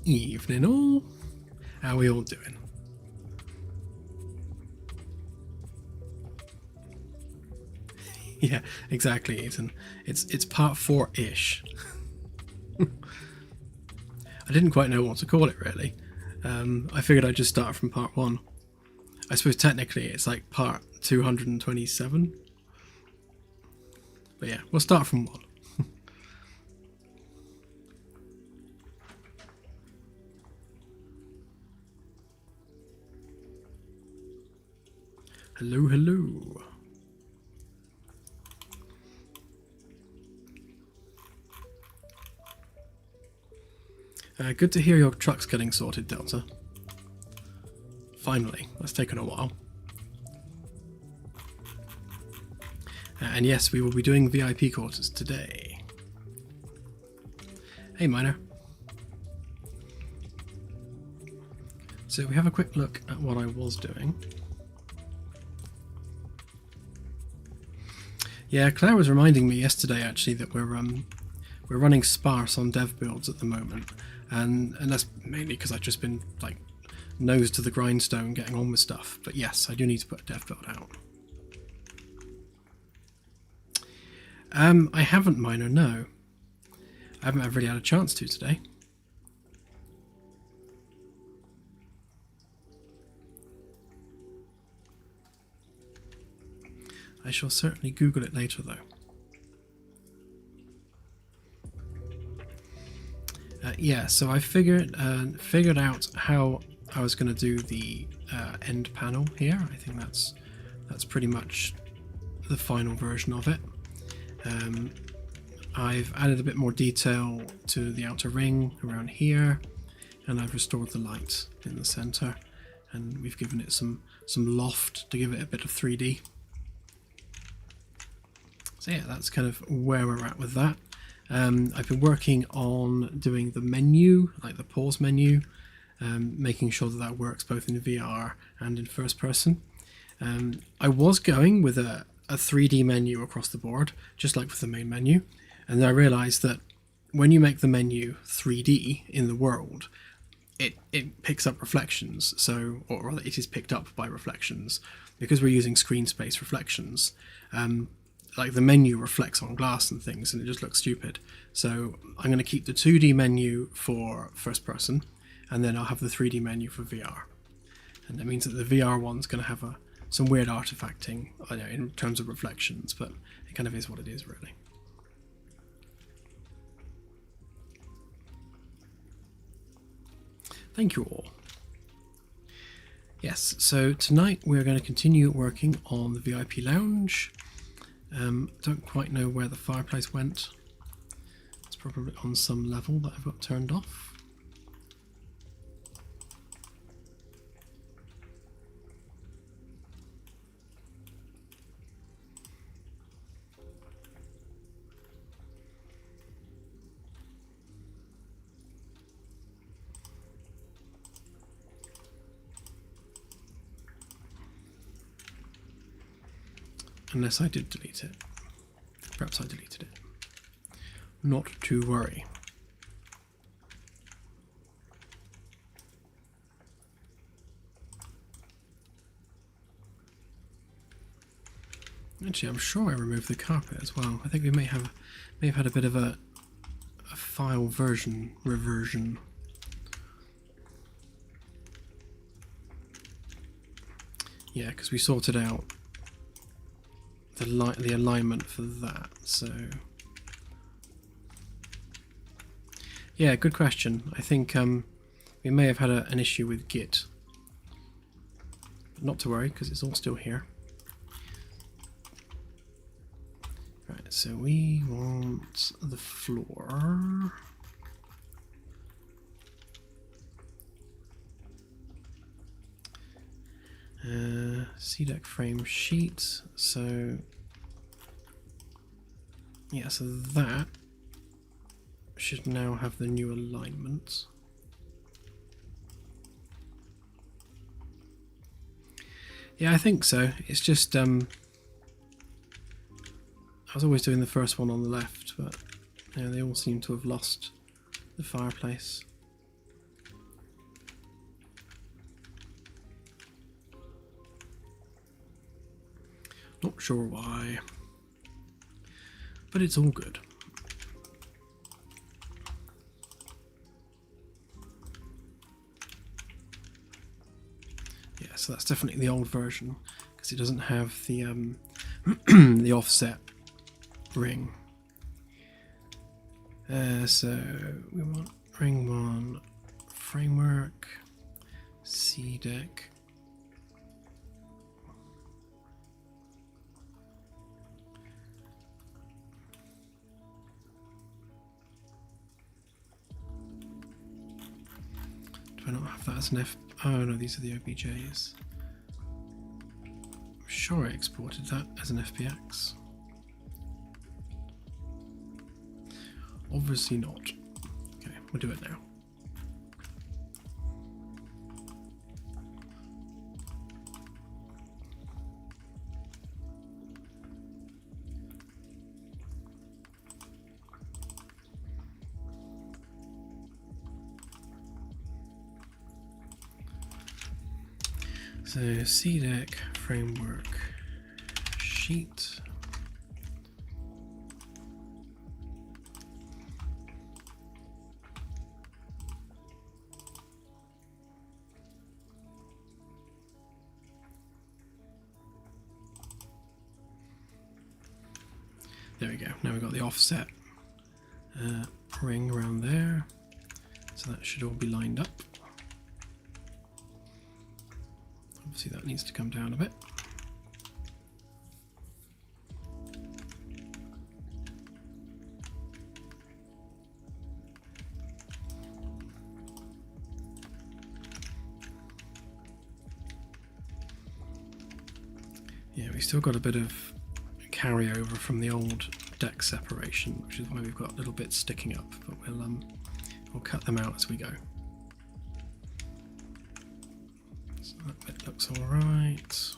Evening all. How we all doing? Yeah, exactly, Ethan. It's part 4-ish. I didn't quite know what to call it really. I figured I'd just start from part 1. I suppose technically it's like part 227. But yeah, we'll start from 1. Hello, hello. Good to hear your truck's getting sorted, Delta. Finally, that's taken a while. And yes, we will be doing VIP quarters today. Hey, Miner. So we have a quick look at what I was doing. Yeah, Claire was reminding me yesterday actually that we're running sparse on dev builds at the moment, and that's mainly because I've just been like nose to the grindstone getting on with stuff. But yes, I do need to put a dev build out. I haven't, Miner, no. I haven't really had a chance to today. I shall certainly Google it later though. Yeah, so I figured out how I was going to do the end panel here. I think that's pretty much the final version of it. I've added a bit more detail to the outer ring around here, and I've restored the light in the center, and we've given it some loft to give it a bit of 3D. So yeah, that's kind of where we're at with that. I've been working on doing the menu, like the pause menu, making sure that that works both in VR and in first person. I was going with a 3D menu across the board, just like with the main menu, and then I realized that when you make the menu 3D in the world, it picks up reflections, so, or rather it is picked up by reflections, because we're using screen space reflections. Like the menu reflects on glass and things, and it just looks stupid. So I'm going to keep the 2D menu for first person, and then I'll have the 3D menu for VR. And that means that the VR one's going to have some weird artifacting, I know, in terms of reflections, but it kind of is what it is, really. Thank you all. Yes, so tonight we're going to continue working on the VIP lounge. Don't quite know where the fireplace went. It's probably on some level that I've got turned off. Unless I did delete it. Perhaps I deleted it. Not to worry. Actually, I'm sure I removed the carpet as well. I think we may have had a bit of a file version reversion. Yeah, because we sorted out the alignment for that, so yeah, good question. I think we may have had an issue with Git, but not to worry because it's all still here. Right, so we want the floor. C-deck frame sheet, so yeah, so that should now have the new alignment. Yeah, I think so. It's just I was always doing the first one on the left, but yeah, they all seem to have lost the fireplace. Not sure why, but it's all good. Yeah, so that's definitely the old version because it doesn't have the the offset ring. So we want ring 1 framework, C deck. Do I not have that as an F? Oh no, these are the OBJs. I'm sure I exported that as an FBX. Obviously not. Okay, we'll do it now. So C deck framework sheet. There we go. Now we've got the offset ring around there. So that should all be lined up. Obviously that needs to come down a bit. Yeah, we still got a bit of carryover from the old deck separation, which is why we've got little bits sticking up, but we'll cut them out as we go. So that bit looks all right.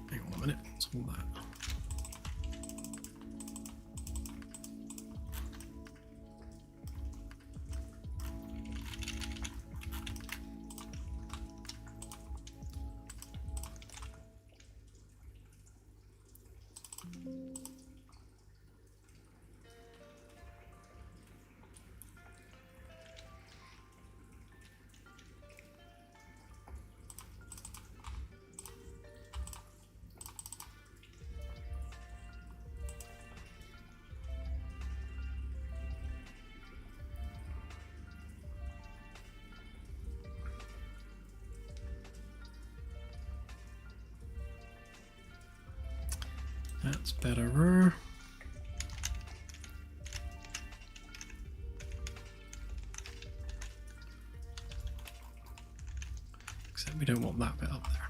Hang on a minute, what's all that? That's better. Except we don't want that bit up there.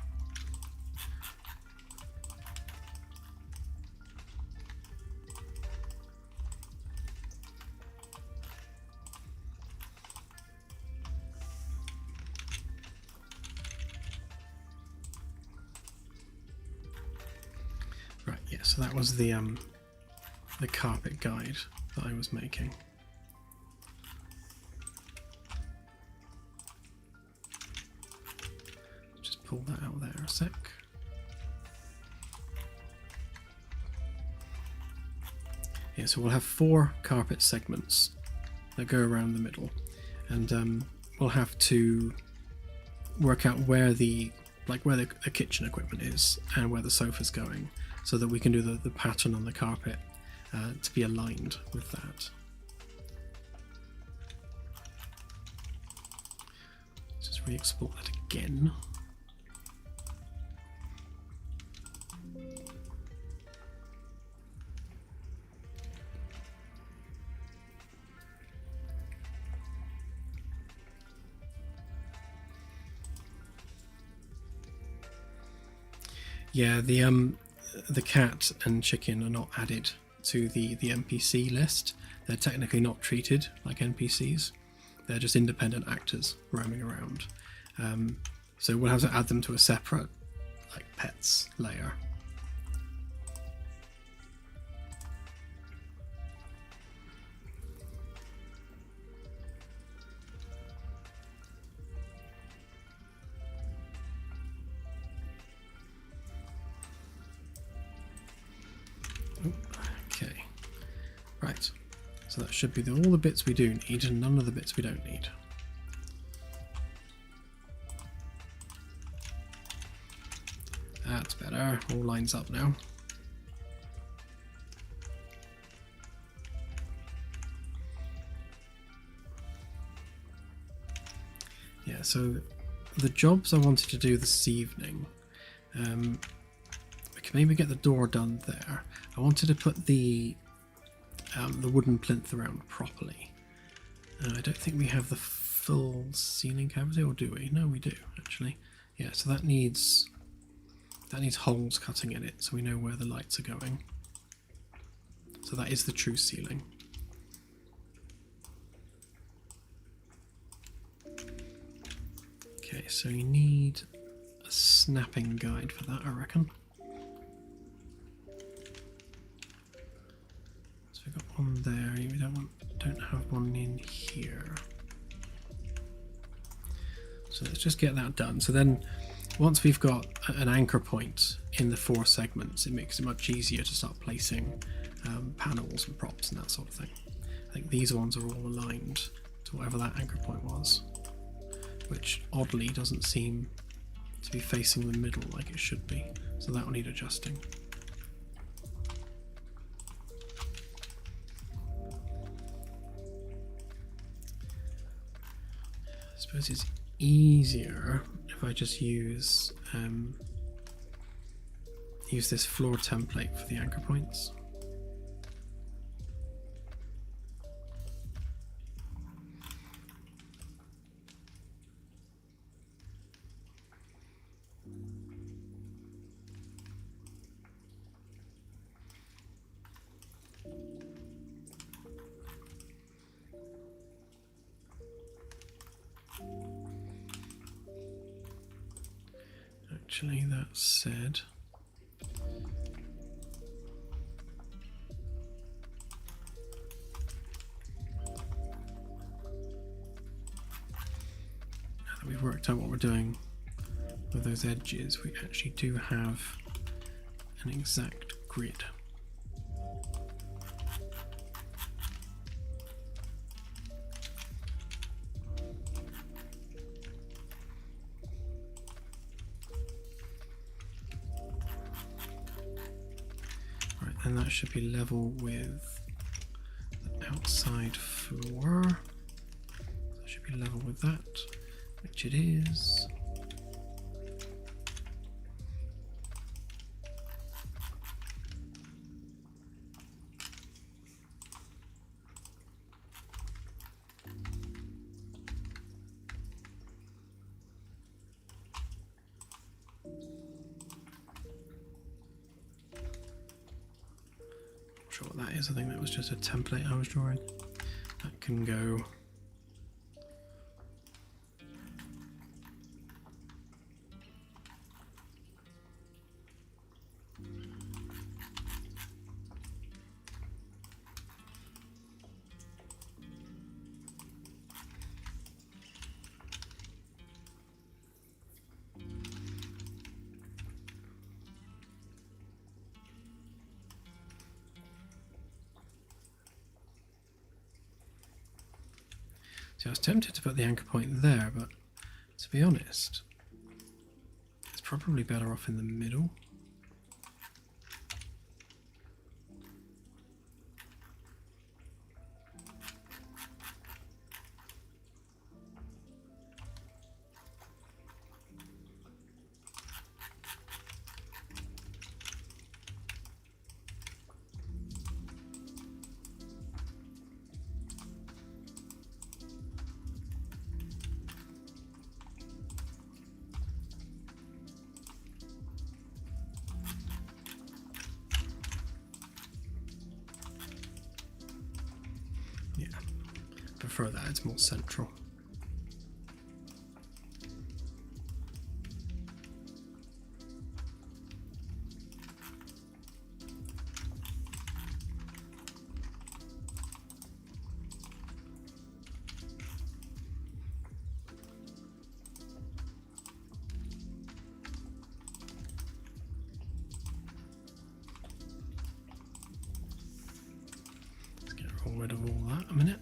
Right, yeah, so that was the carpet guide that I was making. Just pull that out there a sec. Yeah, so we'll have 4 carpet segments that go around the middle, and we'll have to work out where the kitchen equipment is and where the sofa's going, so that we can do the pattern on the carpet to be aligned with that. re-export that again. Yeah, the cat and chicken are not added to the NPC list. They're technically not treated like NPCs. They're just independent actors roaming around. So we'll have to add them to a separate like pets layer. Okay, right. So that should be all the bits we do need and none of the bits we don't need. That's better. All lines up now. Yeah, so the jobs I wanted to do this evening, we can maybe get the door done there. I wanted to put the wooden plinth around properly. I don't think we have the full ceiling cavity, or do we? No, we do actually. Yeah, so that needs holes cutting in it, so we know where the lights are going. So that is the true ceiling. Okay, so you need a snapping guide for that, I reckon. So we've got one there. We don't have one in here. So let's just get that done. So then, once we've got an anchor point in the 4 segments, it makes it much easier to start placing panels and props and that sort of thing. I think these ones are all aligned to whatever that anchor point was, which oddly doesn't seem to be facing the middle like it should be, so that will need adjusting. I suppose it's easier if I just use this floor template for the anchor points. Actually, that said, now that we've worked out what we're doing with those edges, we actually do have an exact grid. And that should be level with the outside floor. That should be level with that, which it is. Sure what that is. I think that was just a template I was drawing. That can go. See, I was tempted to put the anchor point there, but to be honest, it's probably better off in the middle. prefer that, it's more central. Rid of all that a minute.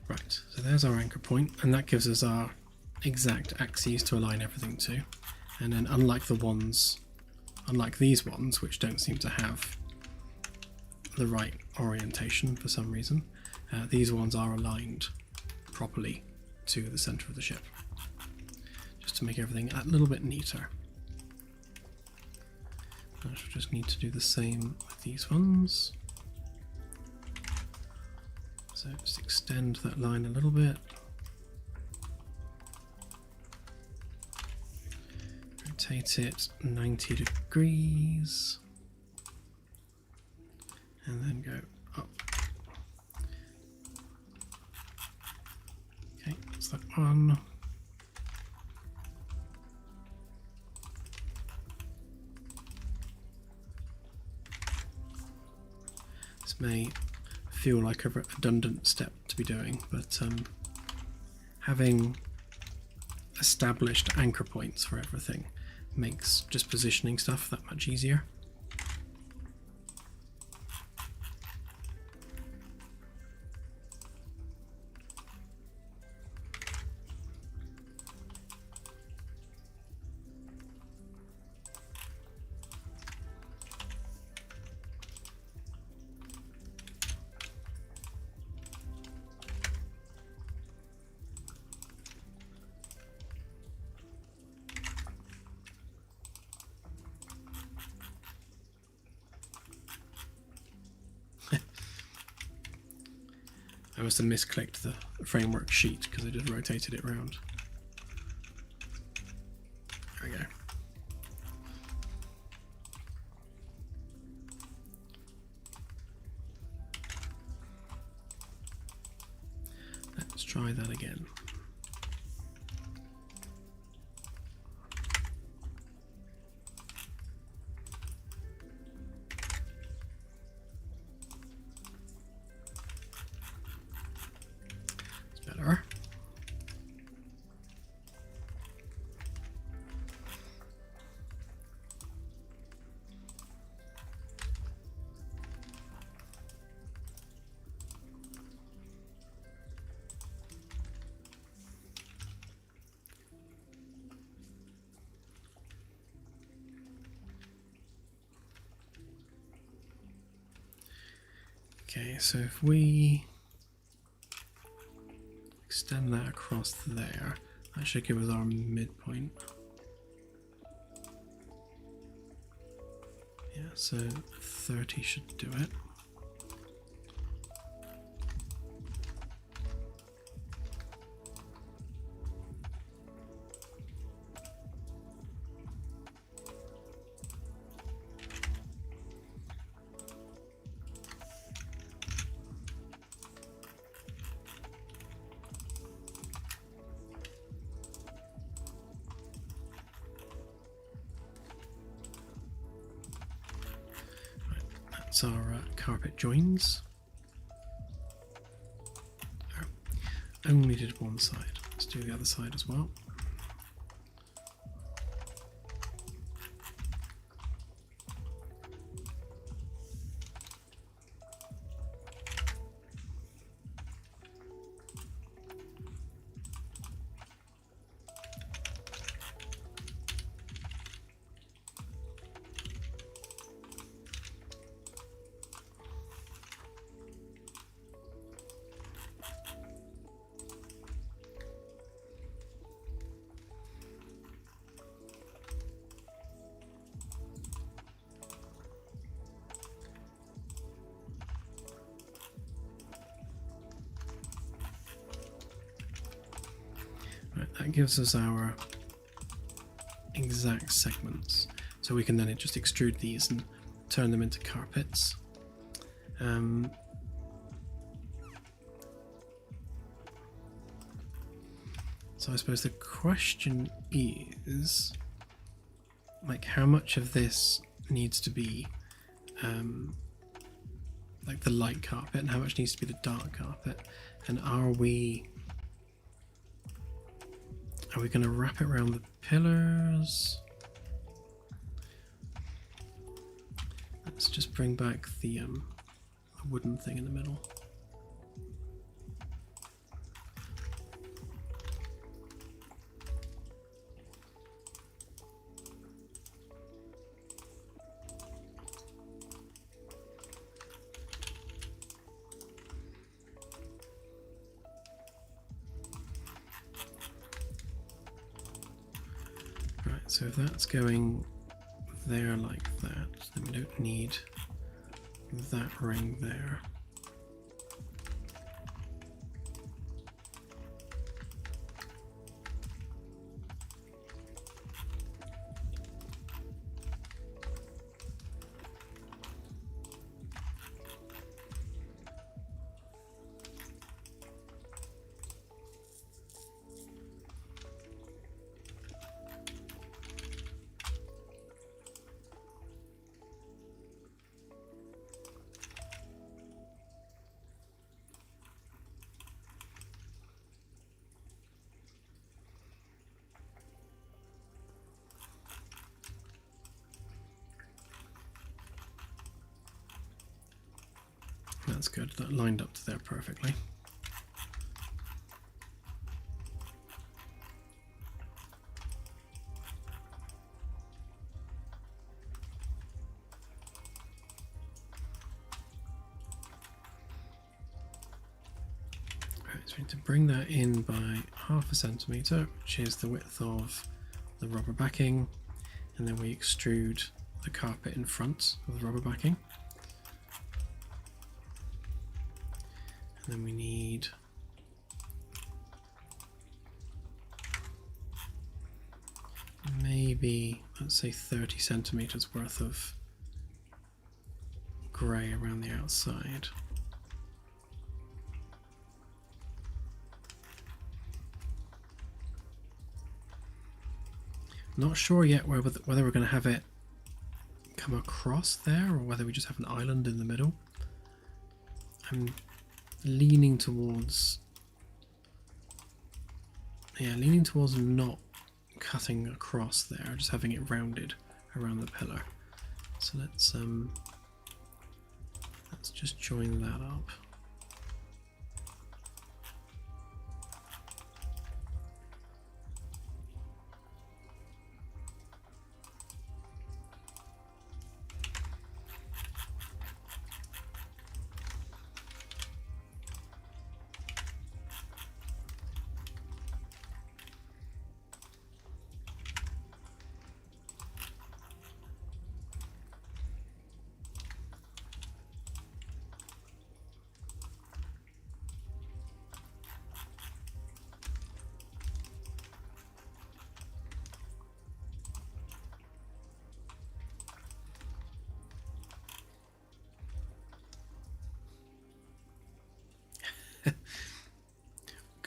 Right, so there's our anchor point, and that gives us our exact axes to align everything to. And then unlike these ones, which don't seem to have the right orientation for some reason, these ones are aligned properly to the center of the ship, just to make everything a little bit neater. I should just need to do the same with these ones. So just extend that line a little bit. Rotate it 90 degrees. And then go up. Okay, that's that one. This may feel like a redundant step to be doing, but having established anchor points for everything makes just positioning stuff that much easier. I must have misclicked the framework sheet because I just rotated it around. There we go. Let's try that again. Okay, so if we extend that across there, that should give us our midpoint. Yeah, so 30 should do it. That's our carpet joins. Oh, only did one side. Let's do the other side as well. Right, that gives us our exact segments, so we can then just extrude these and turn them into carpets. So I suppose the question is, like, how much of this needs to be like the light carpet and how much needs to be the dark carpet, and are we going to wrap it around the pillars? Let's just bring back the wooden thing in the middle. Right, so if that's going there like that, then we don't need that ring there. That's good, that lined up to there perfectly. Right, so we need to bring that in by 0.5 centimetre, which is the width of the rubber backing, and then we extrude the carpet in front of the rubber backing. And then we need maybe, let's say, 30 centimeters worth of grey around the outside. Not sure yet whether we're going to have it come across there or whether we just have an island in the middle. I'm leaning towards not cutting across there, just having it rounded around the pillar. So let's just join that up.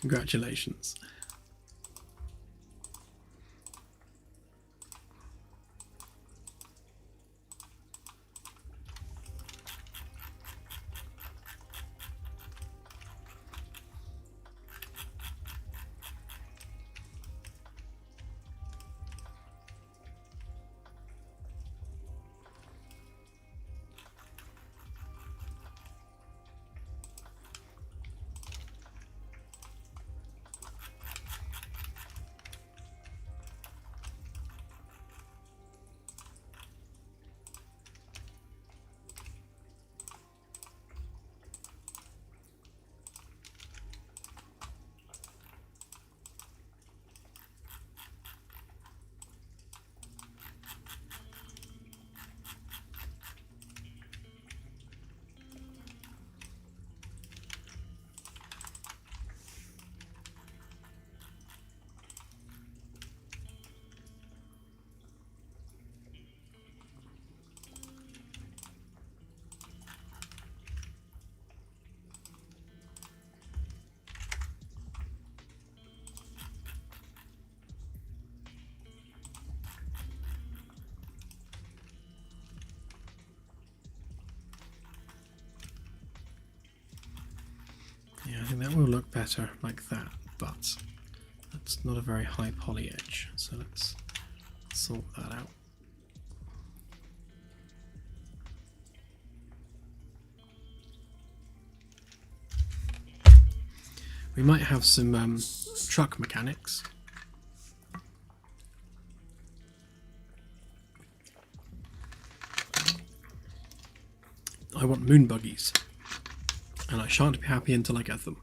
Congratulations. Yeah, I think that will look better like that, but that's not a very high poly edge, so let's sort that out. We might have some truck mechanics. I want moon buggies, and I shan't be happy until I get them.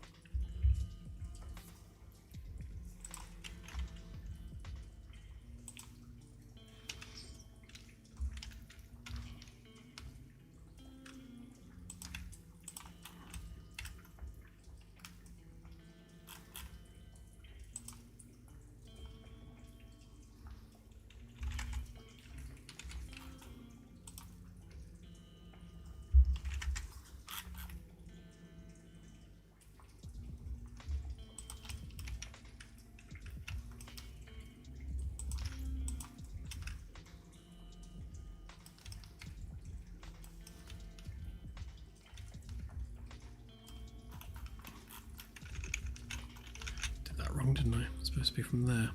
Wrong, didn't I? It's supposed to be from there.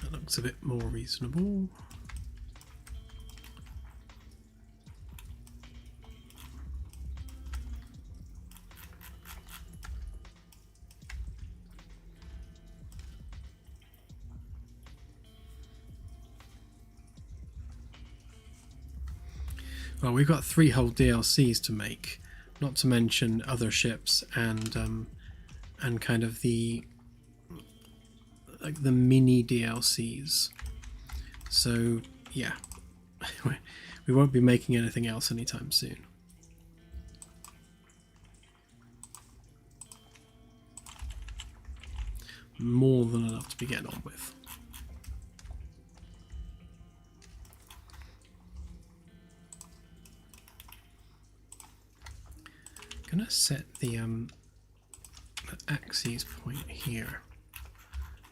That looks a bit more reasonable. Well, we've got 3 whole DLCs to make, not to mention other ships and kind of the mini DLCs. So yeah, we won't be making anything else anytime soon. More than enough to be getting on with. I'm gonna set the axis point here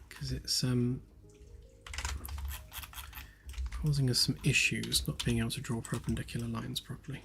because it's causing us some issues not being able to draw perpendicular lines properly.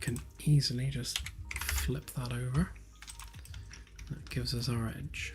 can easily just flip that over. That gives us our edge.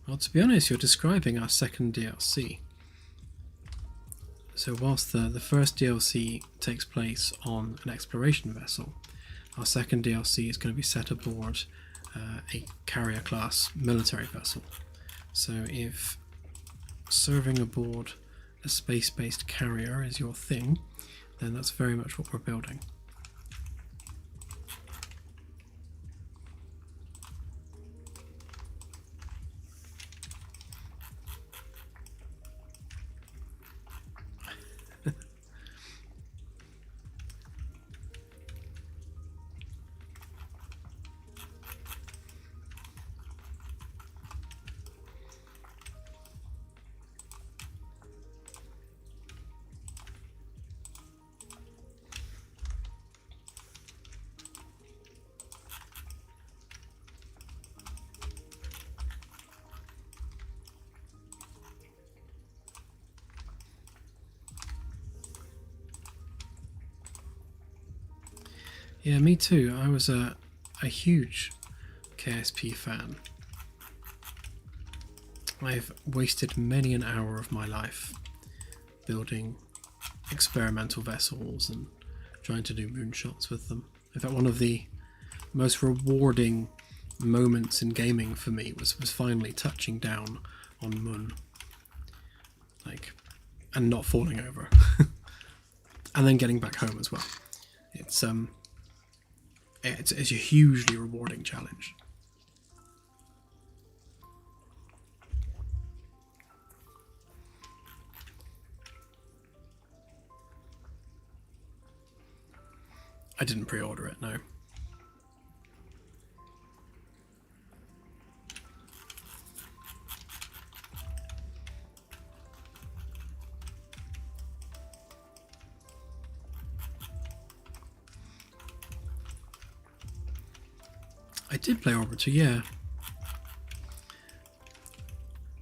Well, to be honest, you're describing our second DLC. So whilst the first DLC takes place on an exploration vessel, our second DLC is going to be set aboard a carrier class military vessel. So if serving aboard a space-based carrier is your thing, then that's very much what we're building. Yeah, me too. I was a huge KSP fan. I've wasted many an hour of my life building experimental vessels and trying to do moonshots with them. In fact, one of the most rewarding moments in gaming for me was finally touching down on Moon, and not falling over, and then getting back home as well. It's a hugely rewarding challenge. I didn't pre-order it, no. I did play Orbiter, yeah.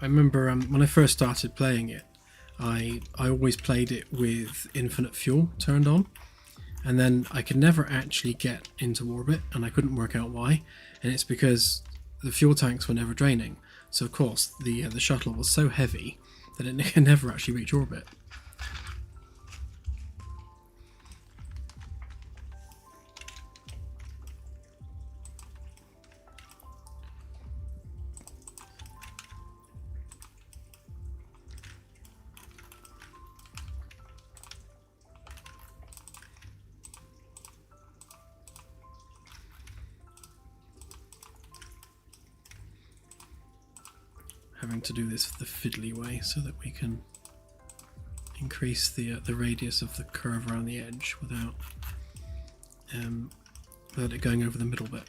I remember when I first started playing it, I always played it with infinite fuel turned on, and then I could never actually get into orbit, and I couldn't work out why, and it's because the fuel tanks were never draining. So of course the shuttle was so heavy that it could never actually reach orbit. Having to do this the fiddly way so that we can increase the radius of the curve around the edge without it going over the middle bit.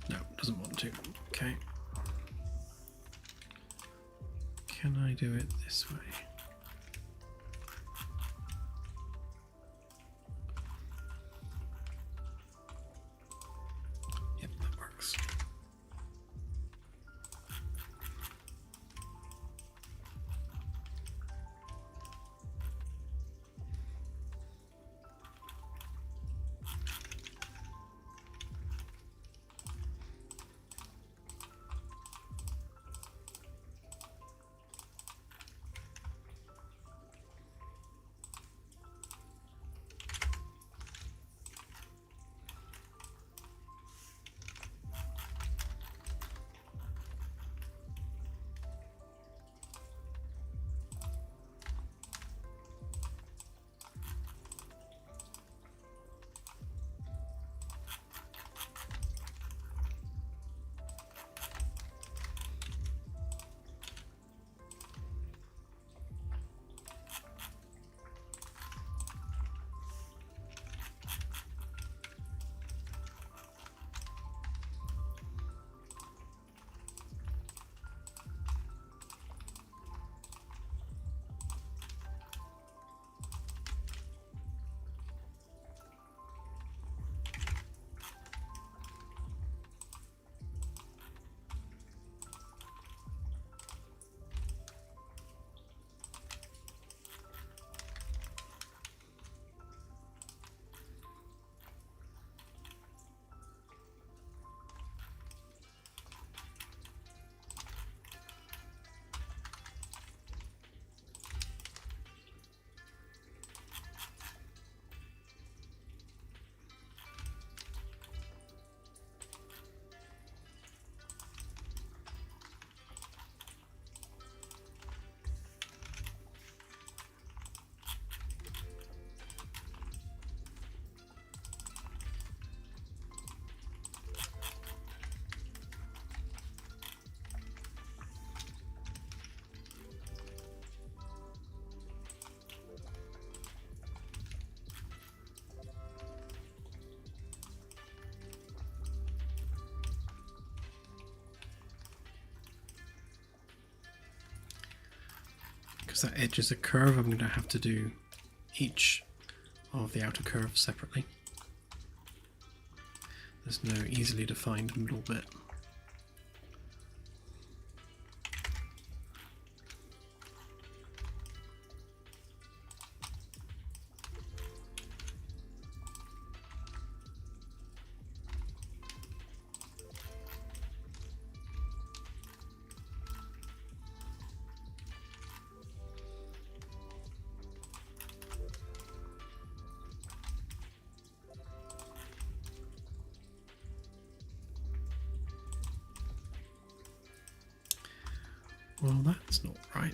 No, it doesn't want to. Okay. Can I do it this way? because that edge is a curve, I'm going to have to do each of the outer curves separately. There's no easily defined middle bit. Well, that's not right.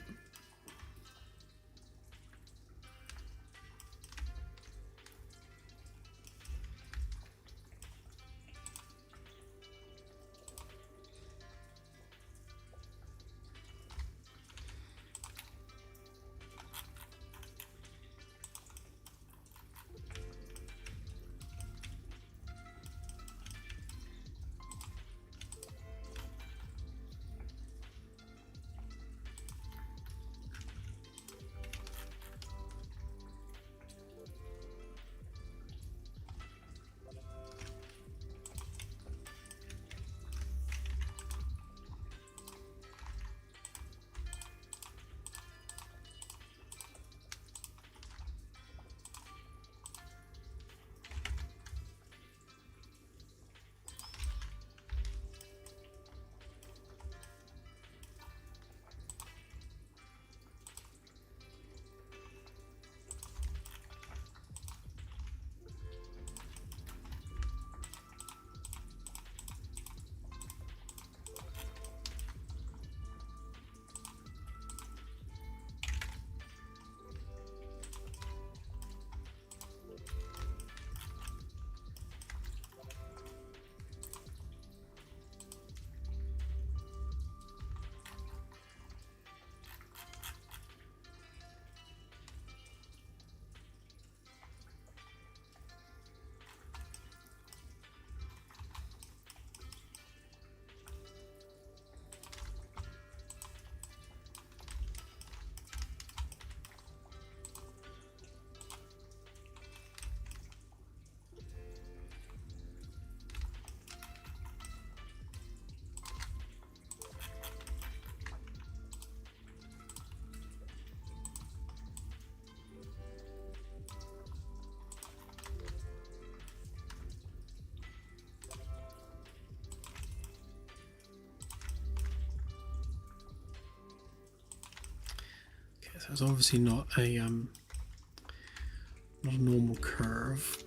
So it's obviously not a normal curve.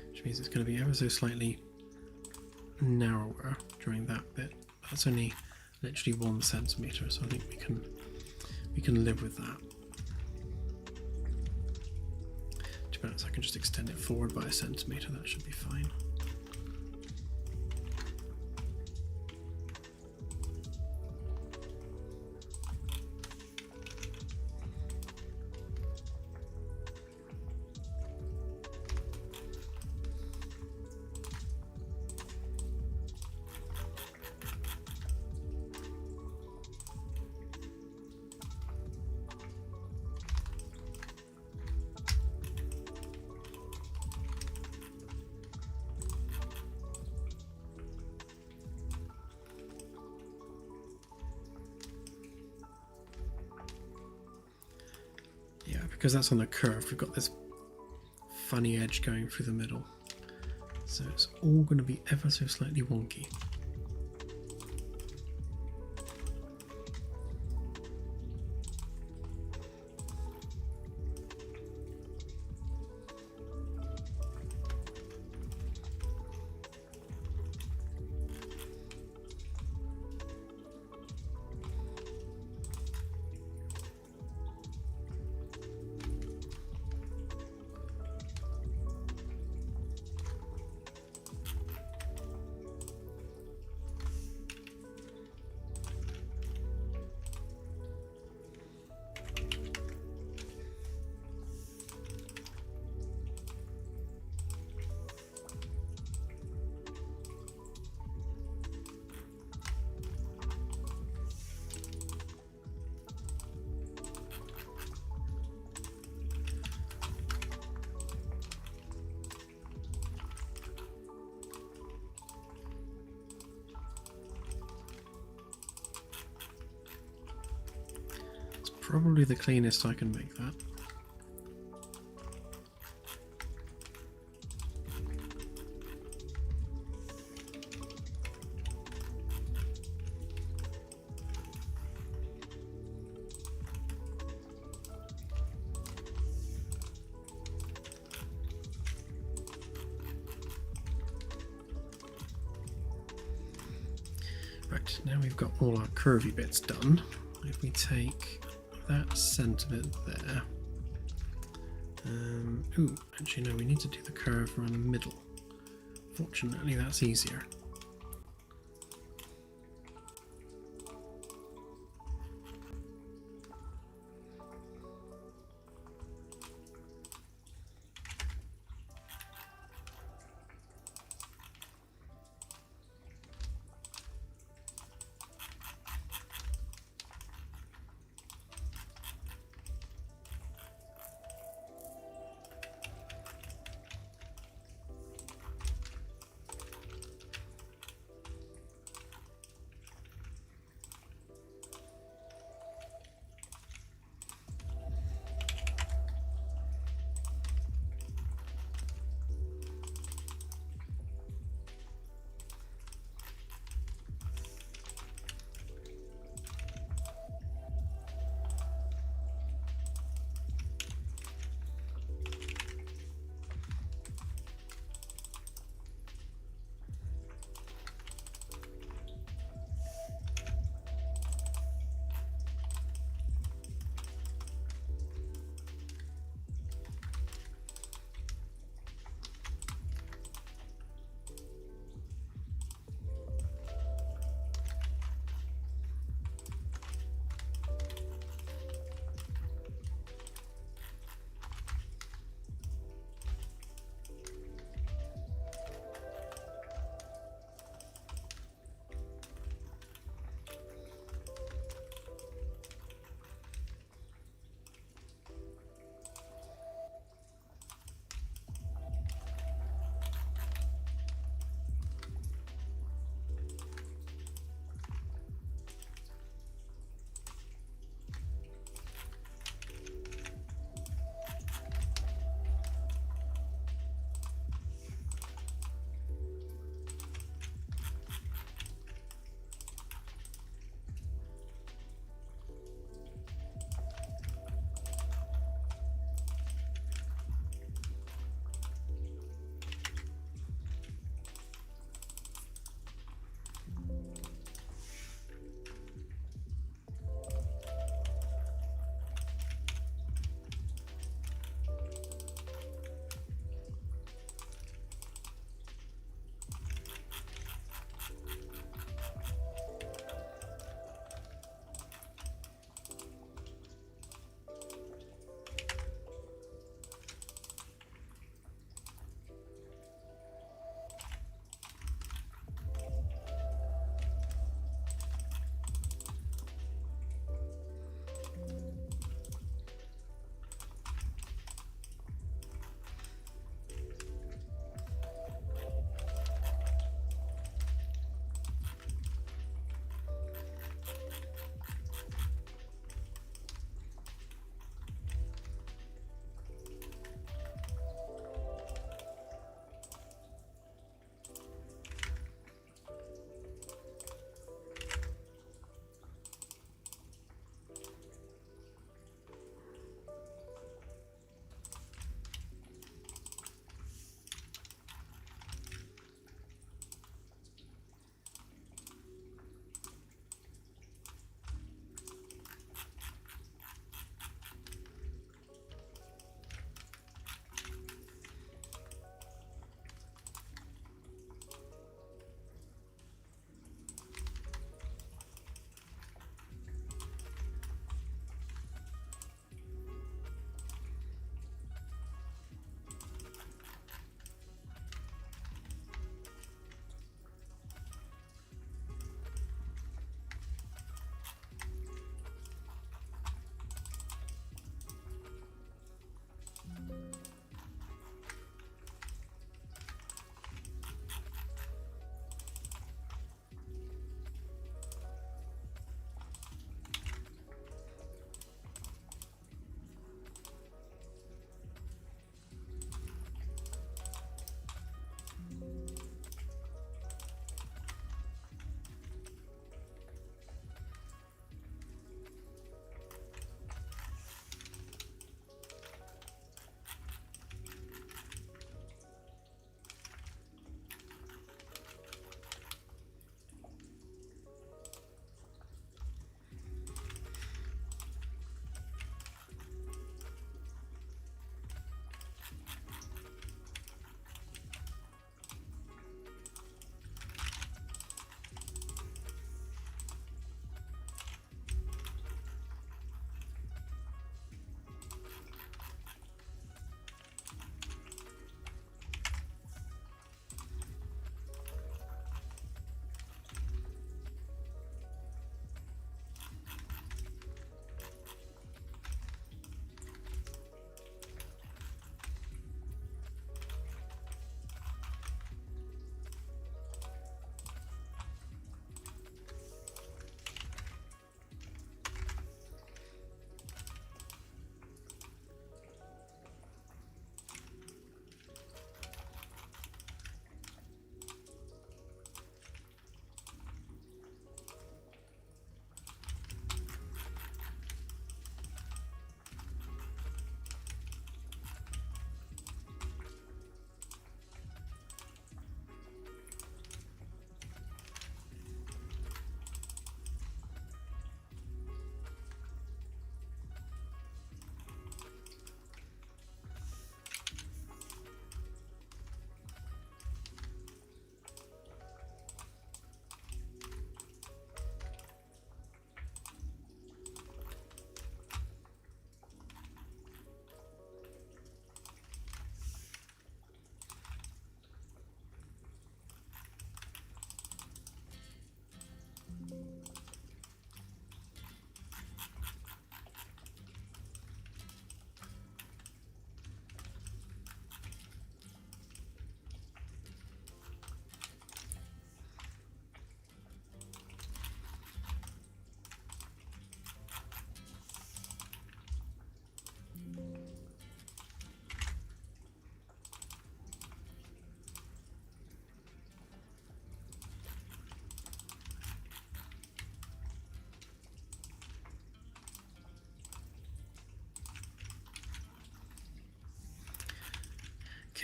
Which means it's going to be ever so slightly narrower during that bit. That's only literally 1 centimeter, so I think we can live with that. To be honest, I can just extend it forward by 1 centimeter. That should be fine. Because that's on the curve, we've got this funny edge going through the middle. So it's all going to be ever so slightly wonky. probably the cleanest I can make that. Right, now we've got all our curvy bits done. If we take that centre bit there. Ooh, actually no, we need to do the curve around the middle. Fortunately, that's easier.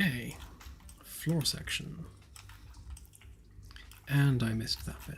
Okay, floor section. And I missed that bit.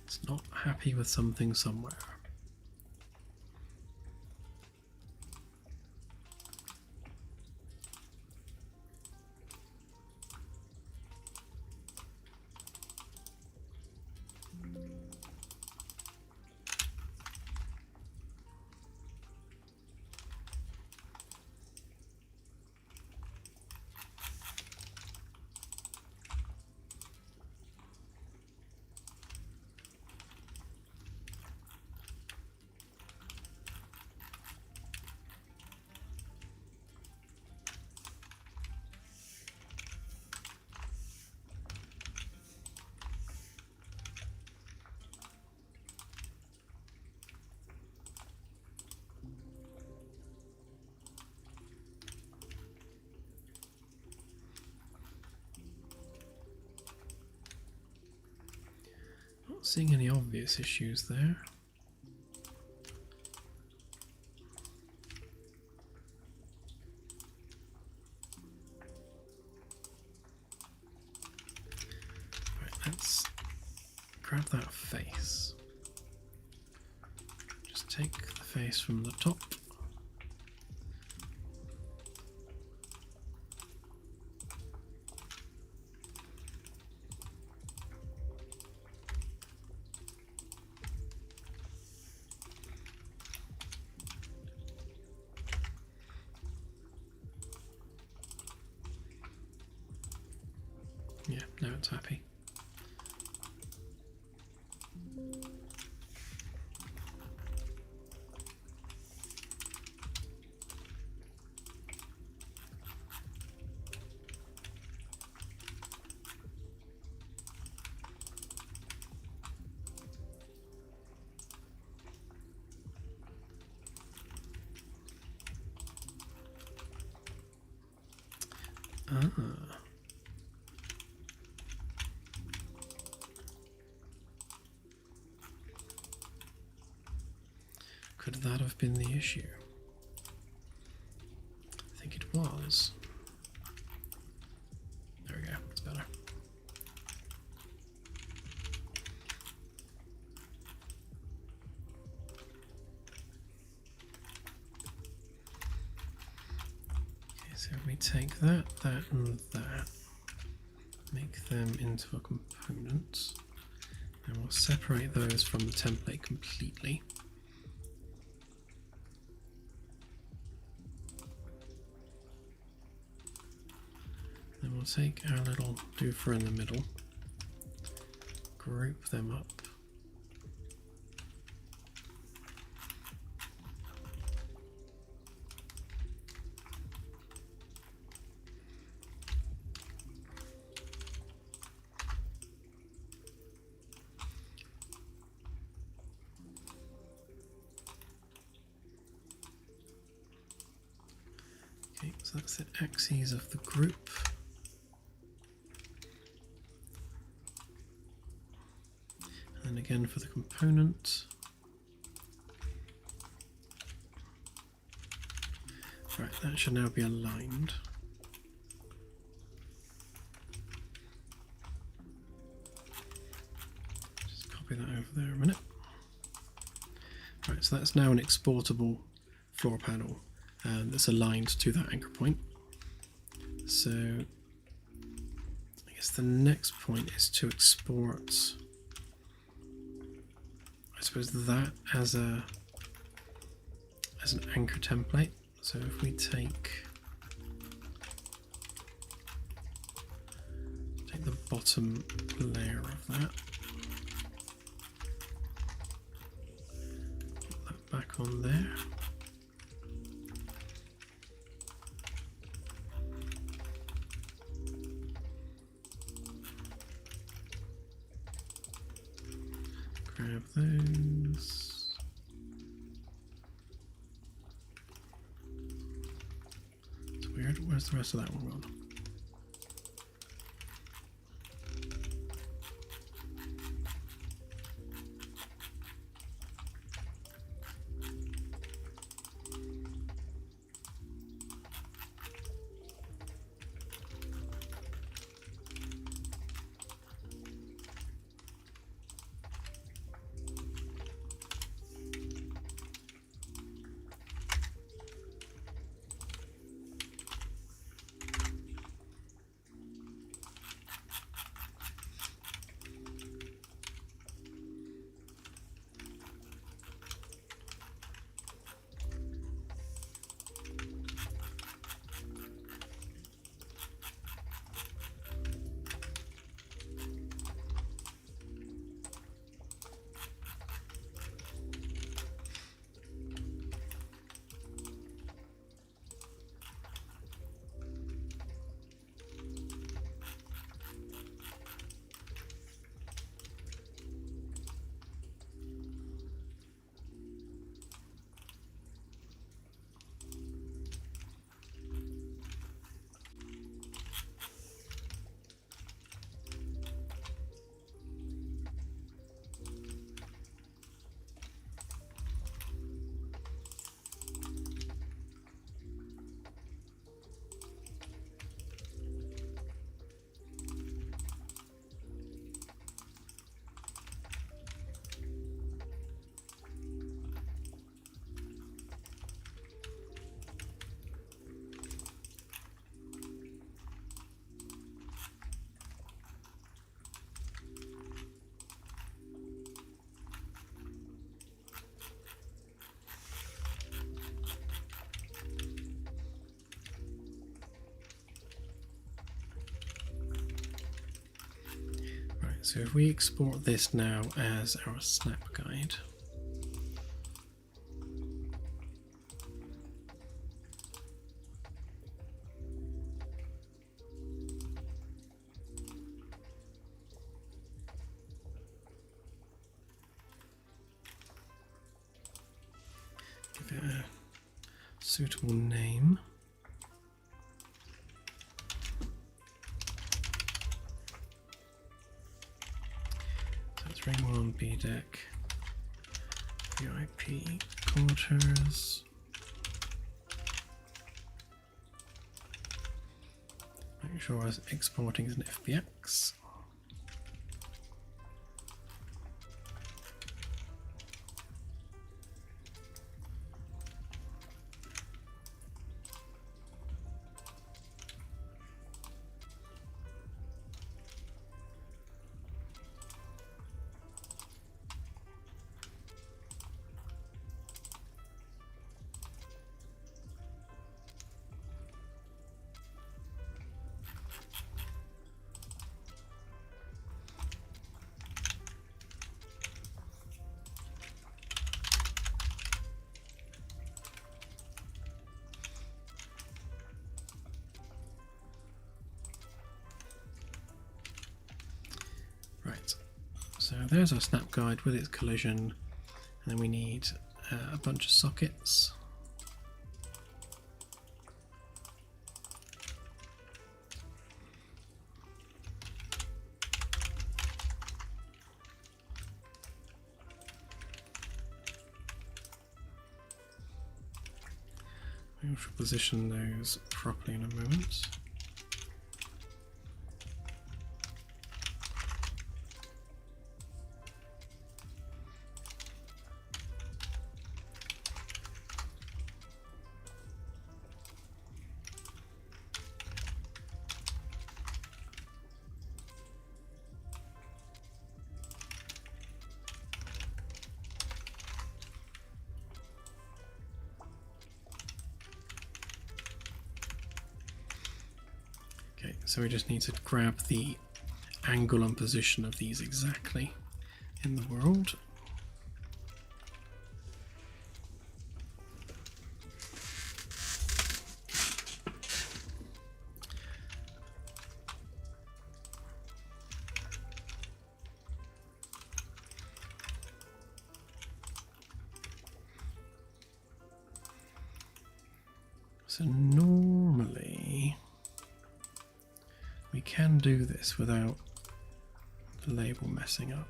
It's not happy with something somewhere. Not seeing any obvious issues there. Right, let's grab that face. Just take the face from the top. Yeah, now it's happy. Ah. Could that have been the issue? I think it was. There we go, it's better. Okay, so we take that, that, and that, make them into a component, and we'll separate those from the template completely. Then we'll take our little doofer in the middle, group them up. Okay, so that's the axes of the group. And again for the component. Right, that should now be aligned. Just copy that over there a minute. Right, so that's now an exportable floor panel that's aligned to that anchor point. So I guess the next point is to export, I suppose, that as an anchor template. So if we take the bottom layer of that, put that back on there. Grab those. It's weird. Where's the rest of that one gone? So if we export this now as our snap guide, give it a suitable name. Ring 1 B deck, VIP quarters. Make sure I was exporting as an FBX. Right, so there's our snap guide with its collision, and then we need a bunch of sockets. We shall position those properly in a moment. Okay, so we just need to grab the angle and position of these exactly in the world. So normally we can do this without the label messing up.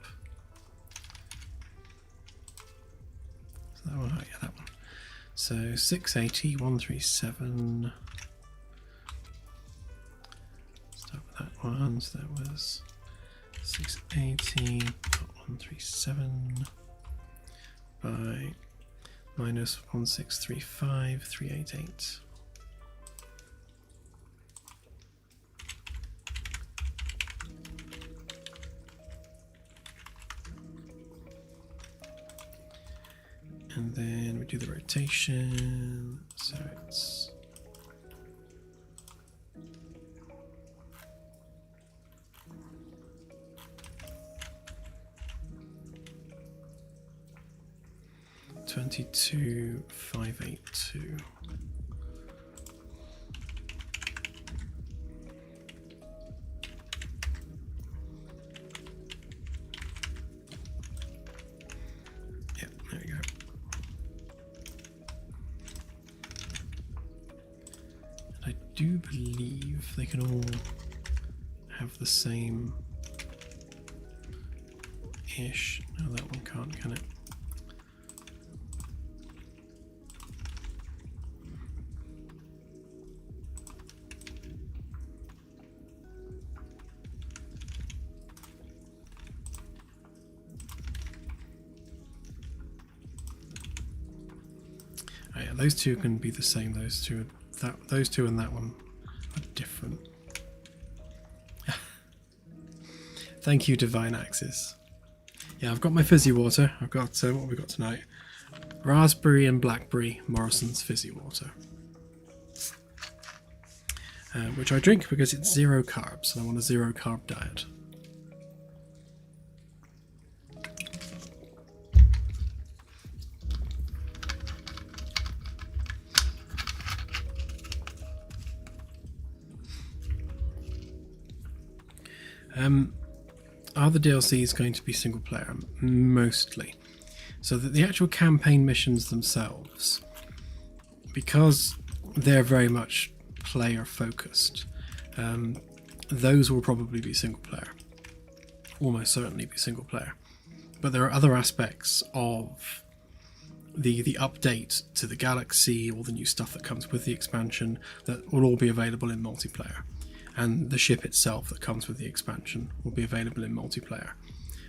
So that one, oh yeah, that one. So 680, 137. Start with that one. So that was 680.137 by minus 1635,388. And then we do the rotation, so it's $22,582. Yep, there we go. I do believe they can all have the same ish. No, that one can't, can it? Oh yeah, those two can be the same. Those two and that one are different. Thank you, Divine Axis. Yeah, I've got my fizzy water. I've got what have we got tonight? Raspberry and blackberry Morrison's fizzy water, which I drink because it's 0 carbs and I want a 0 carb diet. Are the DLCs going to be single player? Mostly. So that the actual campaign missions themselves, because they're very much player focused, those will probably be single player. Almost certainly be single player. But there are other aspects of the update to the galaxy, all the new stuff that comes with the expansion, that will all be available in multiplayer. And the ship itself that comes with the expansion will be available in multiplayer.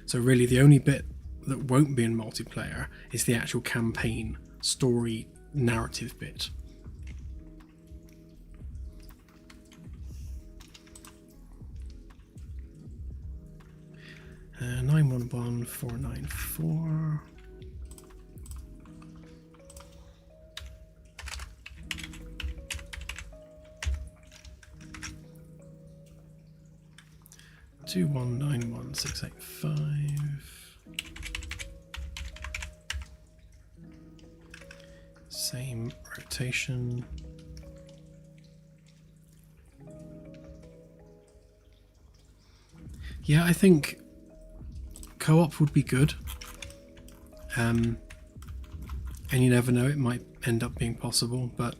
So really the only bit that won't be in multiplayer is the actual campaign story narrative bit. Uh, 911494. Two 191,685. Same rotation. Yeah, I think co-op would be good. And you never know, it might end up being possible, but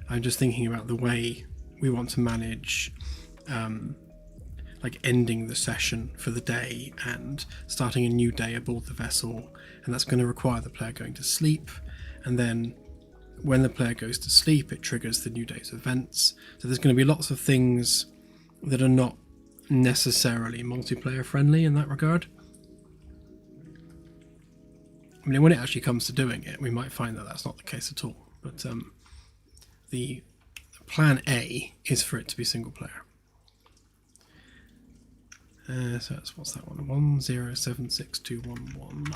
I'm just thinking about the way we want to manage like ending the session for the day and starting a new day aboard the vessel, and that's going to require the player going to sleep and then when the player goes to sleep, it triggers the new day's events. So there's going to be lots of things that are not necessarily multiplayer friendly in that regard. I mean, when it actually comes to doing it, we might find that that's not the case at all. But the plan A is for it to be single player. So that's, what's that one? 1076211.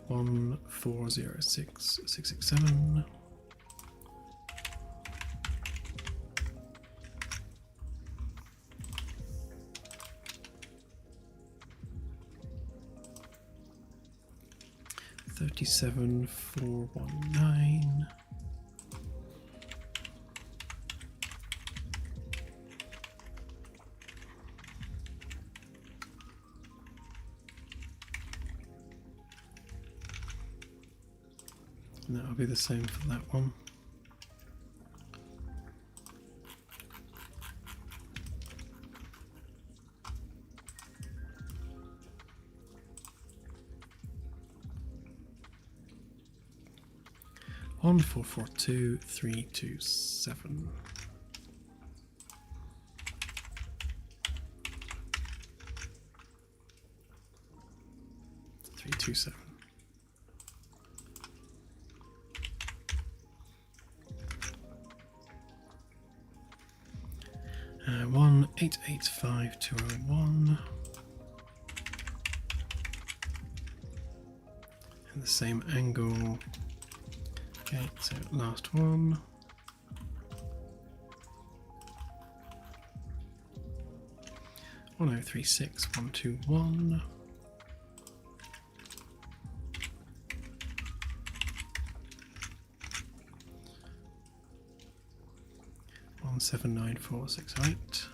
One 406667. Thirty-seven 419. And that'll be the same for that one. One 442 327. 327. One 885201. And the same angle. Okay, so last one. One 1036 121. 179468.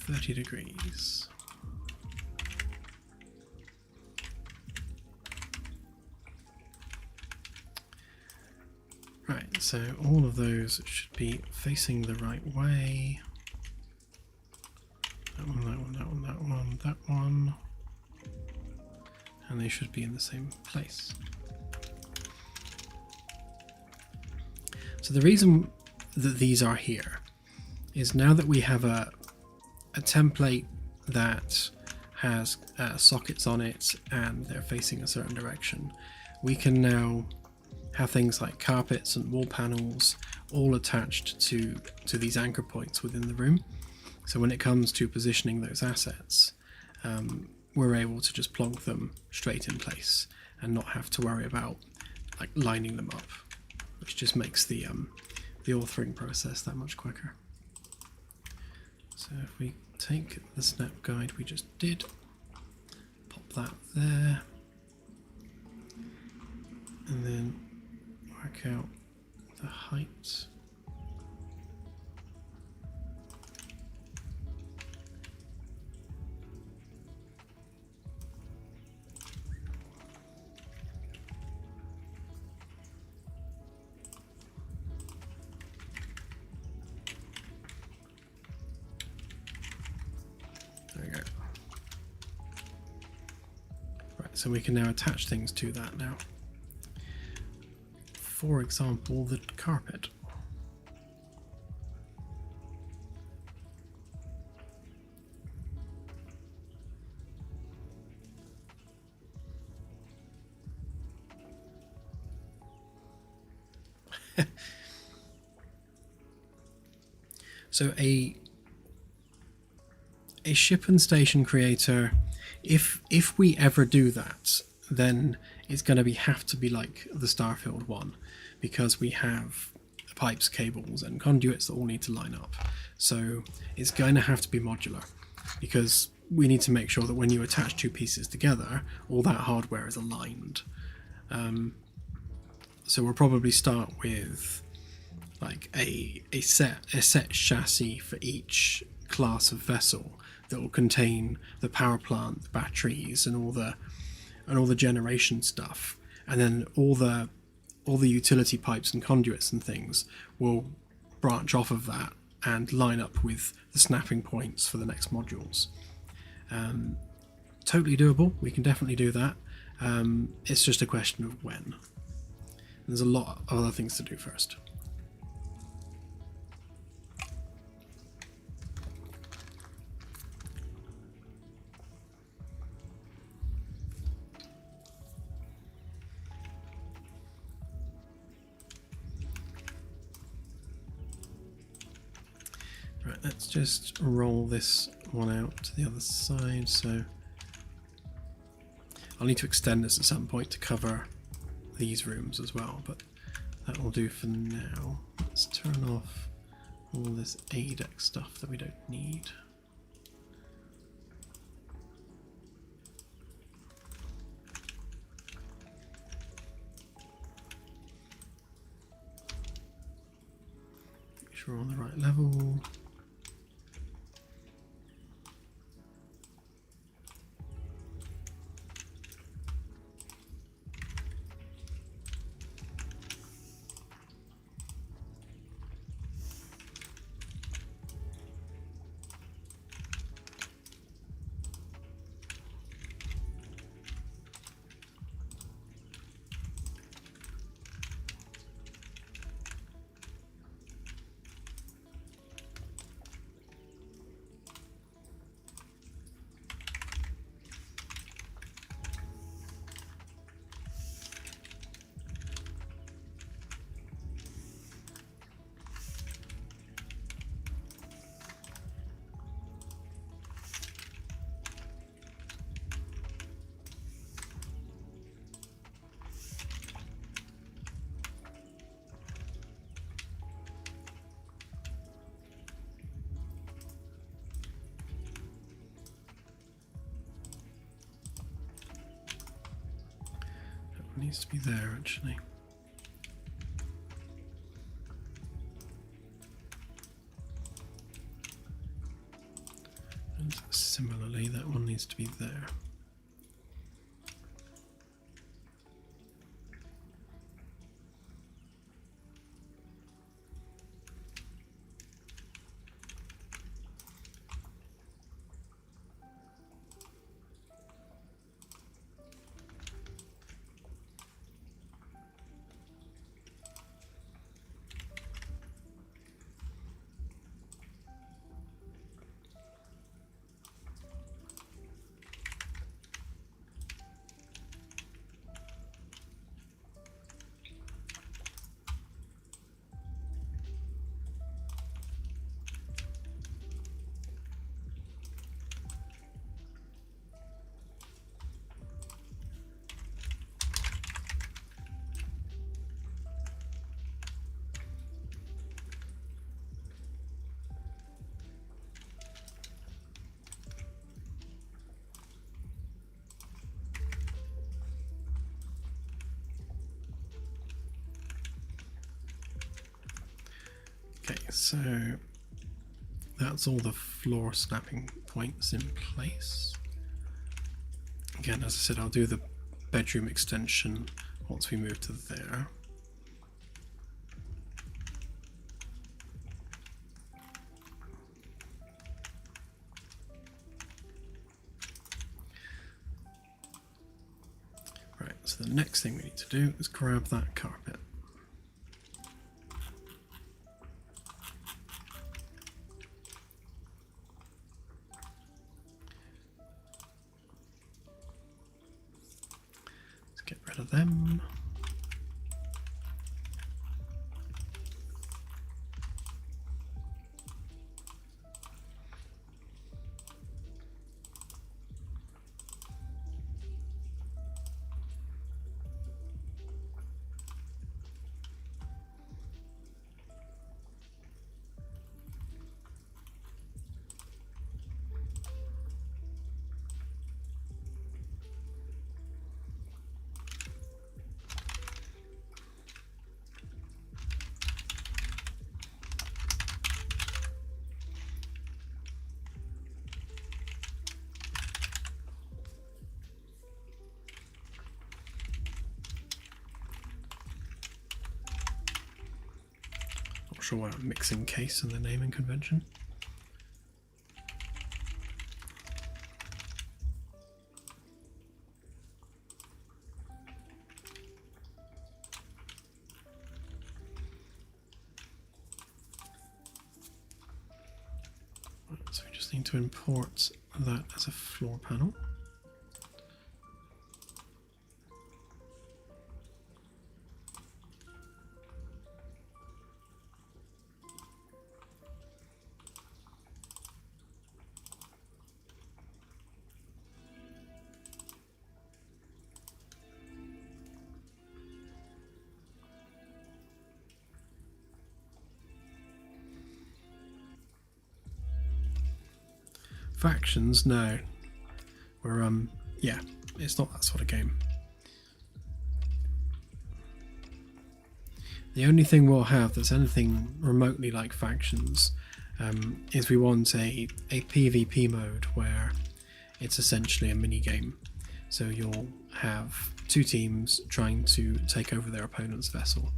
$30. Right, so all of those should be facing the right way. That one, that one, that one, that one, that one. And they should be in the same place. So the reason that these are here is now that we have a template that has sockets on it and they're facing a certain direction, we can now have things like carpets and wall panels all attached to these anchor points within the room. So when it comes to positioning those assets, we're able to just plonk them straight in place and not have to worry about like lining them up, which just makes the authoring process that much quicker. So if we take the snap guide we just did, pop that there, and then work out the height. So we can now attach things to that now. For example, the carpet. So a ship and station creator, if we ever do that, then it's going to have to be like the Starfield one, because we have pipes, cables and conduits that all need to line up. So it's going to have to be modular, because we need to make sure that when you attach two pieces together, all that hardware is aligned. So we'll probably start with like a set chassis for each class of vessel that will contain the power plant, the batteries, and all the and all the generation stuff, and then all the utility pipes and conduits and things will branch off of that and line up with the snapping points for the next modules. Totally doable. We can definitely do that. It's just a question of when. There's a lot of other things to do first. Right, let's just roll this one out to the other side. So I'll need to extend this at some point to cover these rooms as well, but that will do for now. Let's turn off all this ADEC stuff that we don't need. Make sure we're on the right level. Needs to be there actually. And similarly, that one needs to be there. Okay, so that's all the floor snapping points in place. Again, as I said, I'll do the bedroom extension once we move to there. Right, so the next thing we need to do is grab that carpet. Get rid of them. sure why I'm mixing case and the naming convention. So we just need to import that as a floor panel. Factions, no. We're yeah, it's not that sort of game. The only thing we'll have that's anything remotely like factions is we want a PvP mode where it's essentially a mini game. So you'll have two teams trying to take over their opponent's vessel.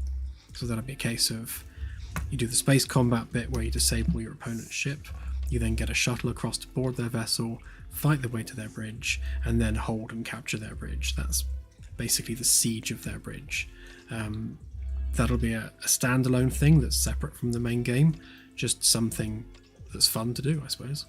So that'll be a case of you do the space combat bit where you disable your opponent's ship. You then get a shuttle across to board their vessel, fight their way to their bridge, and then hold and capture their bridge. That's basically the siege of their bridge. That'll be a standalone thing that's separate from the main game, just something that's fun to do, I suppose.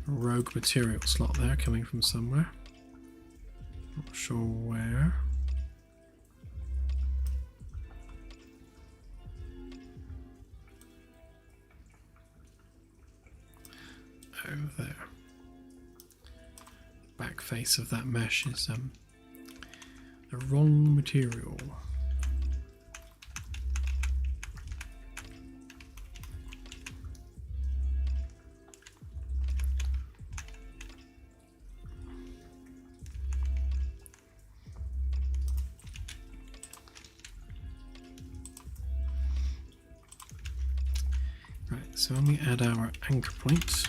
Rogue material slot there coming from somewhere. Not sure where. Over there. The back face of that mesh is the wrong material. So when we add our anchor point,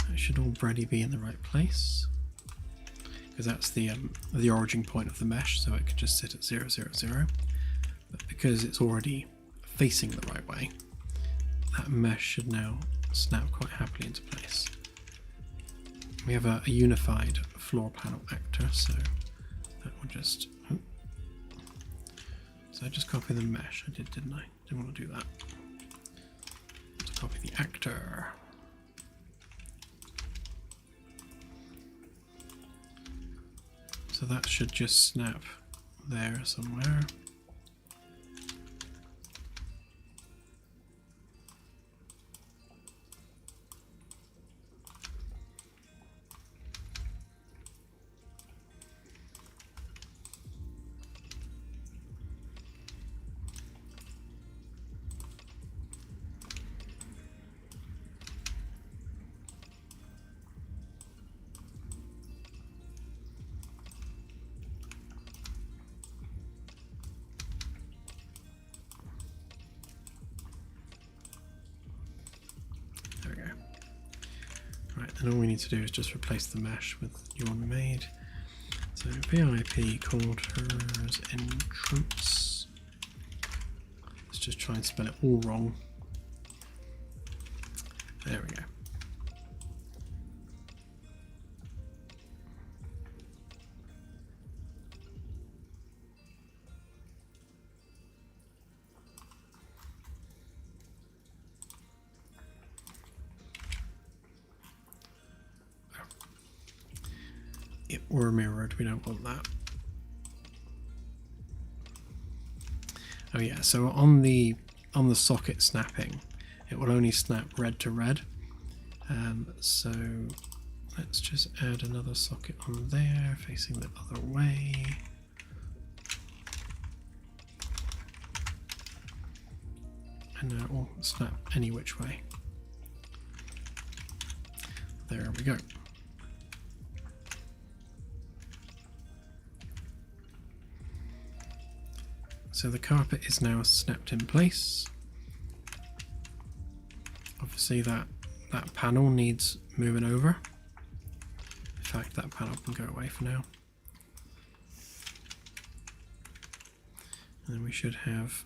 that should already be in the right place, because that's the origin point of the mesh, so it could just sit at 0, 0, 0. But because it's already facing the right way, that mesh should now snap quite happily into place. We have a unified floor panel actor, so that will just... Oh. So I just copied the mesh. I did, didn't I? Didn't want to do that. Copy the actor. So that should just snap there somewhere. And all we need to do is just replace the mesh with the one we made. So VIP quarters entrance. Let's just try and spell it all wrong. There we go. Or mirrored, we don't want that. Oh yeah, so on the socket snapping, it will only snap red to red. So let's just add another socket on there facing the other way. And now it will snap any which way. There we go. So the carpet is now snapped in place. Obviously that panel needs moving over. In fact, that panel can go away for now. And then we should have,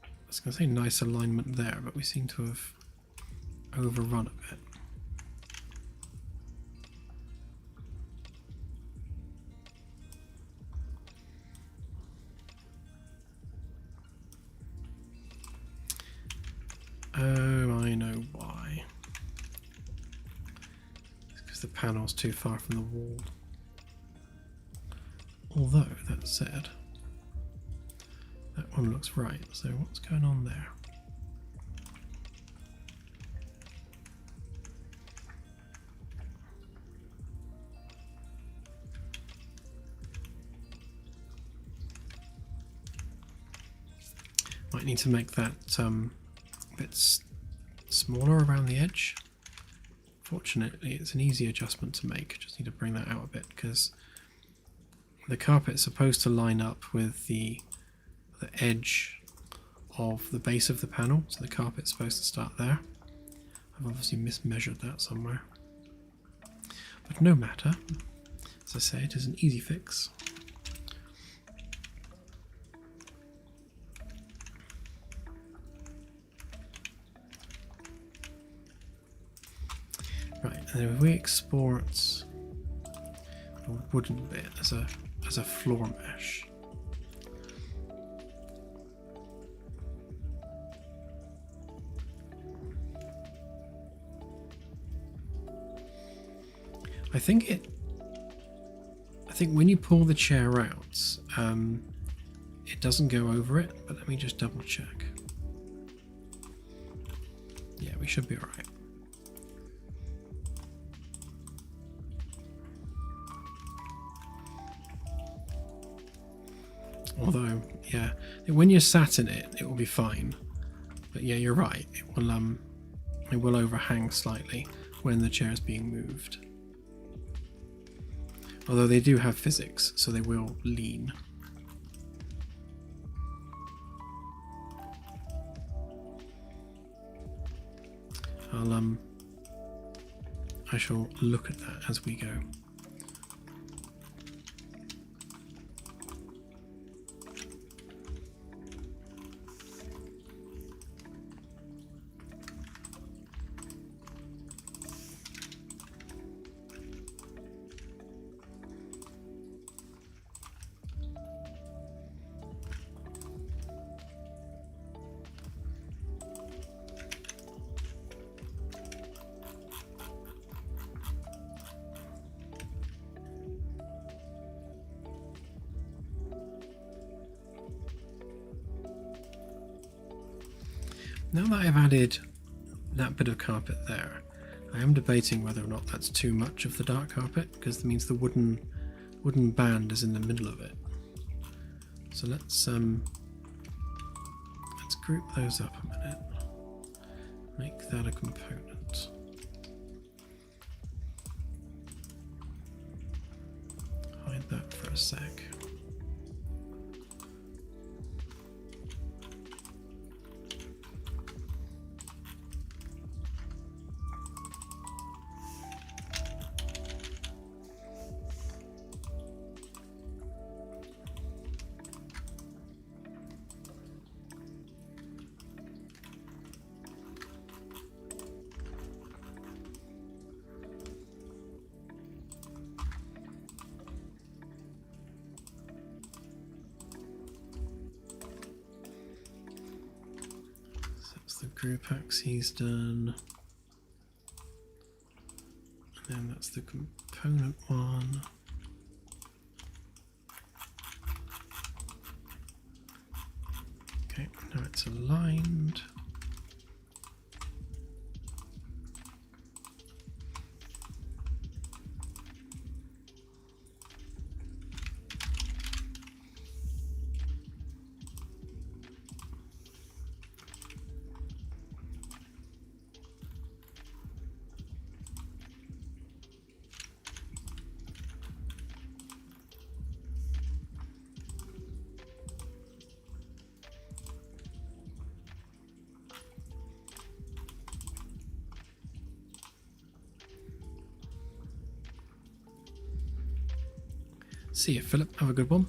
I was going to say nice alignment there, but we seem to have overrun a bit. Oh, I know why. It's because the panel's too far from the wall. Although, that said, that one looks right, so what's going on there? Might need to make that bit smaller around the edge. Fortunately, it's an easy adjustment to make. Just need to bring that out a bit because the carpet's supposed to line up with the edge of the base of the panel, so the carpet's supposed to start there. I've obviously mismeasured that somewhere, but no matter. As I say, it is an easy fix. Right, and then if we export the wooden bit as a floor mesh. I think when you pull the chair out, it doesn't go over it, but let me just double check. Yeah, we should be alright. Although, yeah, when you're sat in it, it will be fine. But yeah, you're right. It will overhang slightly when the chair is being moved. Although they do have physics, so they will lean. I shall look at that as we go. Now that I've added that bit of carpet there, I am debating whether or not that's too much of the dark carpet, because that means the wooden band is in the middle of it. So let's group those up a minute. Make that a component. Hide that for a sec. The group axes done, and then that's the component one. Okay, now it's aligned. See you, Philip. Have a good one.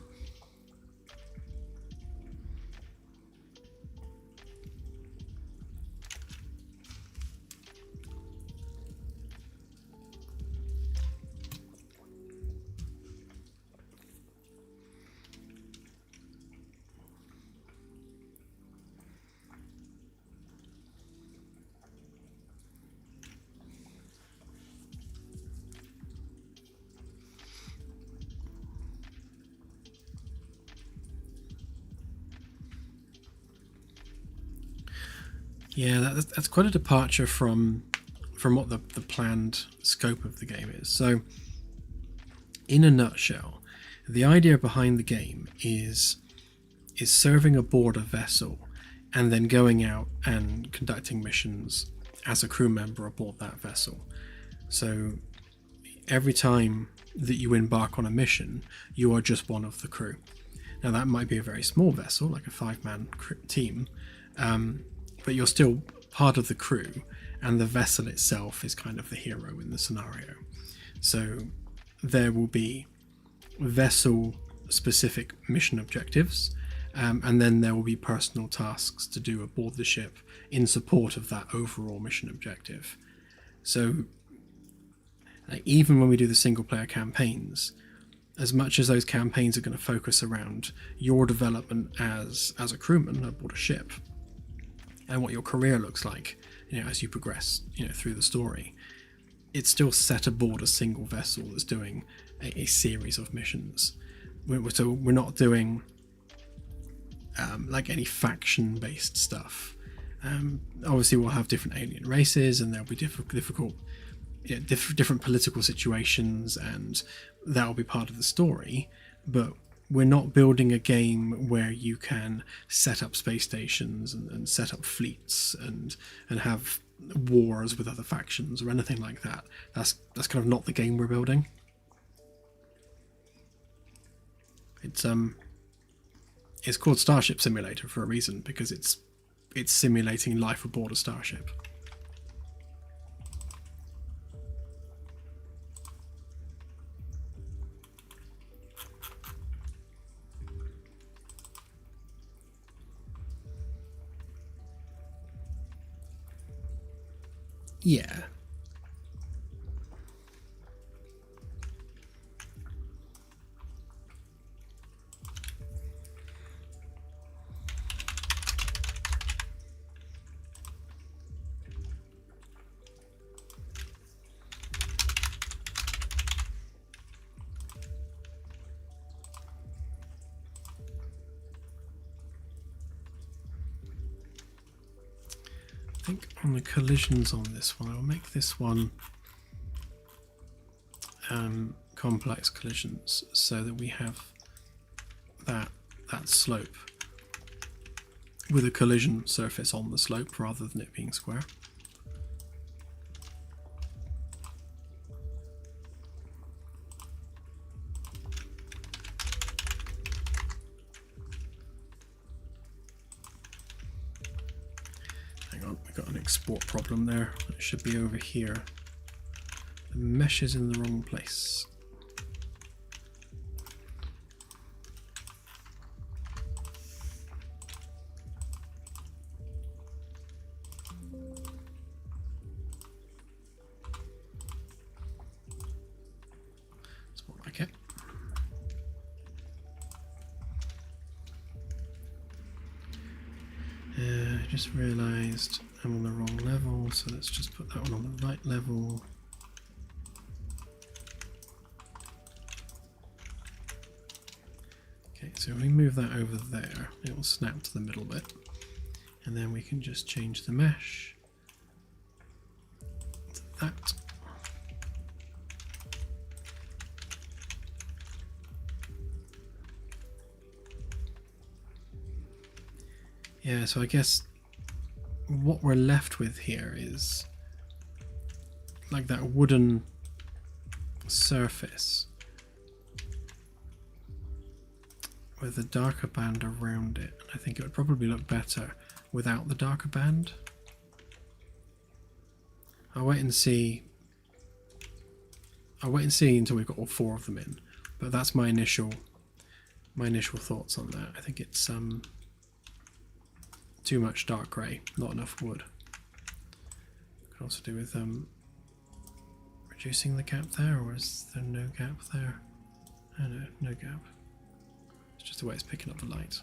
Yeah, that's quite a departure from what the planned scope of the game is. So, in a nutshell, the idea behind the game is serving aboard a vessel and then going out and conducting missions as a crew member aboard that vessel. So every time that you embark on a mission, you are just one of the crew. Now that might be a very small vessel, like a 5-man team, but you're still part of the crew, and the vessel itself is kind of the hero in the scenario. So there will be vessel specific mission objectives, and then there will be personal tasks to do aboard the ship in support of that overall mission objective. So even when we do the single player campaigns, as much as those campaigns are going to focus around your development as a crewman aboard a ship and what your career looks like, as you progress, through the story, it's still set aboard a single vessel that's doing a series of missions. So we're not doing like any faction-based stuff. Obviously, we'll have different alien races, and there'll be different political situations, and that will be part of the story. But we're not building a game where you can set up space stations and set up fleets and have wars with other factions or anything like that. That's kind of not the game we're building. It's called Starship Simulator for a reason, because it's simulating life aboard a starship. Yeah. I think on the collisions on this one, I'll make this one complex collisions, so that we have that slope with a collision surface on the slope rather than it being square. Got an export problem there. It should be over here. The mesh is in the wrong place. That's more like it. I just realised I'm on the wrong level, so let's just put that one on the right level. Okay, so if we move that over there, it will snap to the middle bit, and then we can just change the mesh to that. Yeah, so I guess what we're left with here is like that wooden surface with a darker band around it. I think it would probably look better without the darker band. I'll wait and see until we've got all 4 of them in But that's my initial thoughts on that. I think it's too much dark grey, not enough wood. Could also do with reducing the gap there, or is there no gap there? Oh no, no gap. It's just the way it's picking up the light.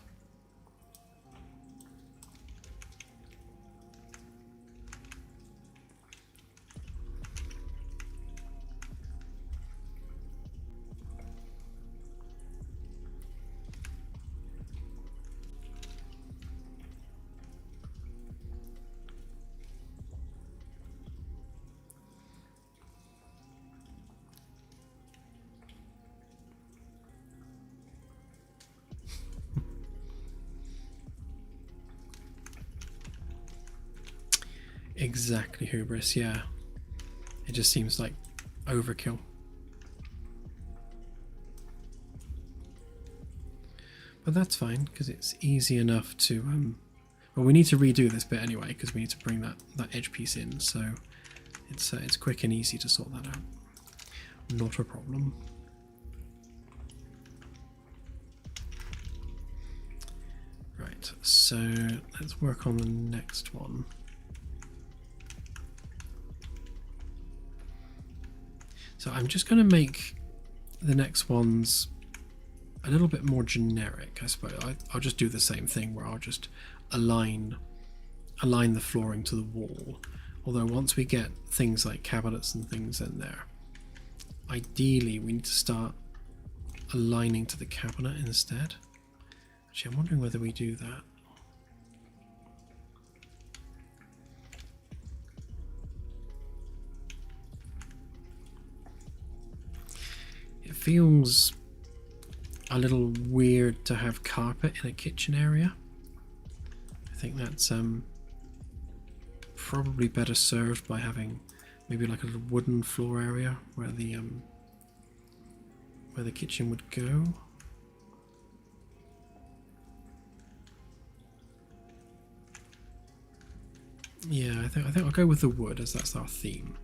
Exactly, Hubris, yeah. It just seems like overkill. But that's fine, because it's easy enough to... well, we need to redo this bit anyway, because we need to bring that edge piece in, so it's quick and easy to sort that out. Not a problem. Right, so let's work on the next one. So I'm just going to make the next ones a little bit more generic, I suppose. I'll just do the same thing where I'll just align the flooring to the wall. Although once we get things like cabinets and things in there, ideally we need to start aligning to the cabinet instead. Actually, I'm wondering whether we do that. It feels a little weird to have carpet in a kitchen area. I think that's probably better served by having maybe like a little wooden floor area where the kitchen would go. Yeah, I think I'll go with the wood, as that's our theme.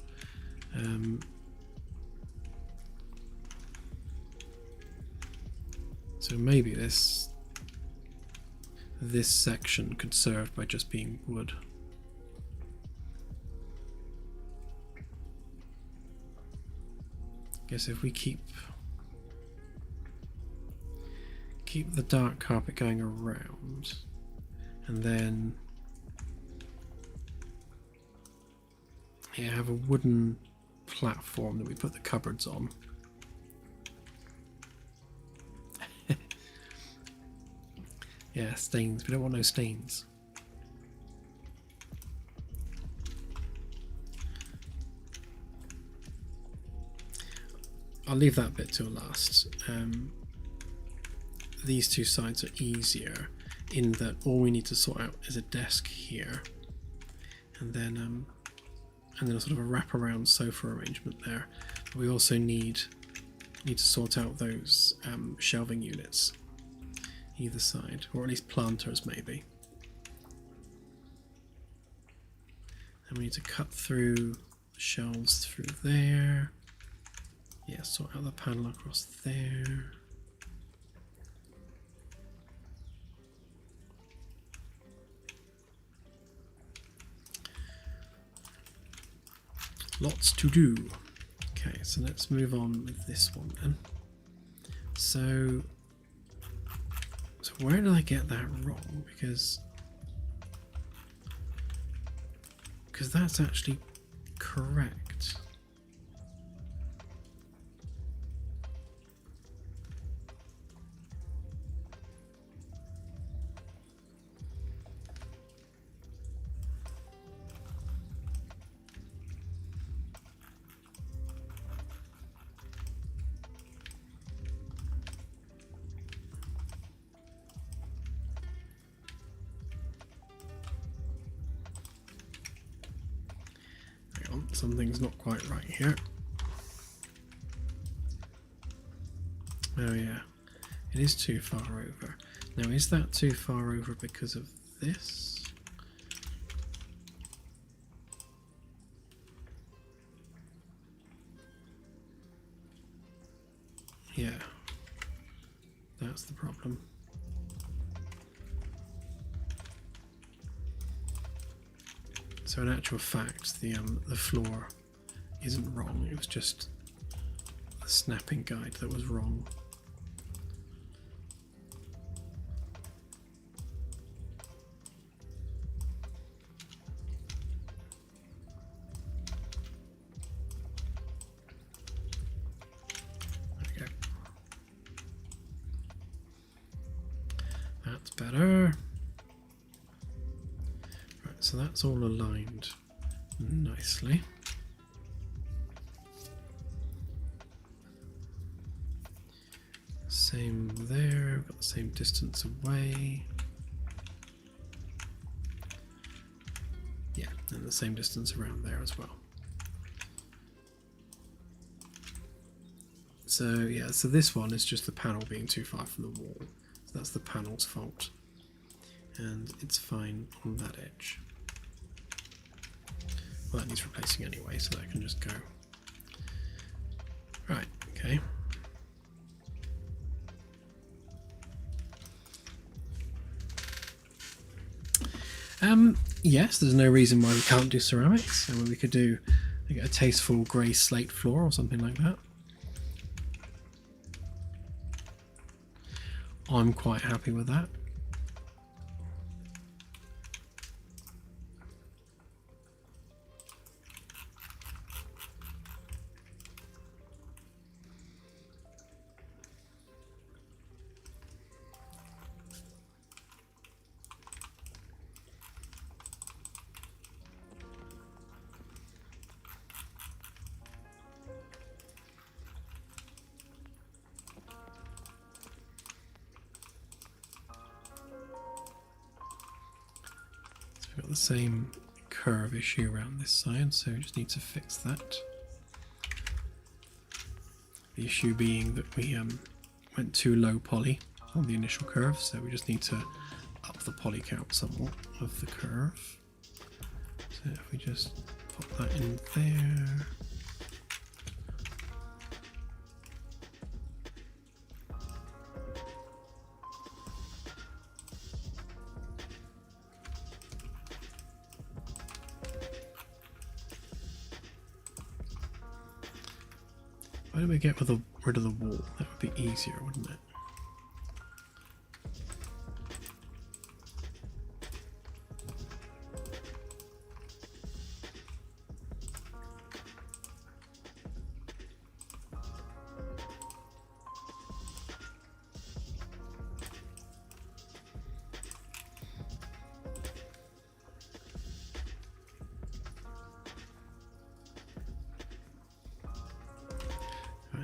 So maybe this section could serve by just being wood. Guess if we keep the dark carpet going around, and then have a wooden platform that we put the cupboards on. Yeah, stains. We don't want no stains. I'll leave that bit till last. These two sides are easier in that all we need to sort out is a desk here, and then a sort of a wraparound sofa arrangement there. But we also need to sort out those shelving units either side, or at least planters maybe. And we need to cut through the shelves through there. Yeah, sort out the panel across there. Lots to do. Okay, so let's move on with this one then. So where did I get that wrong? Because that's actually correct. Something's not quite right here. Oh yeah, it is too far over. Now is that too far over because of this? Yeah, That's the problem. So in actual fact, the floor isn't wrong. It was just the snapping guide that was wrong. That's better. Right, so that's all aligned nicely. Same there, got the same distance away. Yeah, and the same distance around there as well. So yeah, so this one is just the panel being too far from the wall. So that's the panel's fault. And it's fine on that edge. Well, that needs replacing anyway, so that can just go. Right, okay. Yes, there's no reason why we can't do ceramics. I mean, we could do like a tasteful grey slate floor or something like that. I'm quite happy with that. We've got the same curve issue around this side, so we just need to fix that. The issue being that we went too low poly on the initial curve, so we just need to up the poly count somewhat of the curve. So if we just pop that in there. Why don't we get rid of the wall? That would be easier, wouldn't it?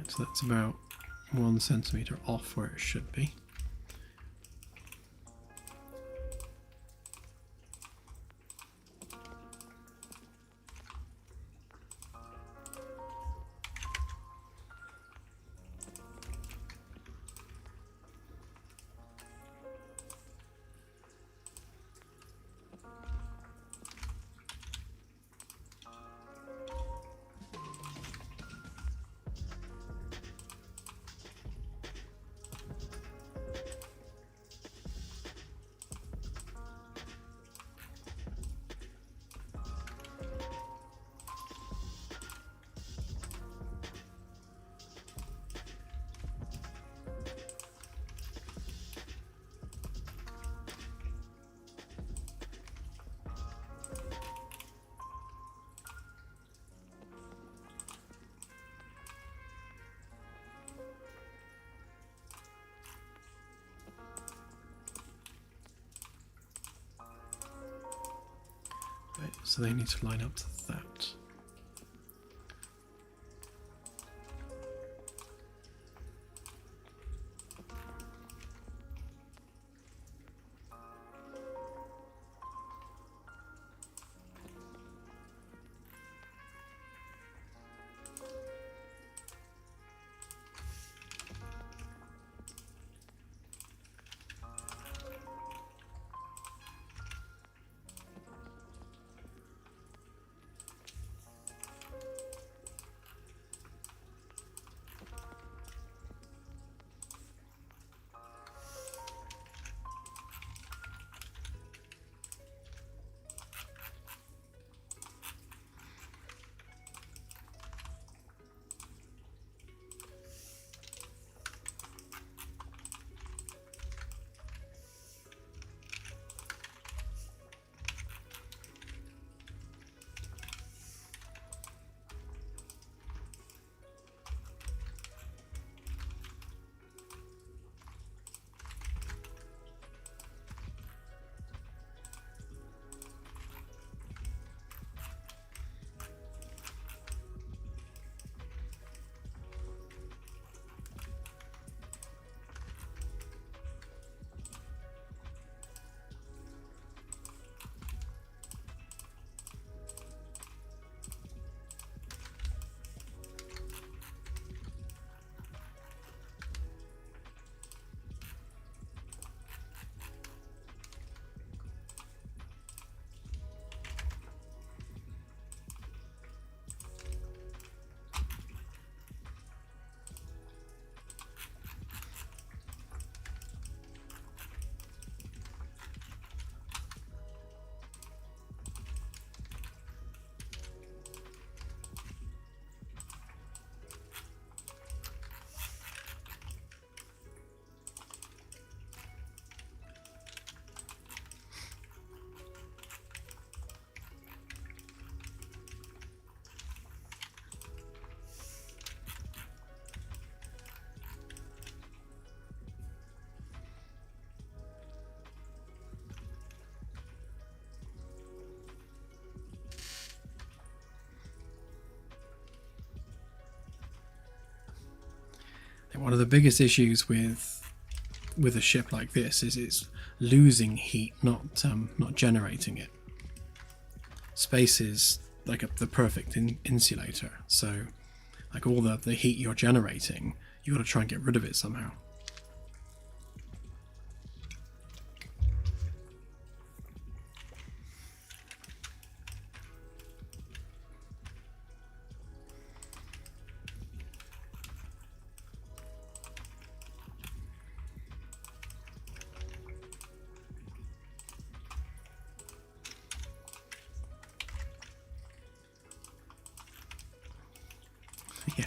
So that's about 1 centimetre off where it should be. Right, so they need to line up to that. one of the biggest issues with a ship like this is it's losing heat, not generating it. Space is like the perfect insulator, so like all the heat you're generating, you got to try and get rid of it somehow. Yeah.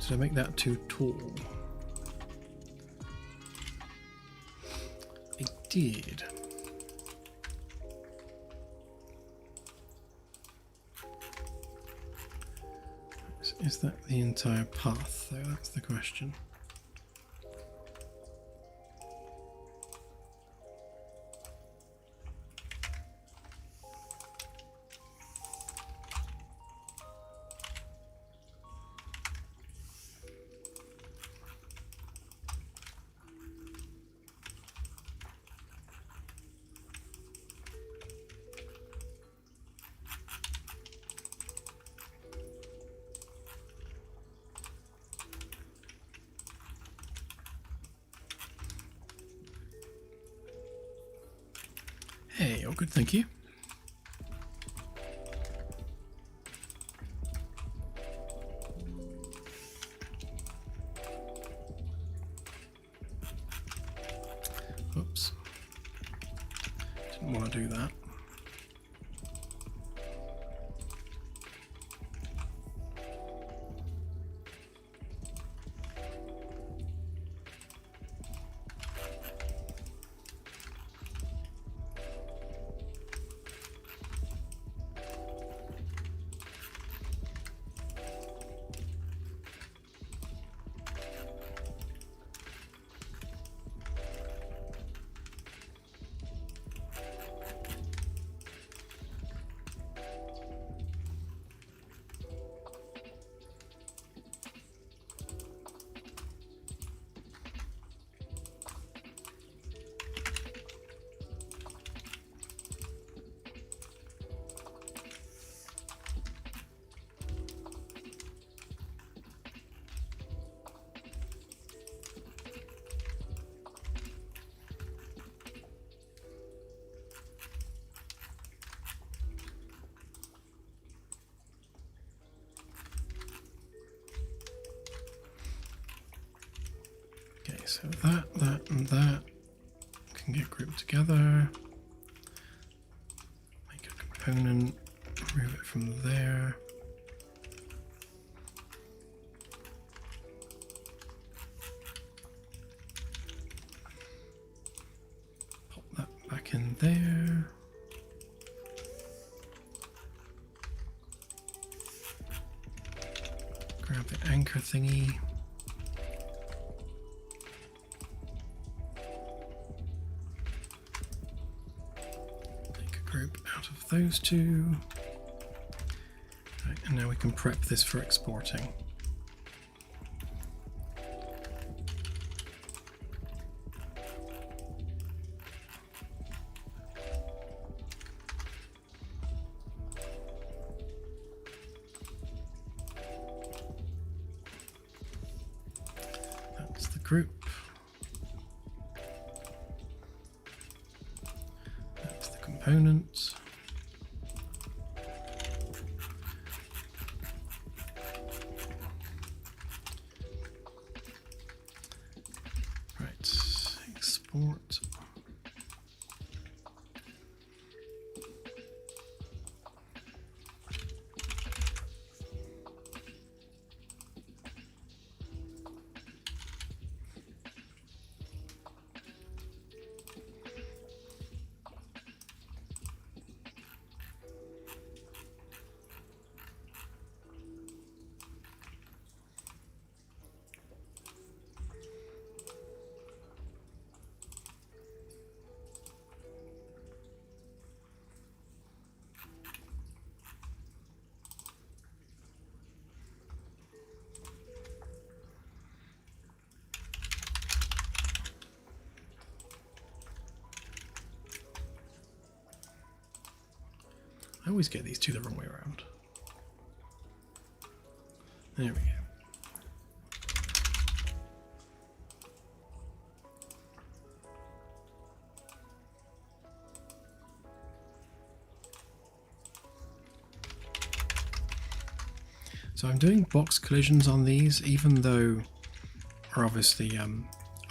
Did I make that too tall? I did. Is that the entire path though? That's the question. Hey, all good, thank you. Oops. Didn't want to do that. So that and that can get grouped together. Make a component, remove it from there. Pop that back in there. Grab the anchor thingy. Group out of those two. Right, and now we can prep this for exporting. That's the group. Components. Right, export. I always get these two the wrong way around. There we go. So I'm doing box collisions on these, even though we're obviously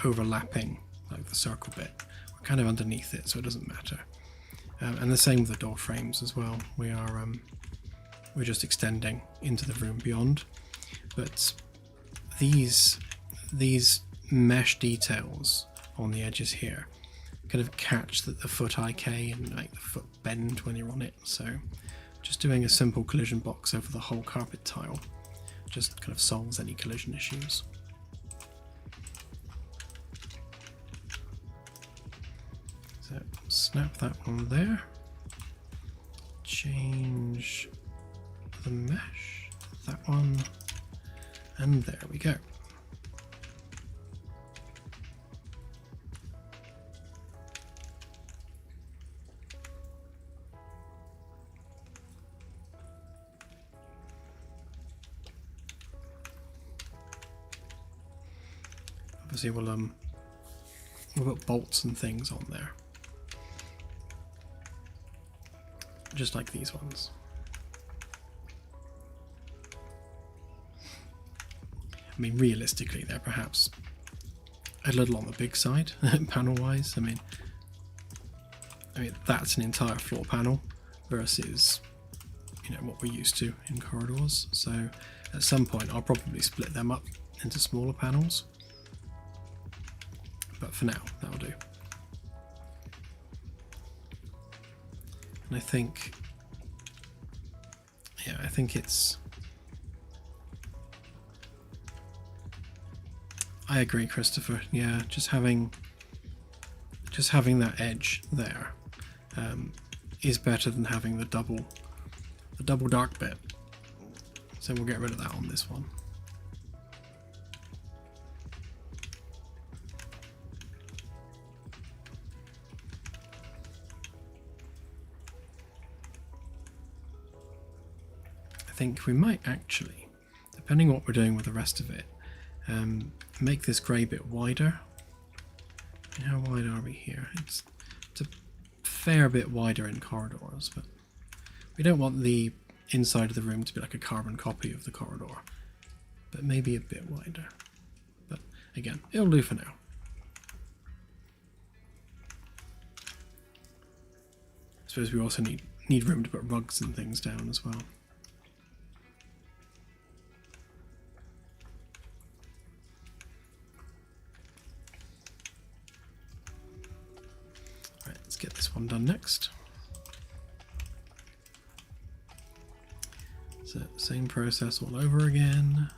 overlapping, like the circle bit. We're kind of underneath it, so it doesn't matter. And the same with the door frames as well. We're just extending into the room beyond, but these mesh details on the edges here kind of catch the foot IK and make the foot bend when you're on it. So just doing a simple collision box over the whole carpet tile just kind of solves any collision issues. So snap that one there, change the mesh, that one, and there we go. Obviously we'll put bolts and things on there, just like these ones. I mean, realistically, they're perhaps a little on the big side, panel-wise. I mean, that's an entire floor panel versus, you know, what we're used to in corridors. So at some point, I'll probably split them up into smaller panels. But for now, that'll do. And I think it's... I agree, Christopher. Yeah, just having that edge there is better than having the double dark bit. So we'll get rid of that on this one. I think we might actually, depending on what we're doing with the rest of it, make this grey bit wider. How wide are we here? It's a fair bit wider in corridors, but we don't want the inside of the room to be like a carbon copy of the corridor, but maybe a bit wider. But again, it'll do for now. I suppose we also need room to put rugs and things down as well. Get this one done next. So same process all over again.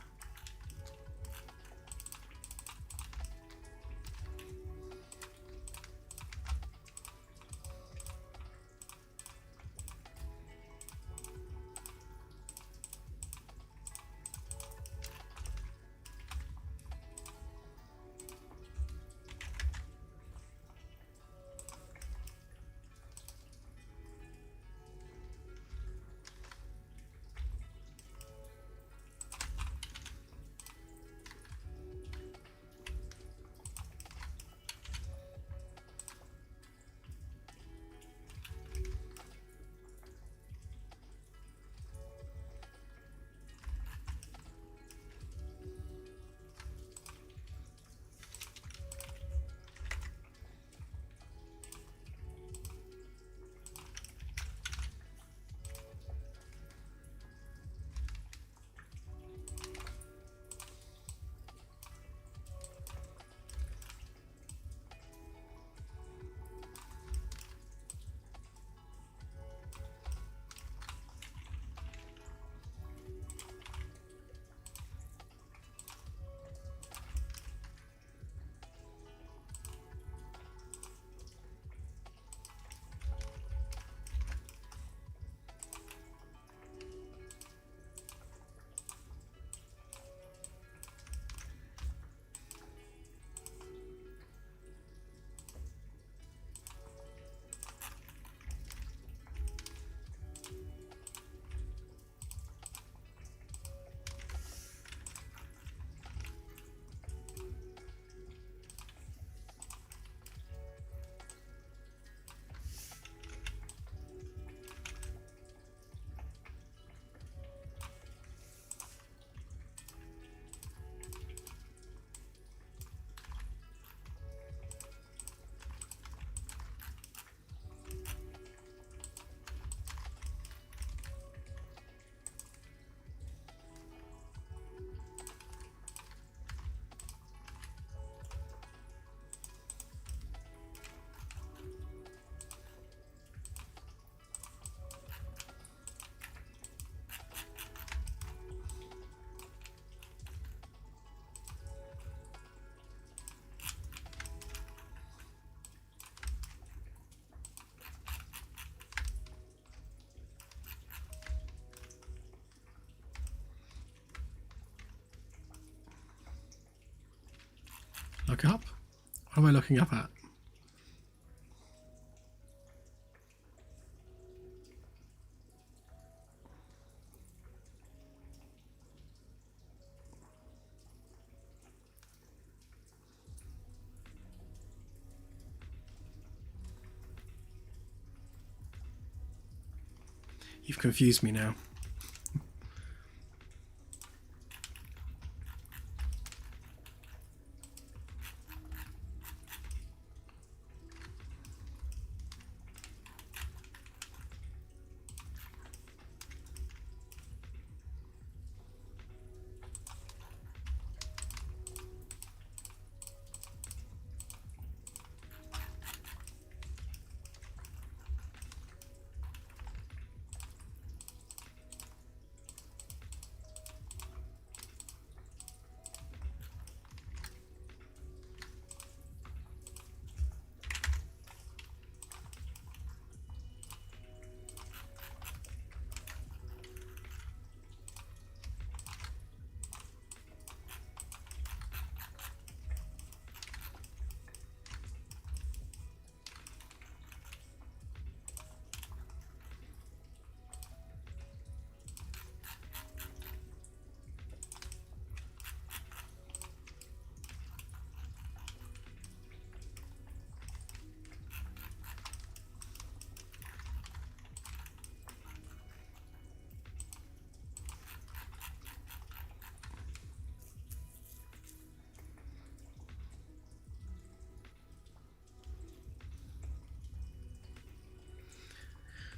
look up? What am I looking up at? You've confused me now.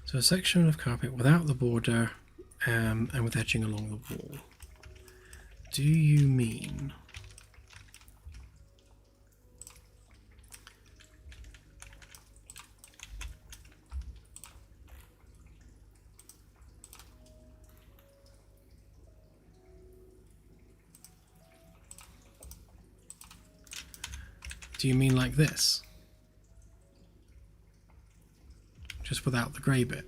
So a section of carpet without the border and with edging along the wall. Do you mean like this? Just without the grey bit?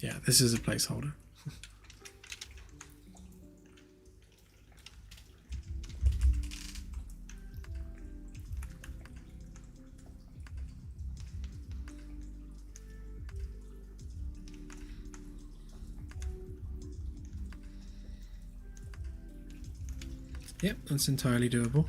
Yeah, this is a placeholder. Yep, that's entirely doable.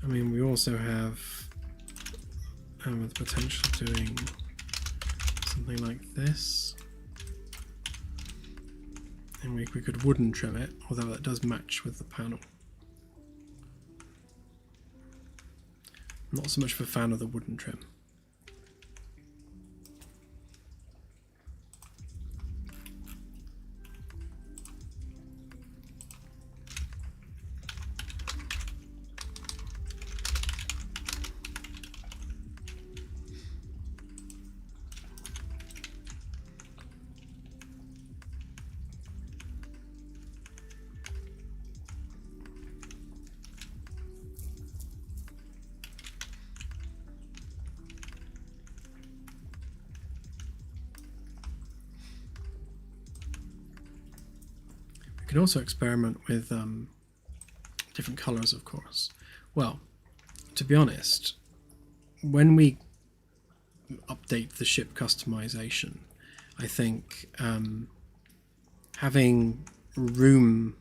I mean, we also have the potential of doing something like this. And we could wooden trim it, although that does match with the panel. Not so much of a fan of the wooden trim. You can also experiment with different colors, of course. Well, to be honest, when we update the ship customization, I think having room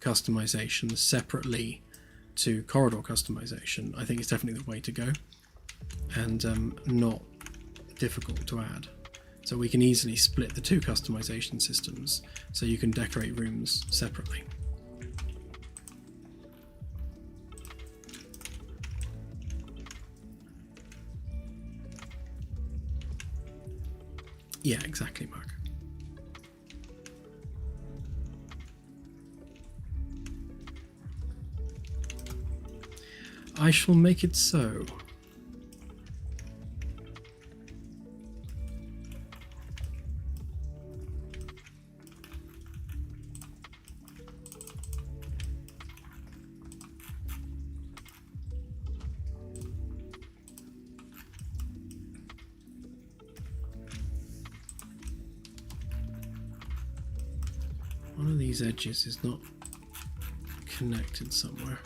customization separately to corridor customization, I think it's definitely the way to go, and not difficult to add. So we can easily split the two customization systems, so you can decorate rooms separately. Yeah, exactly, Mark. I shall make it so. One of these edges is not connected somewhere.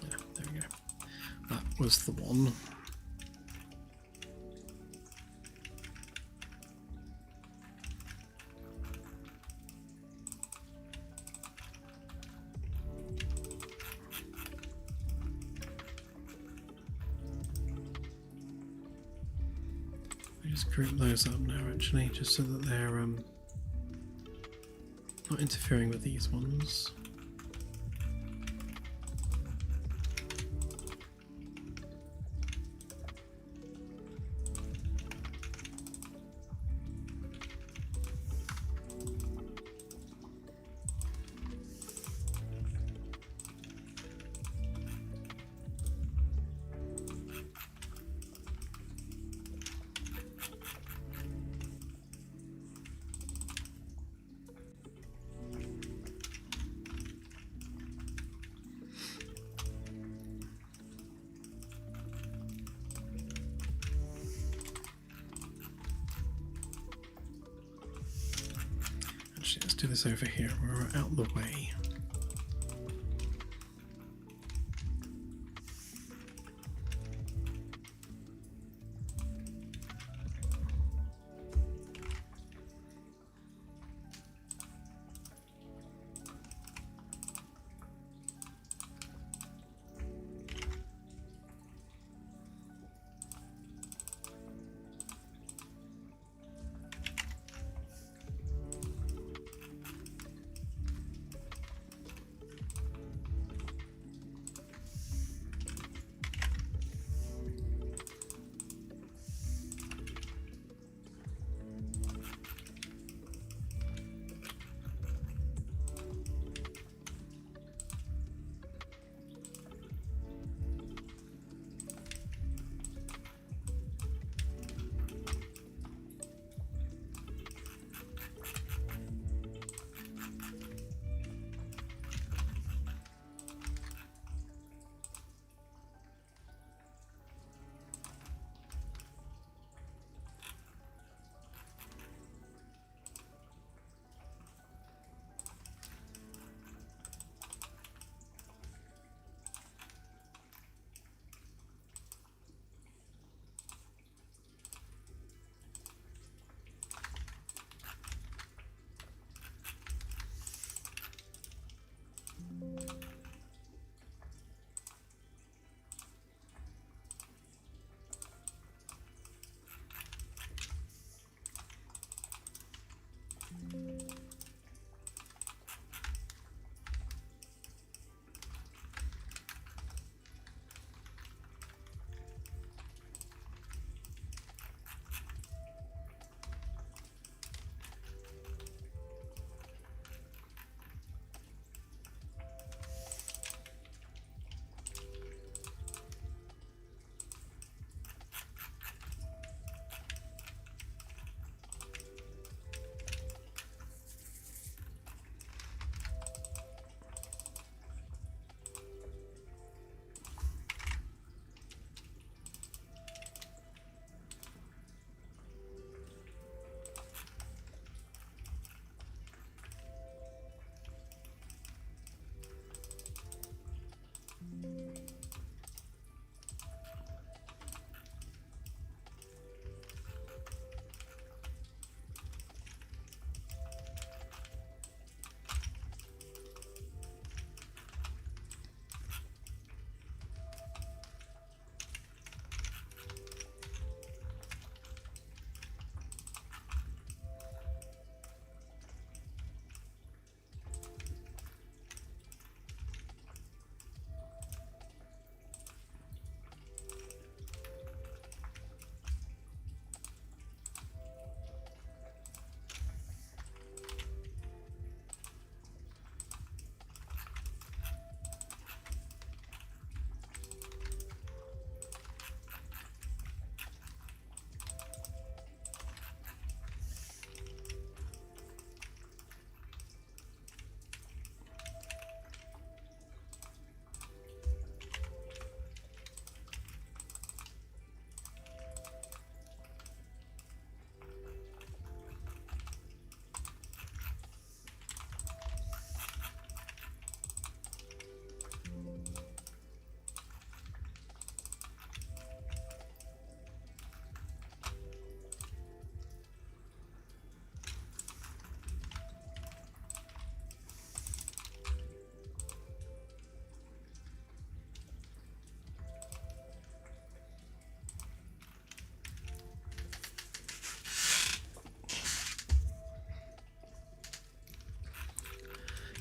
Yeah, there we go. That was the one. Just group those up now, actually, just so that they're not interfering with these ones. Let's do this over here. We're out of the way.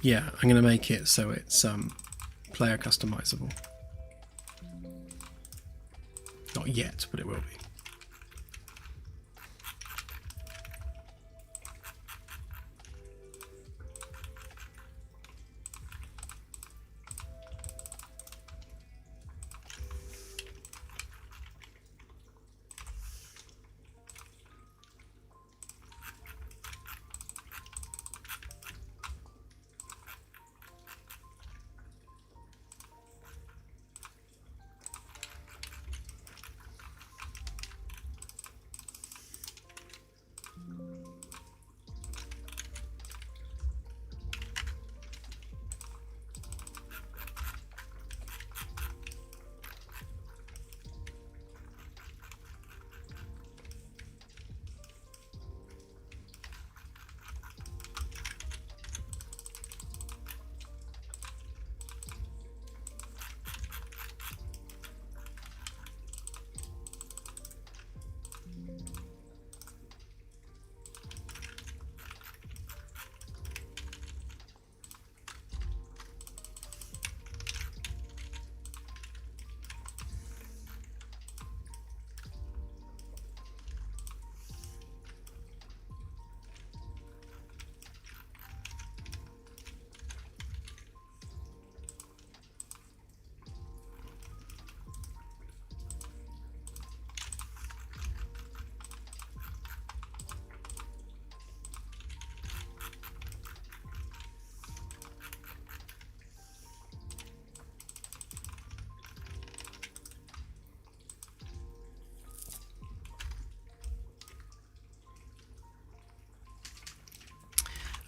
Yeah, I'm going to make it so it's player customizable. Not yet, but it will be.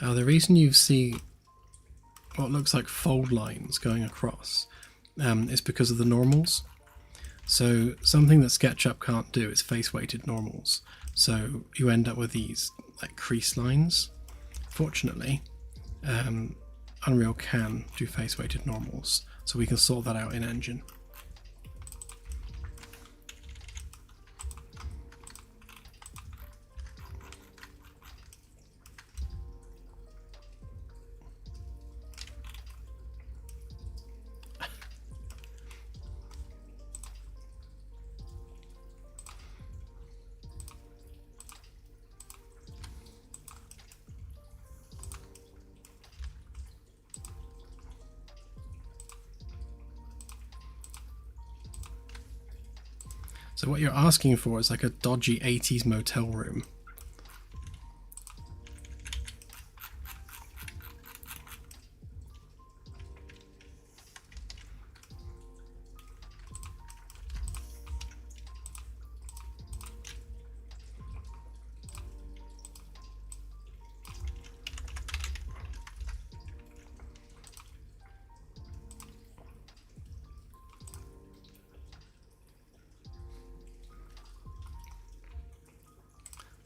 The reason you see what looks like fold lines going across is because of the normals. So something that SketchUp can't do is face-weighted normals. So you end up with these like crease lines. Fortunately, Unreal can do face-weighted normals, so we can sort that out in Engine. So what you're asking for is like a dodgy 80s motel room.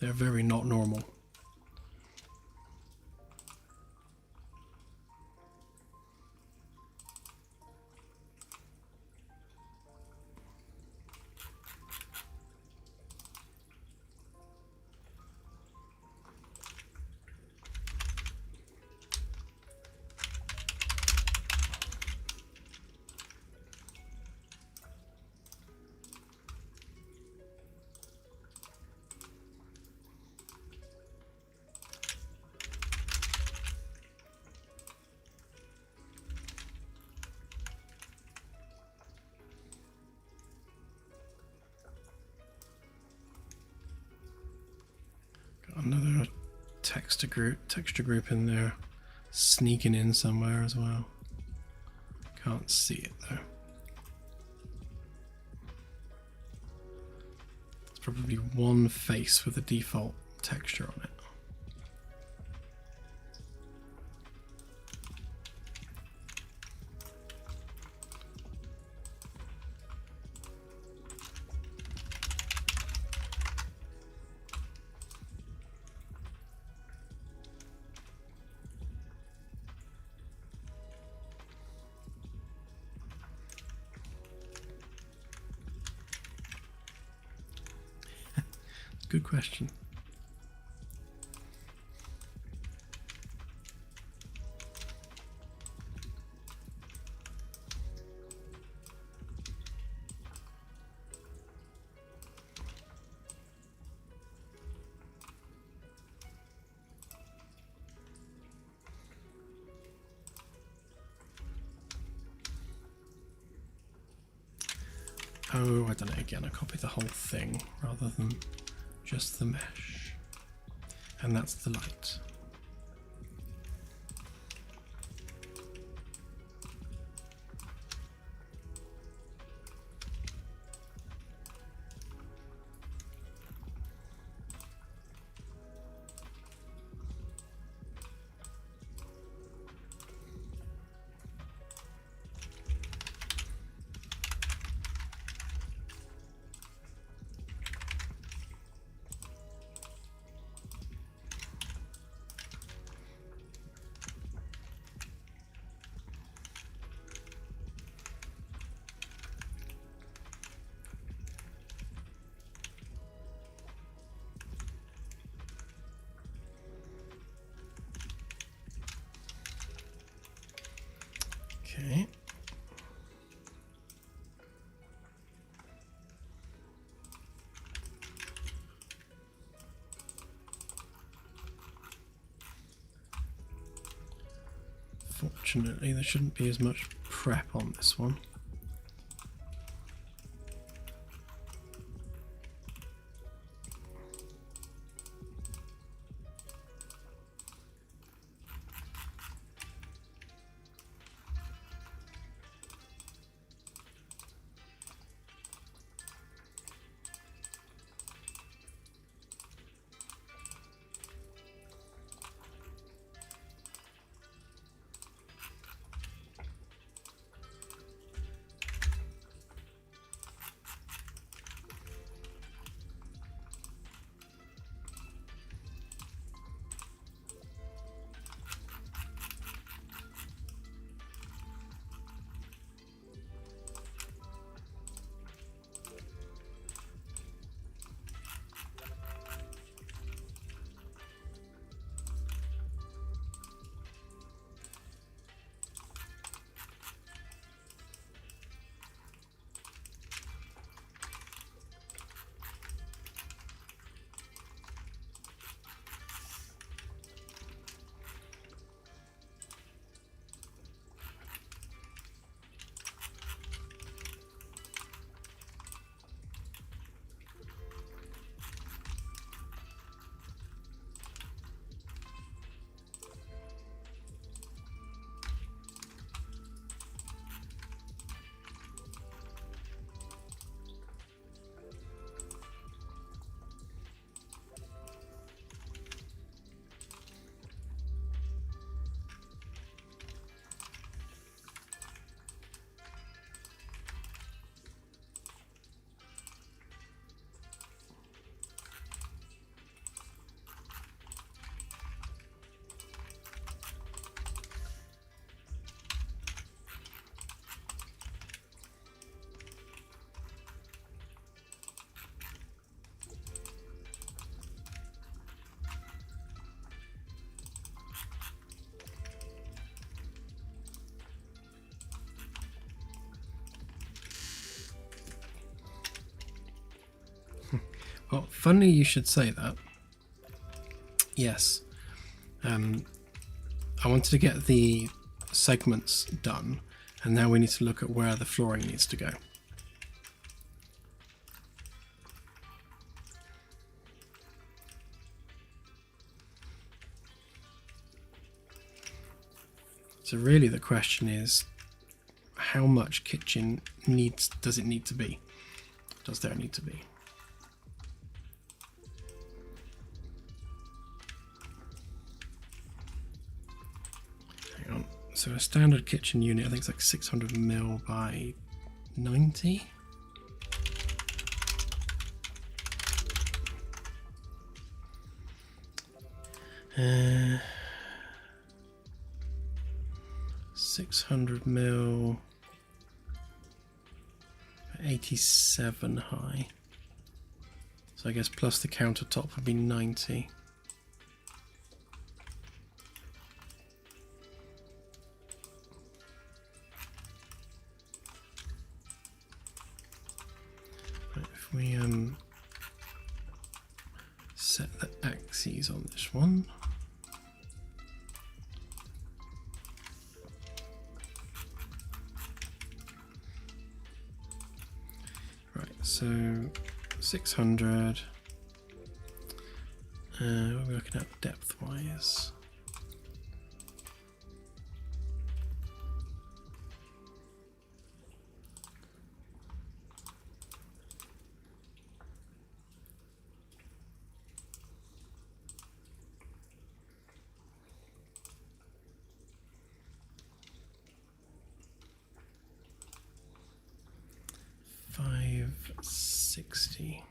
They're very not normal. Another texture group in there, sneaking in somewhere as well. Can't see it though. It's probably one face with a default texture on it. Good question. Oh, I've done it again. I copied the whole thing rather than just the mesh. And that's the light. Okay. Fortunately, there shouldn't be as much prep on this one. Well, funny you should say that. Yes. I wanted to get the segments done, and now we need to look at where the flooring needs to go. So really the question is, how much kitchen does it need to be? Does there need to be? Hang on. So a standard kitchen unit, I think it's like 600 mil by 90. Uh, 600 mil, 87 high. So I guess plus the countertop would be 90. Right, if we set the axes on this one. So 600. What are we looking at depth-wise? $560.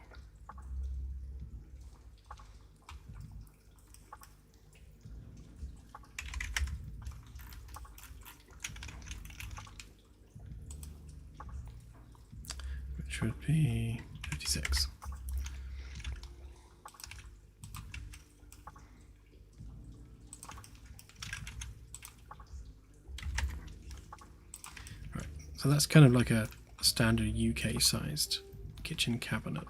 Which would be 56. Right, so that's kind of like a standard UK sized kitchen cabinet.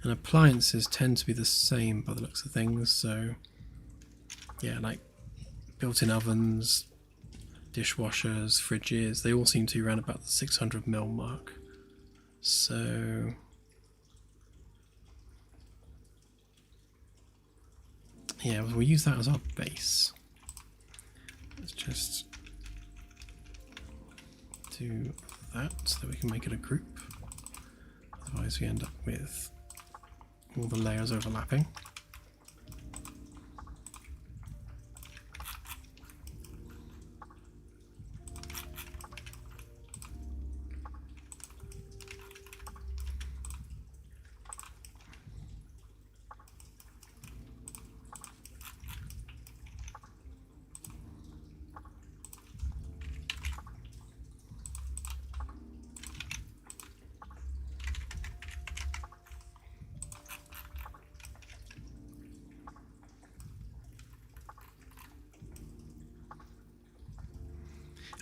And appliances tend to be the same by the looks of things, so yeah, like built-in ovens, dishwashers, fridges, they all seem to be around about the 600mm mark. So yeah, we'll use that as our base. Let's just do that so that we can make it a group. Otherwise we end up with all the layers overlapping.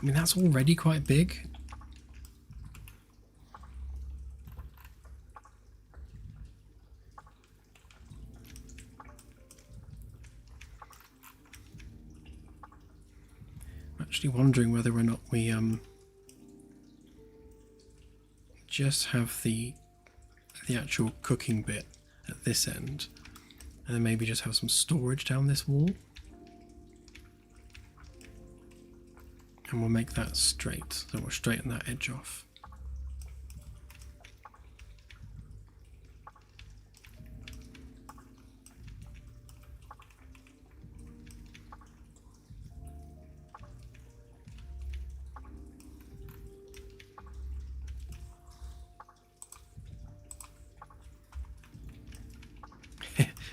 I mean, that's already quite big. I'm actually wondering whether or not we just have the actual cooking bit at this end, and then maybe just have some storage down this wall. And we'll make that straight, so we'll straighten that edge off.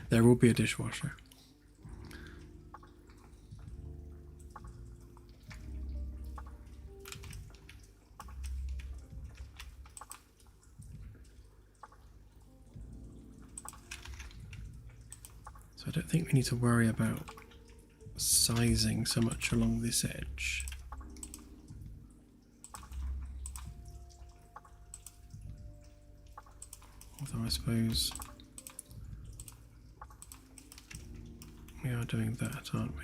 There will be a dishwasher. So I don't think we need to worry about sizing so much along this edge. Although I suppose we are doing that, aren't we?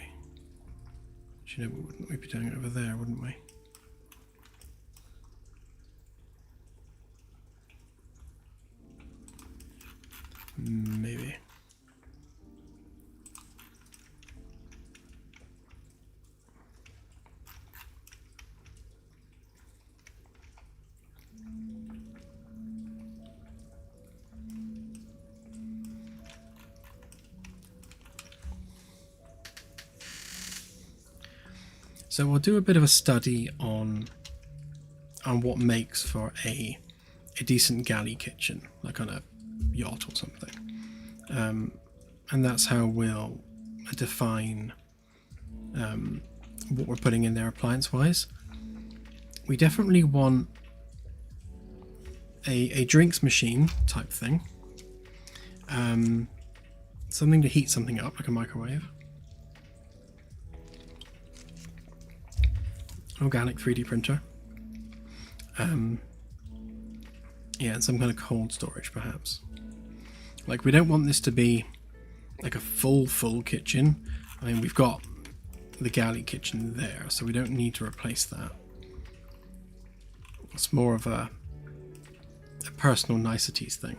Do you know, wouldn't we be doing it over there, wouldn't we? Maybe. So we'll do a bit of a study on what makes for a decent galley kitchen, like on a yacht or something. And that's how we'll define what we're putting in there appliance-wise. We definitely want a drinks machine type thing. Something to heat something up, like a microwave. Organic 3D printer. Yeah, and some kind of cold storage perhaps. Like, we don't want this to be like a full kitchen. I mean, we've got the galley kitchen there, so we don't need to replace that. It's more of a personal niceties thing.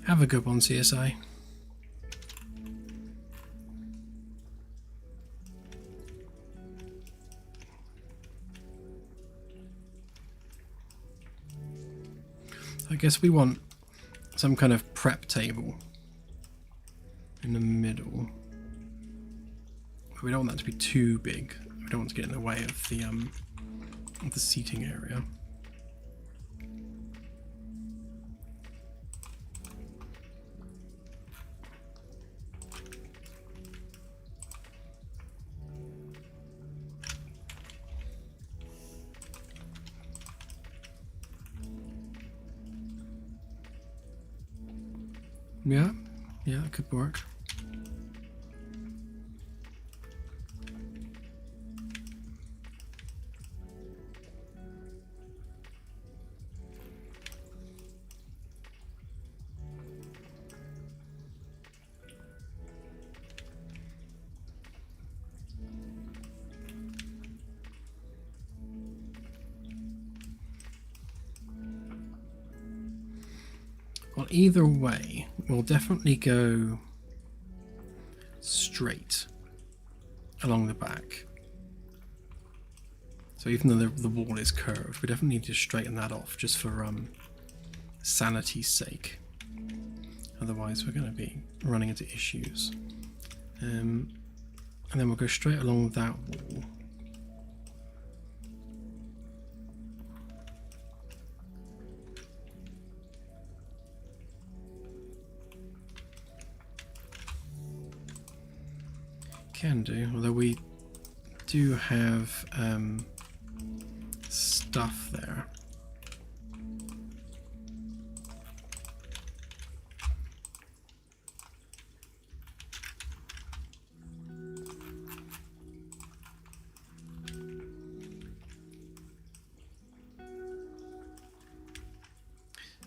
Have a good one, CSI. I guess we want some kind of prep table in the middle. We don't want that to be too big. We don't want to get in the way of the seating area. Yeah, that could work. Well, either way, we'll definitely go straight along the back. So even though the wall is curved, we definitely need to straighten that off just for sanity's sake. Otherwise we're going to be running into issues. And then we'll go straight along that wall. Can do, although we do have stuff there.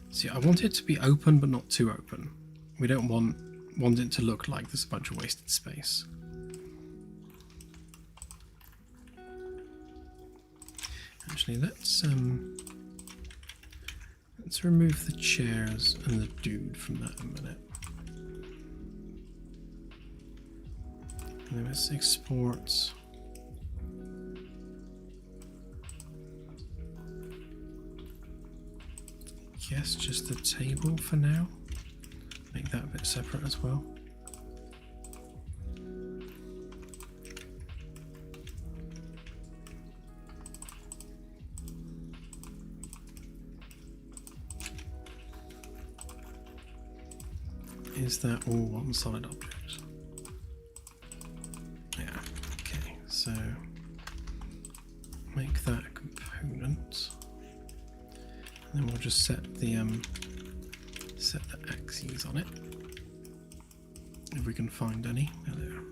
See, I want it to be open but not too open. We don't want it to look like there's a bunch of wasted space. Actually, let's remove the chairs and the dude from that in a minute. And then let's export. Yes, just the table for now. Make that a bit separate as well. Is that all one solid object? Yeah, okay, so make that a component. And then we'll just set the axes on it. If we can find any. There they are.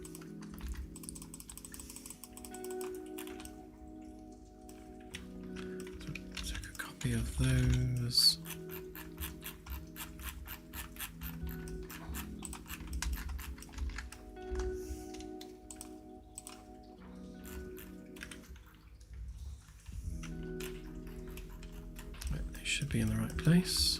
So take a copy of those. Should be in the right place.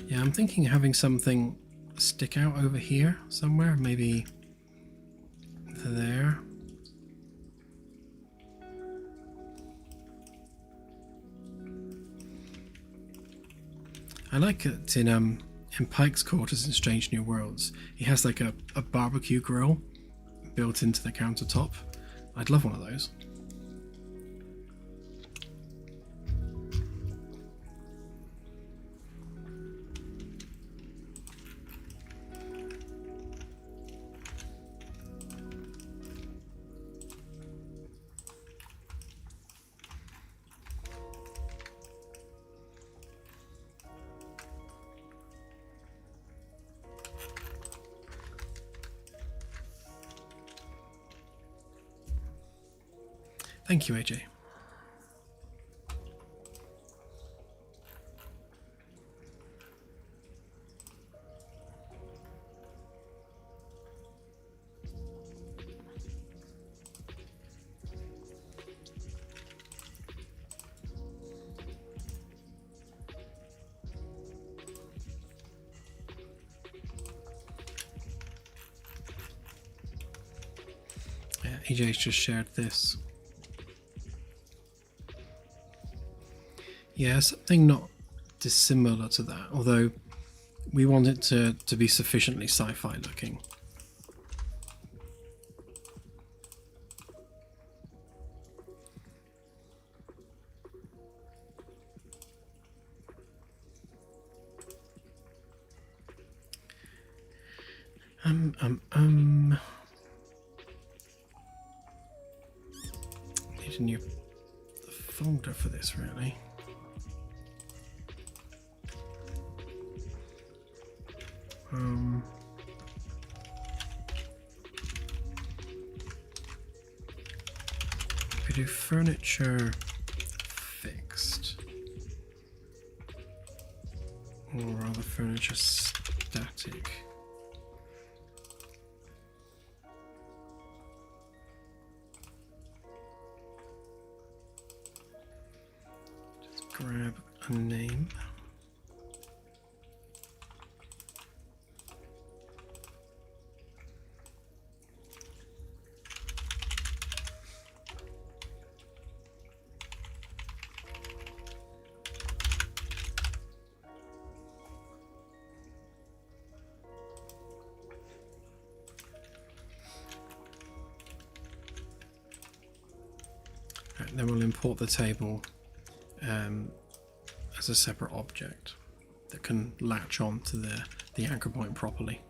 Yeah, I'm thinking having something stick out over here somewhere, maybe there. I like it in Pike's quarters in Strange New Worlds. He has like a barbecue grill built into the countertop. I'd love one of those. Thank you, AJ. Yeah, AJ's just shared this. Yeah, something not dissimilar to that, although we want it to be sufficiently sci-fi looking. Need a new folder for this, really. We do furniture fixed, or rather furniture static. Just grab a name. Then we'll import the table as a separate object that can latch on to the anchor point properly.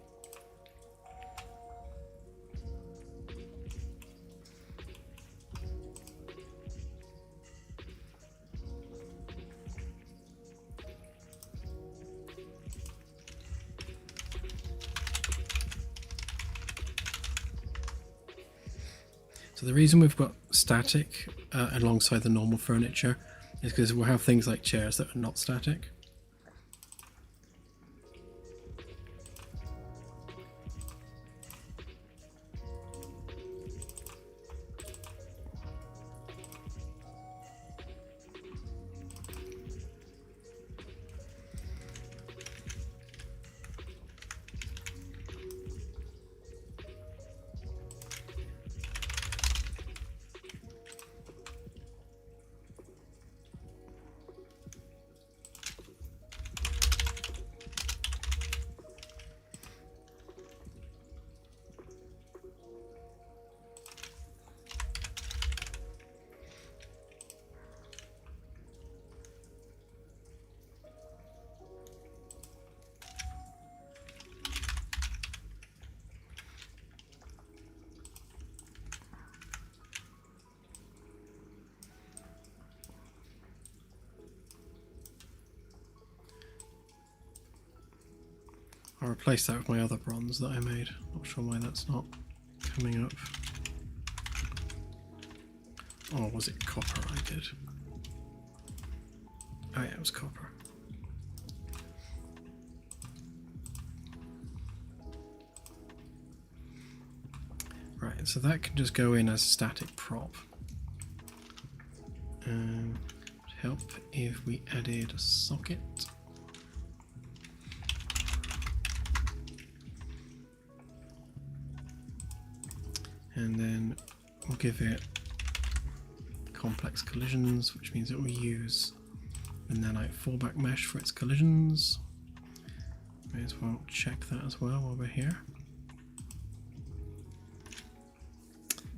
So the reason we've got static alongside the normal furniture is because we'll have things like chairs that are not static. I'll replace that with my other bronze that I made. Not sure why that's not coming up. Or was it copper I did? Oh yeah, it was copper. Right, so that can just go in as a static prop. Would help if we added a socket. and then we'll give it complex collisions, which means it will use the nanite fallback mesh for its collisions. May as well check that as well while we're here.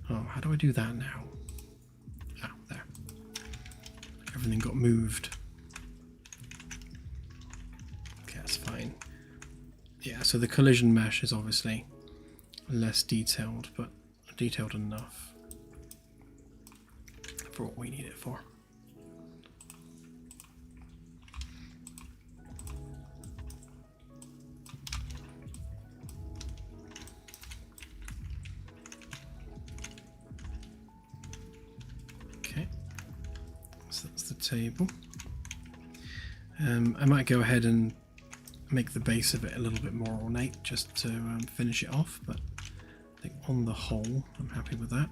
Oh, how do I do that now? Ah, there. Everything got moved. Okay, that's fine. Yeah, so the collision mesh is obviously less detailed, but detailed enough for what we need it for. Okay, so that's the table. I might go ahead and make the base of it a little bit more ornate just to finish it off, but I think on the whole I'm happy with that.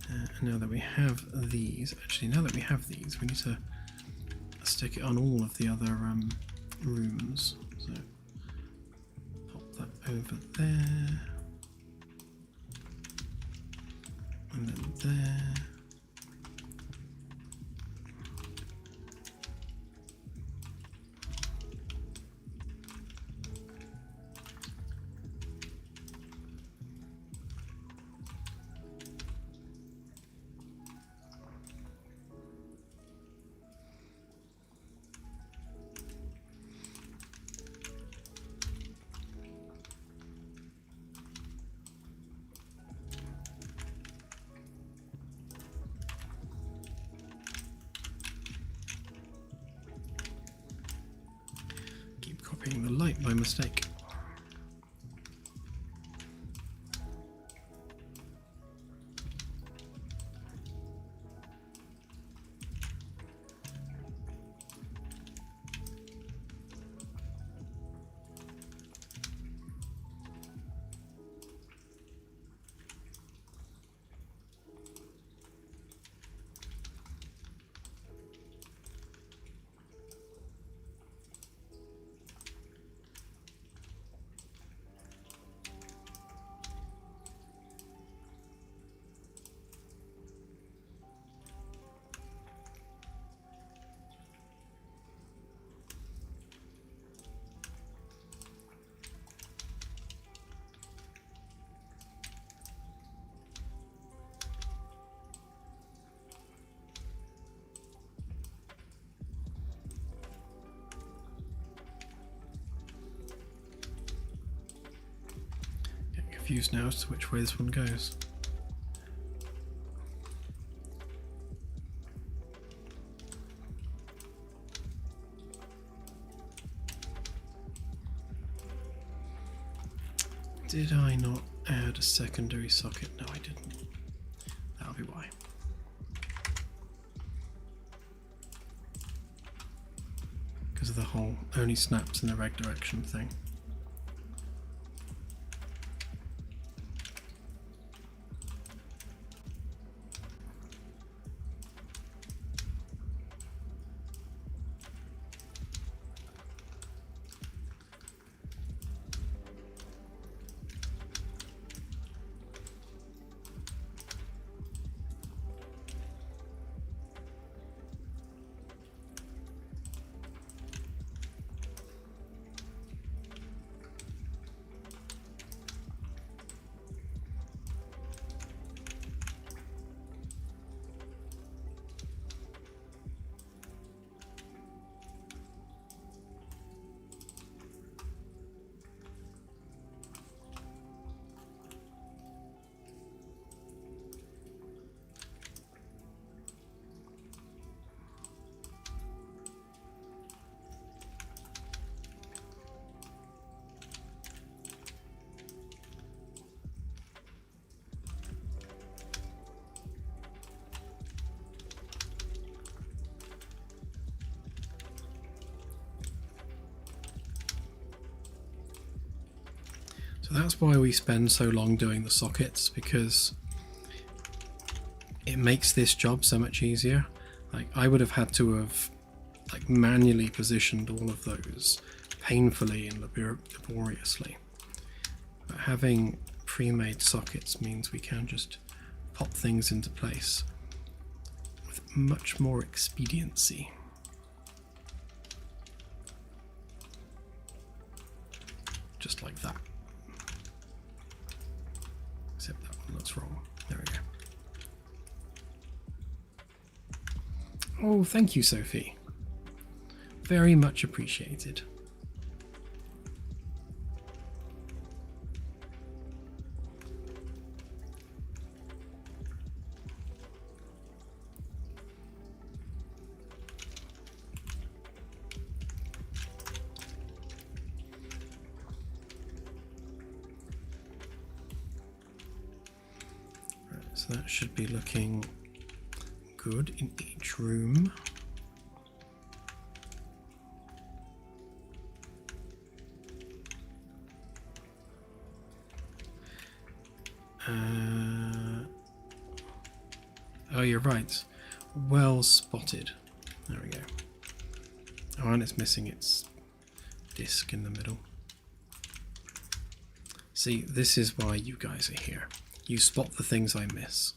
And now that we have these, we need to stick it on all of the other rooms. So pop that over there, and then there. Copying the light by mistake. Confused now as to which way this one goes. Did I not add a secondary socket? No, I didn't. That'll be why. Because of the whole only snaps in the reg direction thing. So that's why we spend so long doing the sockets, because it makes this job so much easier. Like, I would have had to have manually positioned all of those painfully and laboriously. But having pre-made sockets means we can just pop things into place with much more expediency. Just like that. Except that one looks wrong. There we go. Oh, thank you, Sophie. Very much appreciated. Right, so that should be looking good in each room. Oh, you're right. Well spotted. There we go. Oh, and it's missing its disc in the middle. See, this is why you guys are here. You spot the things I miss.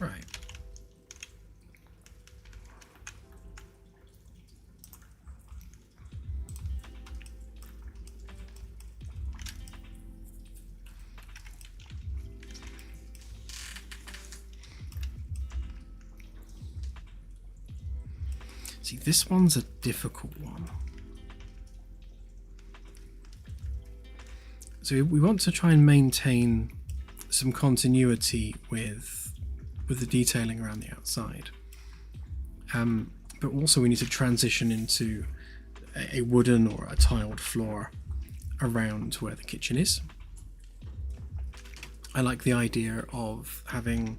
Right. See, this one's a difficult one. So we want to try and maintain some continuity with the detailing around the outside. But also we need to transition into a wooden or a tiled floor around where the kitchen is. I like the idea of having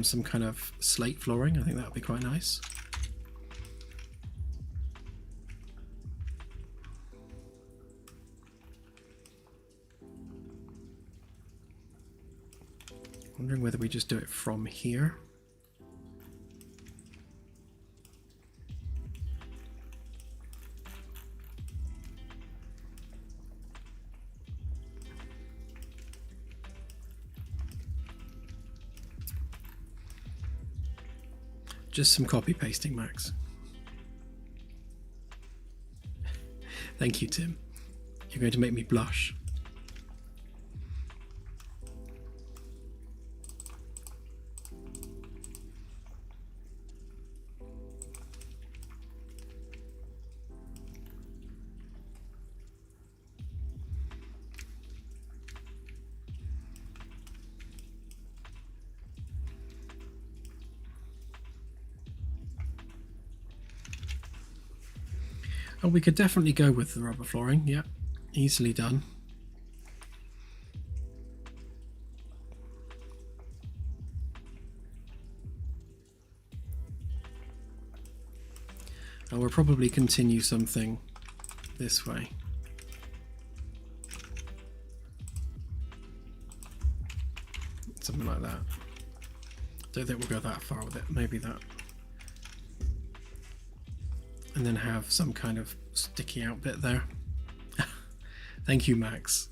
some kind of slate flooring. I think that would be quite nice. Wondering whether we just do it from here. Just some copy pasting, Max. Thank you, Tim. You're going to make me blush. Oh, we could definitely go with the rubber flooring. Yeah, easily done. And we'll probably continue something this way. Something like that. Don't think we'll go that far with it. Maybe that. And then have some kind of sticky out bit there. Thank you, Max.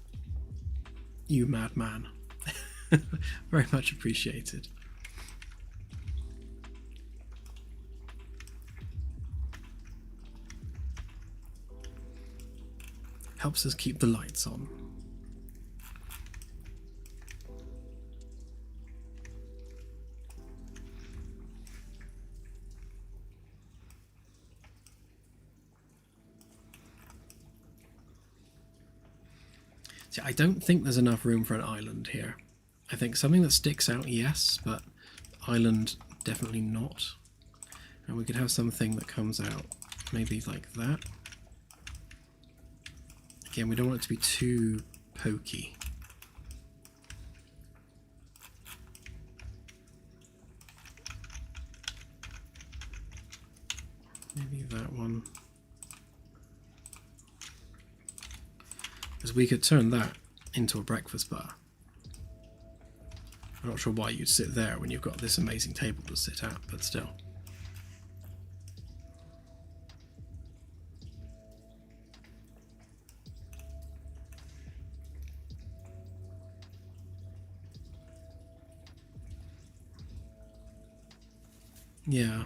You madman. Very much appreciated. Helps us keep the lights on. See, I don't think there's enough room for an island here. I think something that sticks out, yes, but island, definitely not. And we could have something that comes out maybe like that. Again, we don't want it to be too pokey. Maybe that one. Because we could turn that into a breakfast bar. I'm not sure why you'd sit there when you've got this amazing table to sit at, but still. Yeah.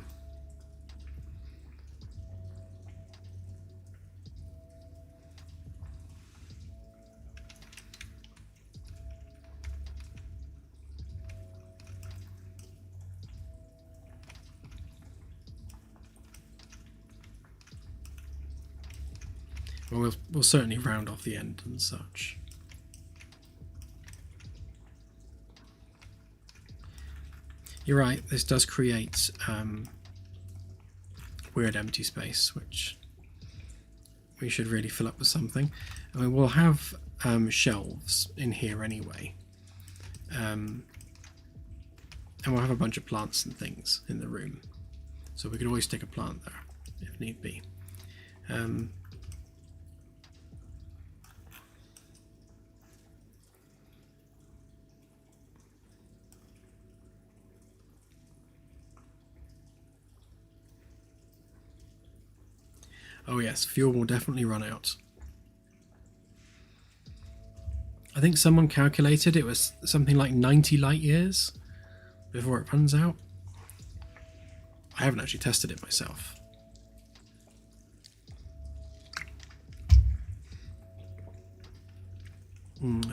Well, we'll certainly round off the end and such. You're right, this does create weird empty space, which we should really fill up with something. I mean, we'll have shelves in here anyway. And we'll have a bunch of plants and things in the room. So we could always stick a plant there, if need be. Oh yes, fuel will definitely run out. I think someone calculated it was something like 90 light years before it runs out. I haven't actually tested it myself.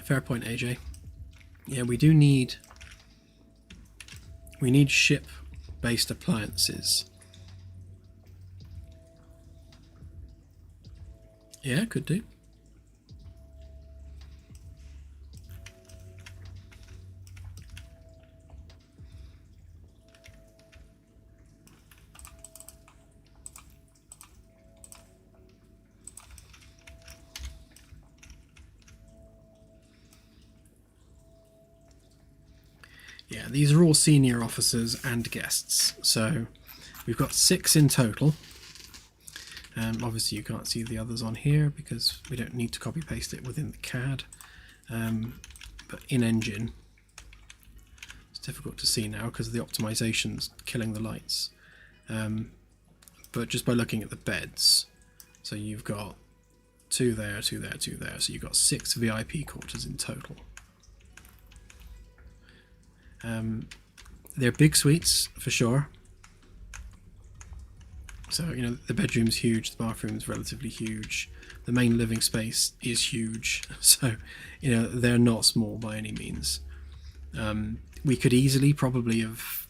Fair point, AJ. Yeah, we need ship-based appliances. Yeah, could do. Yeah, these are all senior officers and guests, so we've got 6 in total. Obviously you can't see the others on here because we don't need to copy paste it within the CAD, but in engine it's difficult to see now because the optimization's killing the lights, but just by looking at the beds, so you've got 2 there, 2 there, 2 there, so you've got 6 VIP quarters in total. They're big suites for sure. So, you know, the bedroom's huge, the bathroom's relatively huge, the main living space is huge, so, you know, they're not small by any means. We could easily probably have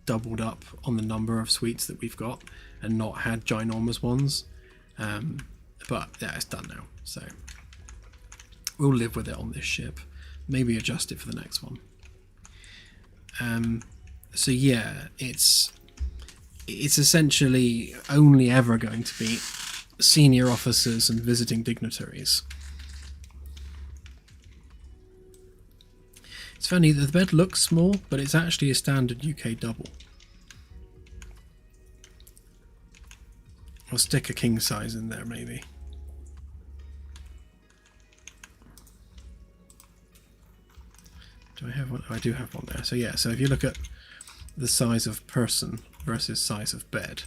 doubled up on the number of suites that we've got and not had ginormous ones, but yeah, it's done now, so we'll live with it on this ship, maybe adjust it for the next one. So yeah, it's essentially only ever going to be senior officers and visiting dignitaries. It's funny that the bed looks small, but it's actually a standard UK double. I'll stick a king size in there maybe. Do I have one? Oh, I do have one there. So yeah, so if you look at the size of person versus size of bed,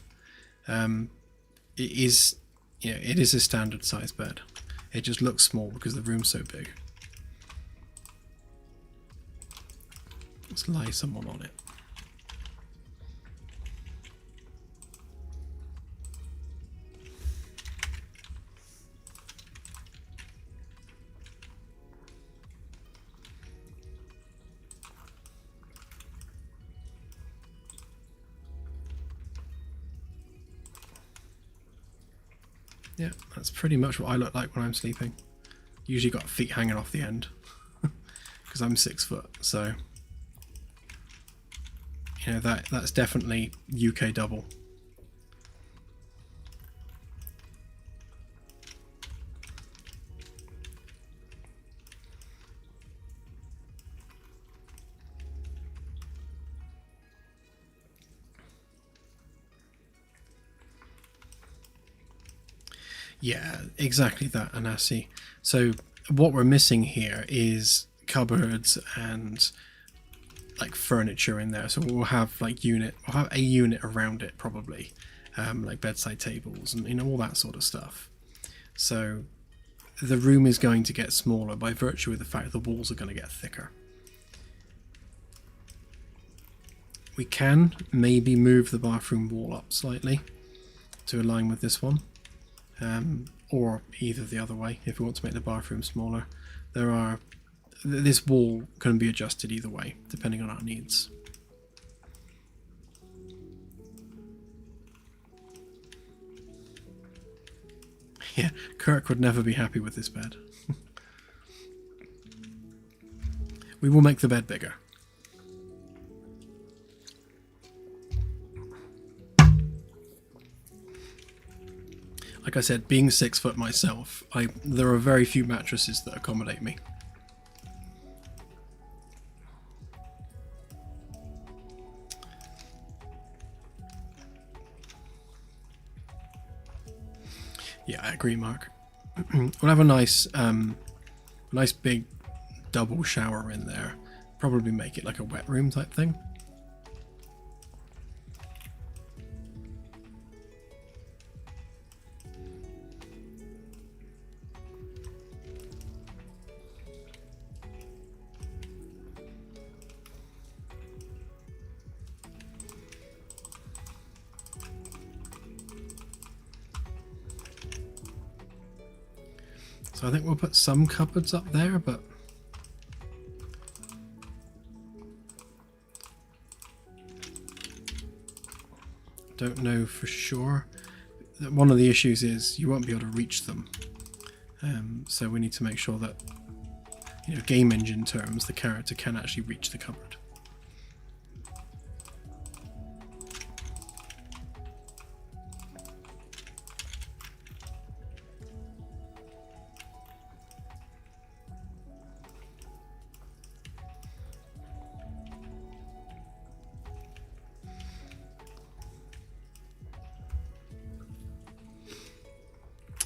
it is a standard size bed. It just looks small because the room's so big. Let's lie someone on it. Yeah, that's pretty much what I look like when I'm sleeping. Usually got feet hanging off the end because I'm 6 foot, so you know that's definitely UK double. Yeah, exactly that, Anasi. So what we're missing here is cupboards and like furniture in there. So we'll have we'll have a unit around it probably, like bedside tables and all that sort of stuff. So the room is going to get smaller by virtue of the fact the walls are going to get thicker. We can maybe move the bathroom wall up slightly to align with this one, or either the other way if we want to make the bathroom smaller. This wall can be adjusted either way depending on our needs. Yeah, Kirk would never be happy with this bed. We will make the bed bigger. Like I said, being 6 foot myself, there are very few mattresses that accommodate me. Yeah, I agree, Mark. We'll have a nice big double shower in there. Probably make it like a wet room type thing. So I think we'll put some cupboards up there, but don't know for sure. One of the issues is you won't be able to reach them. So we need to make sure that, game engine terms, the character can actually reach the cupboard.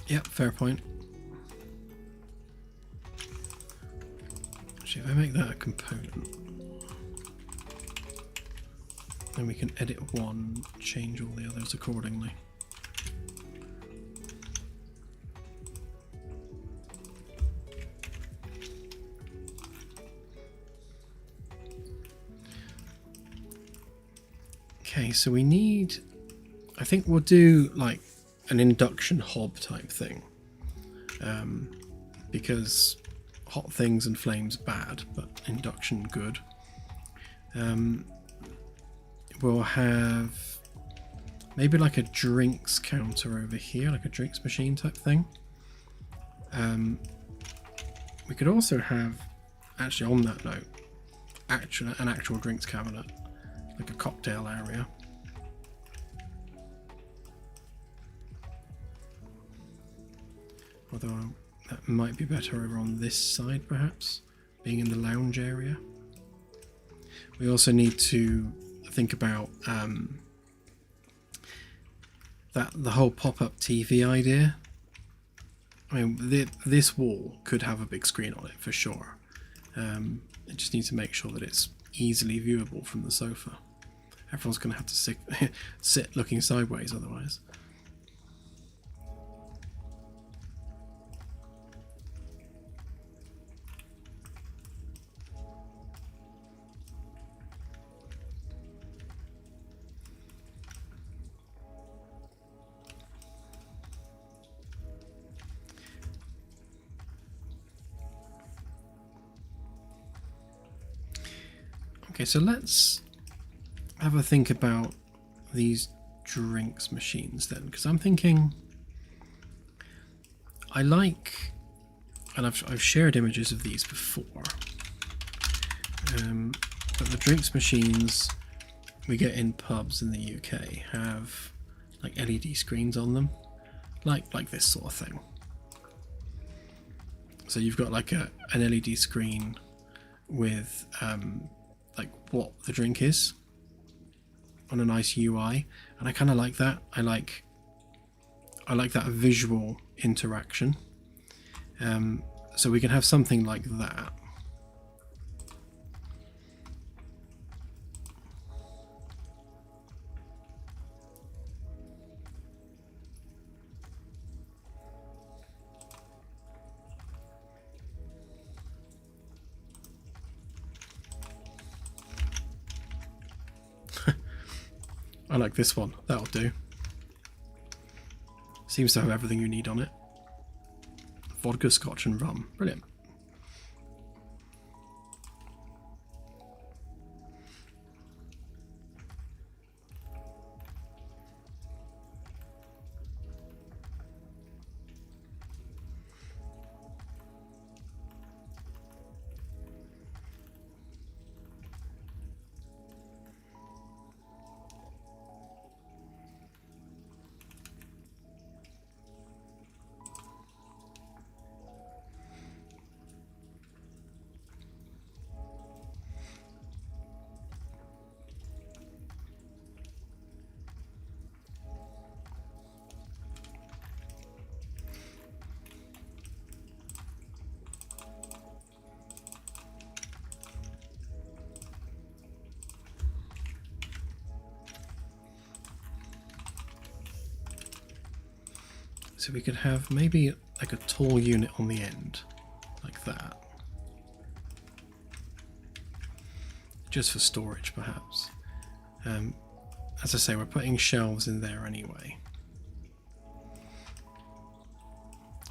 Yep, fair point. Actually, if I make that a component, then we can edit one, change all the others accordingly. Okay, so we need, I think we'll do like an induction hob type thing, because hot things and flames bad, but induction good. We'll have maybe like a drinks counter over here, like a drinks machine type thing. We could also have, actually on that note, an actual drinks cabinet, like a cocktail area. Although that might be better over on this side, perhaps, being in the lounge area. We also need to think about the whole pop-up TV idea. I mean, this wall could have a big screen on it for sure. I just need to make sure that it's easily viewable from the sofa. Everyone's going to have to sit looking sideways otherwise. Okay, so let's have a think about these drinks machines then, because I'm thinking I like, and I've shared images of these before, but the drinks machines we get in pubs in the UK have like LED screens on them, like this sort of thing. So you've got like an LED screen with like what the drink is on a nice UI, and I kind of like that. I like I like that visual interaction. So we can have something like that. I like this one. That'll do. Seems to have everything you need on it. Vodka, scotch and rum. Brilliant. So we could have maybe like a tall unit on the end, like that. Just for storage, perhaps. As I say, we're putting shelves in there anyway.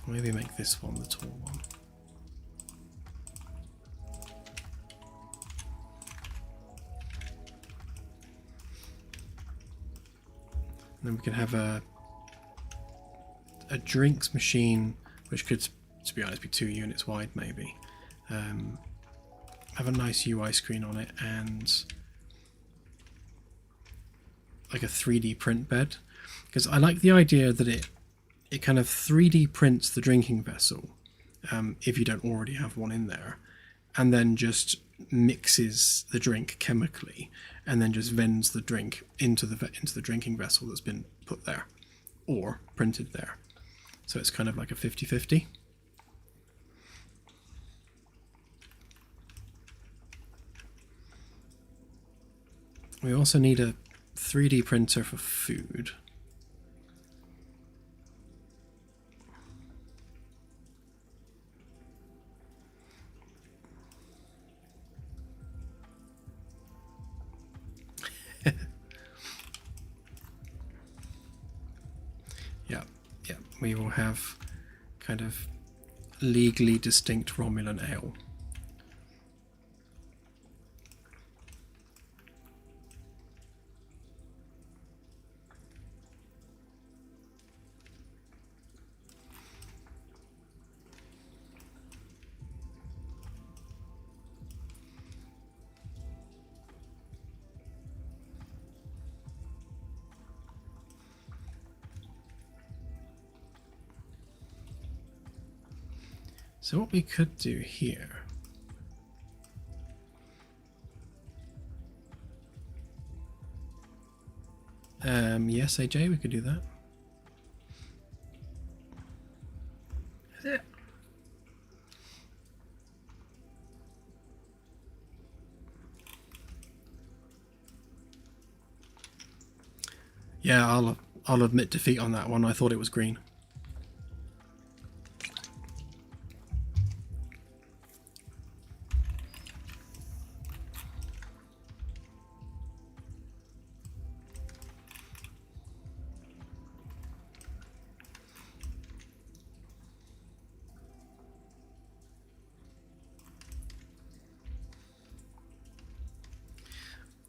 Maybe make this one the tall one. And then we could have a drinks machine, which could, to be honest, be 2 units wide maybe. Have a nice UI screen on it and like a 3D print bed, because I like the idea that it kind of 3D prints the drinking vessel, if you don't already have one in there, and then just mixes the drink chemically and then just vends the drink into the drinking vessel that's been put there or printed there. So it's kind of like a 50-50. We also need a 3D printer for food. Yeah, we will have kind of legally distinct Romulan ale. So what we could do here, yes, AJ, we could do that. Yeah. Yeah, I'll admit defeat on that one. I thought it was green.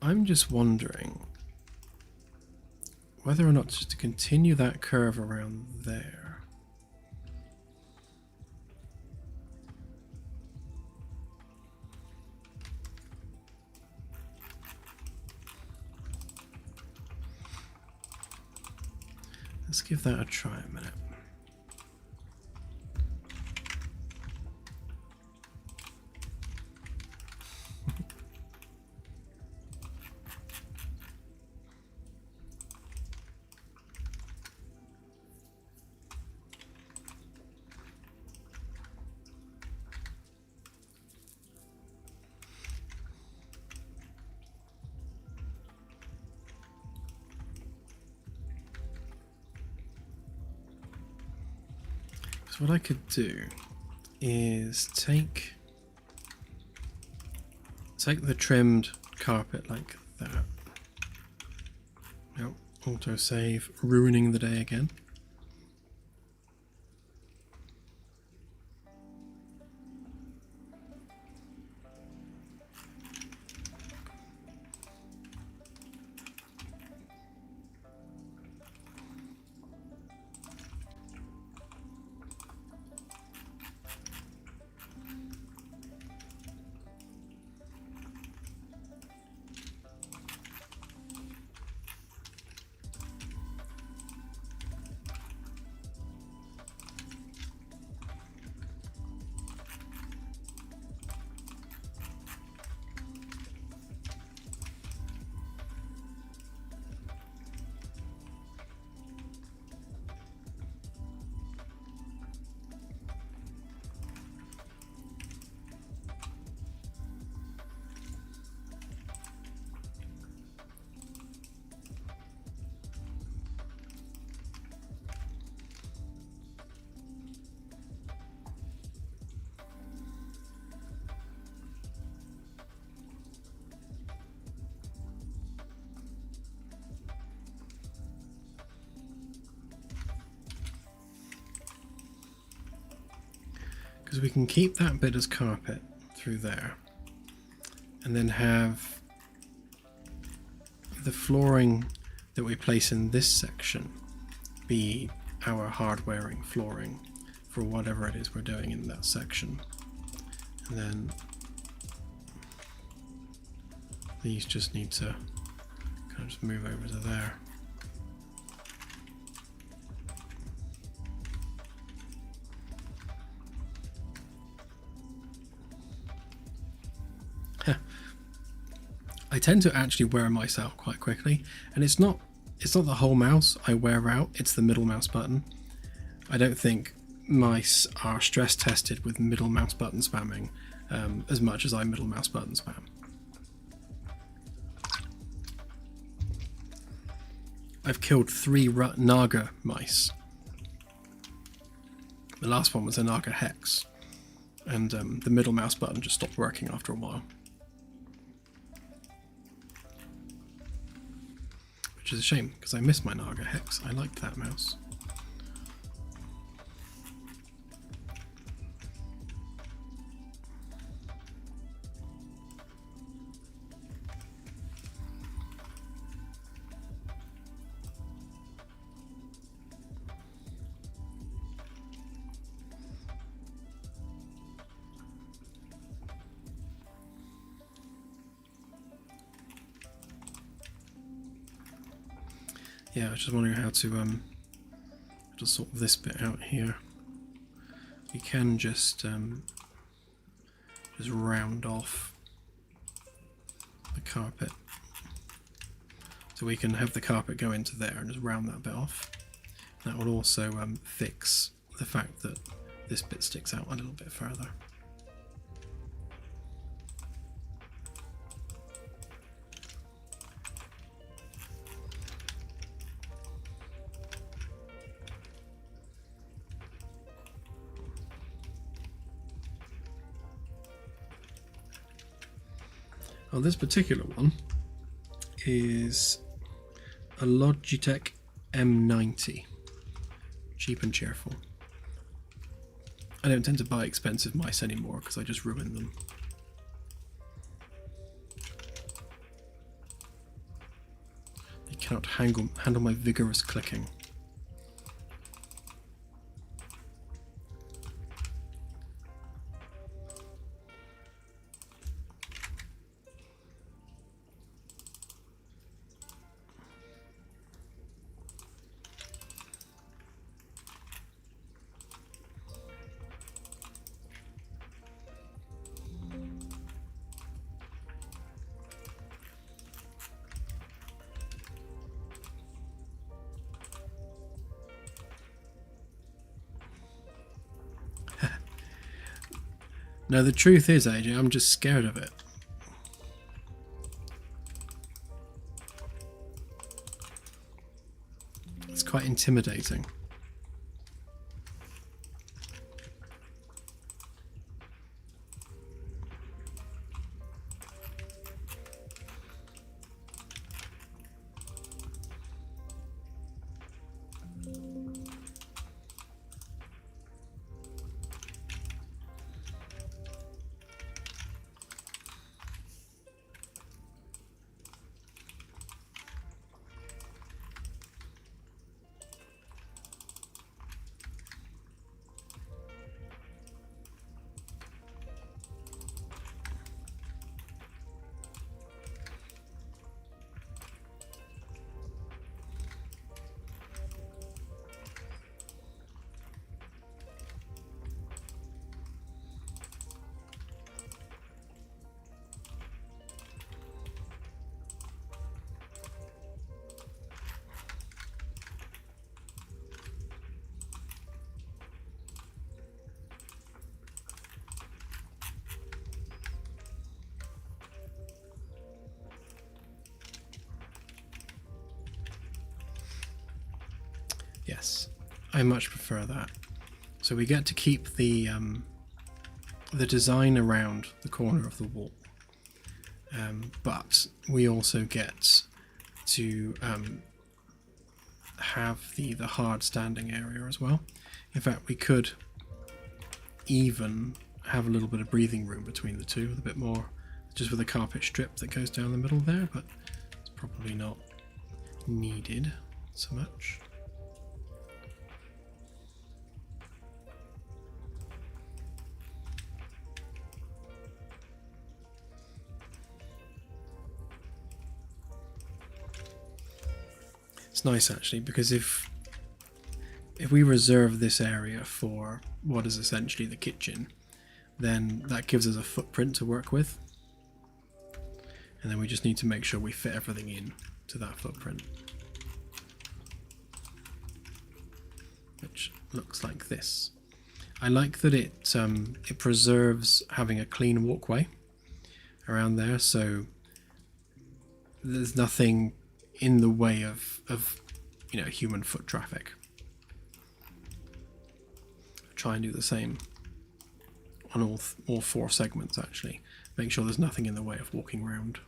I'm just wondering whether or not just to continue that curve around there. Let's give that a try a minute. So what I could do is take the trimmed carpet like that. Nope, autosave, ruining the day again. Because we can keep that bit as carpet through there, and then have the flooring that we place in this section be our hard-wearing flooring for whatever it is we're doing in that section. And then these just need to kind of just move over to there. I tend to actually wear mice out quite quickly, and it's not the whole mouse I wear out, it's the middle mouse button. I don't think mice are stress tested with middle mouse button spamming as much as I middle mouse button spam. I've killed 3 Naga mice. The last one was a Naga Hex, and the middle mouse button just stopped working after a while. Which is a shame, because I miss my Naga Hex. I liked that mouse. Yeah, I was just wondering how to sort this bit out here. We can just round off the carpet, so we can have the carpet go into there and just round that bit off. That will also fix the fact that this bit sticks out a little bit further. Well, this particular one is a Logitech M90, cheap and cheerful. I don't tend to buy expensive mice anymore because I just ruin them. They cannot handle my vigorous clicking. No, the truth is, AJ, I'm just scared of it. It's quite intimidating. Yes, I much prefer that. So we get to keep the design around the corner of the wall, but we also get to have the hard standing area as well. In fact, we could even have a little bit of breathing room between the two, with a bit more, just with a carpet strip that goes down the middle there, but it's probably not needed so much. It's nice actually, because if we reserve this area for what is essentially the kitchen, then that gives us a footprint to work with, and then we just need to make sure we fit everything in to that footprint, which looks like this. I like that it preserves having a clean walkway around there, so there's nothing in the way of human foot traffic. Try and do the same on all four segments actually. Make sure there's nothing in the way of walking around.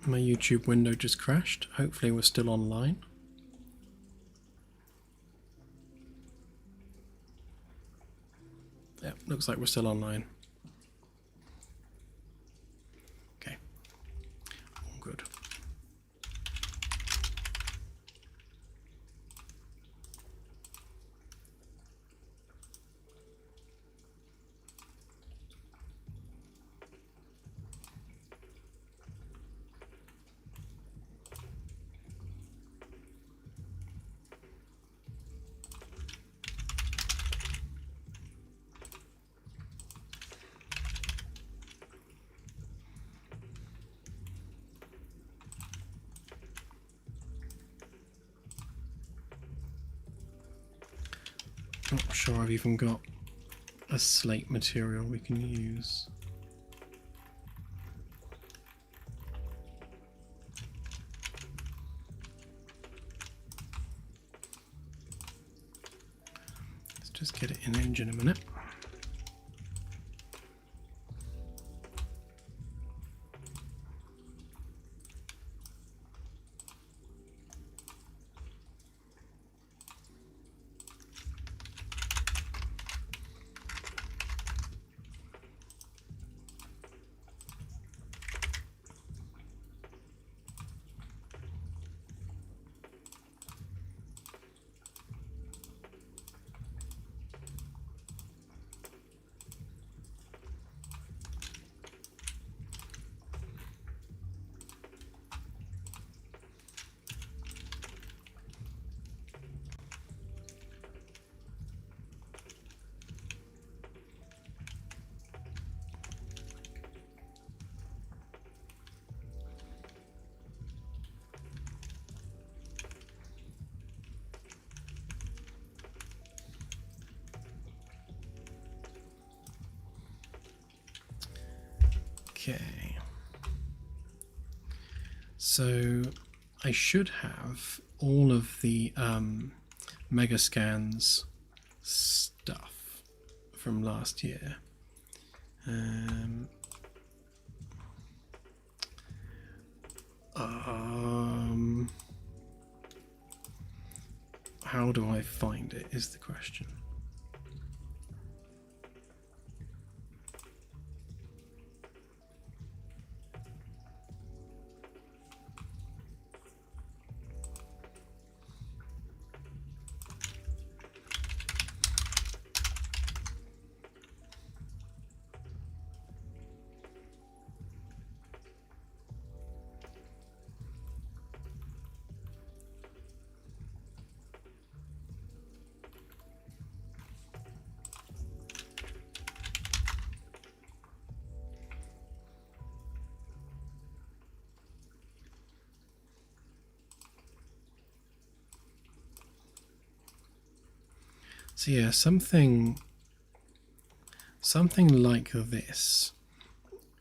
My YouTube window just crashed. Hopefully we're still online. Yeah, looks like we're still online. Okay, all good. Not sure I've even got a slate material we can use. Let's just get it in engine a minute. Okay, so I should have all of the Megascans stuff from last year. How do I find it is the question. So yeah, something like this,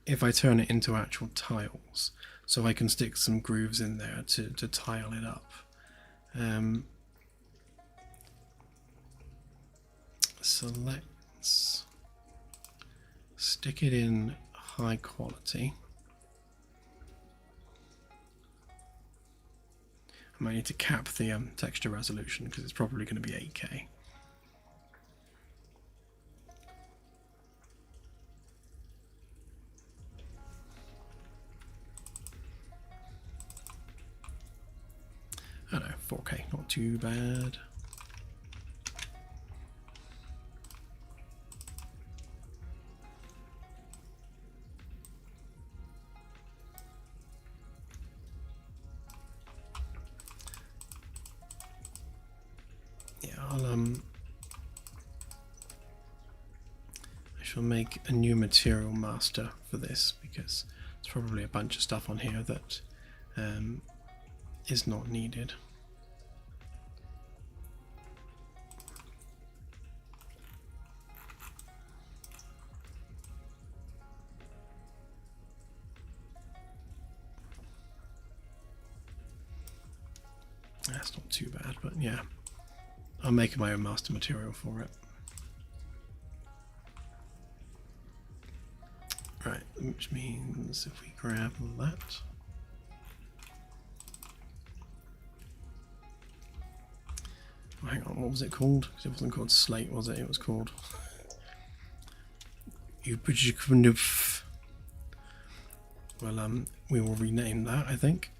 if I turn it into actual tiles, so I can stick some grooves in there to tile it up. So let's stick it in high quality. I might need to cap the texture resolution because it's probably going to be 8K. I don't know, 4K, not too bad. Yeah, I shall make a new material master for this because there's probably a bunch of stuff on here that is not needed. That's not too bad, but yeah, I'll make my own master material for it. Right, which means if we grab that, hang on, what was it called? 'Cause it wasn't called slate, was it? It was called well, we will rename that, I think.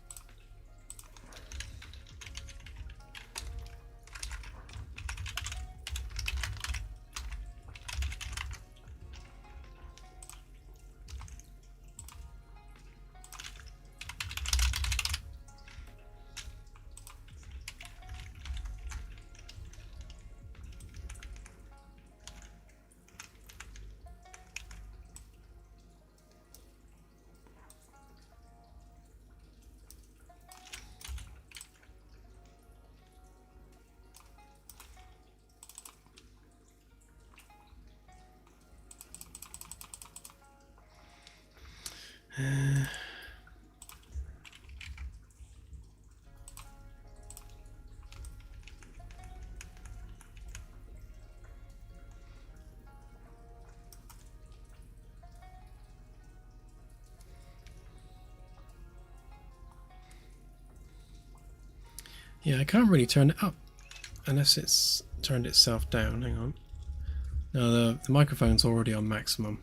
Yeah, I can't really turn it up unless it's turned itself down. Hang on. No, the microphone's already on maximum.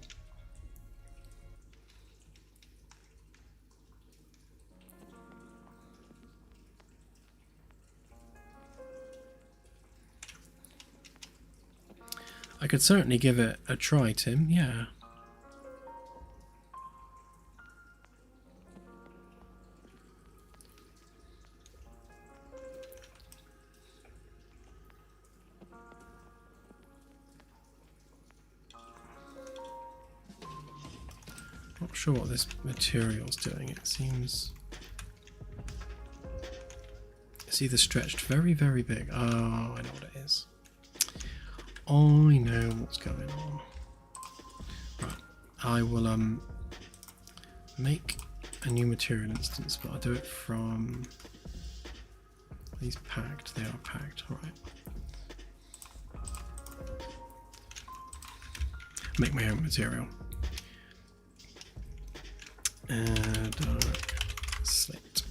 I could certainly give it a try, Tim, yeah. Not sure what this material's doing. It seems it's either stretched very, very big. Oh, I know what it is. I know what's going on. Right, I will make a new material instance, but I'll do it from these packed. They are packed. All right. Make my own material. Slate.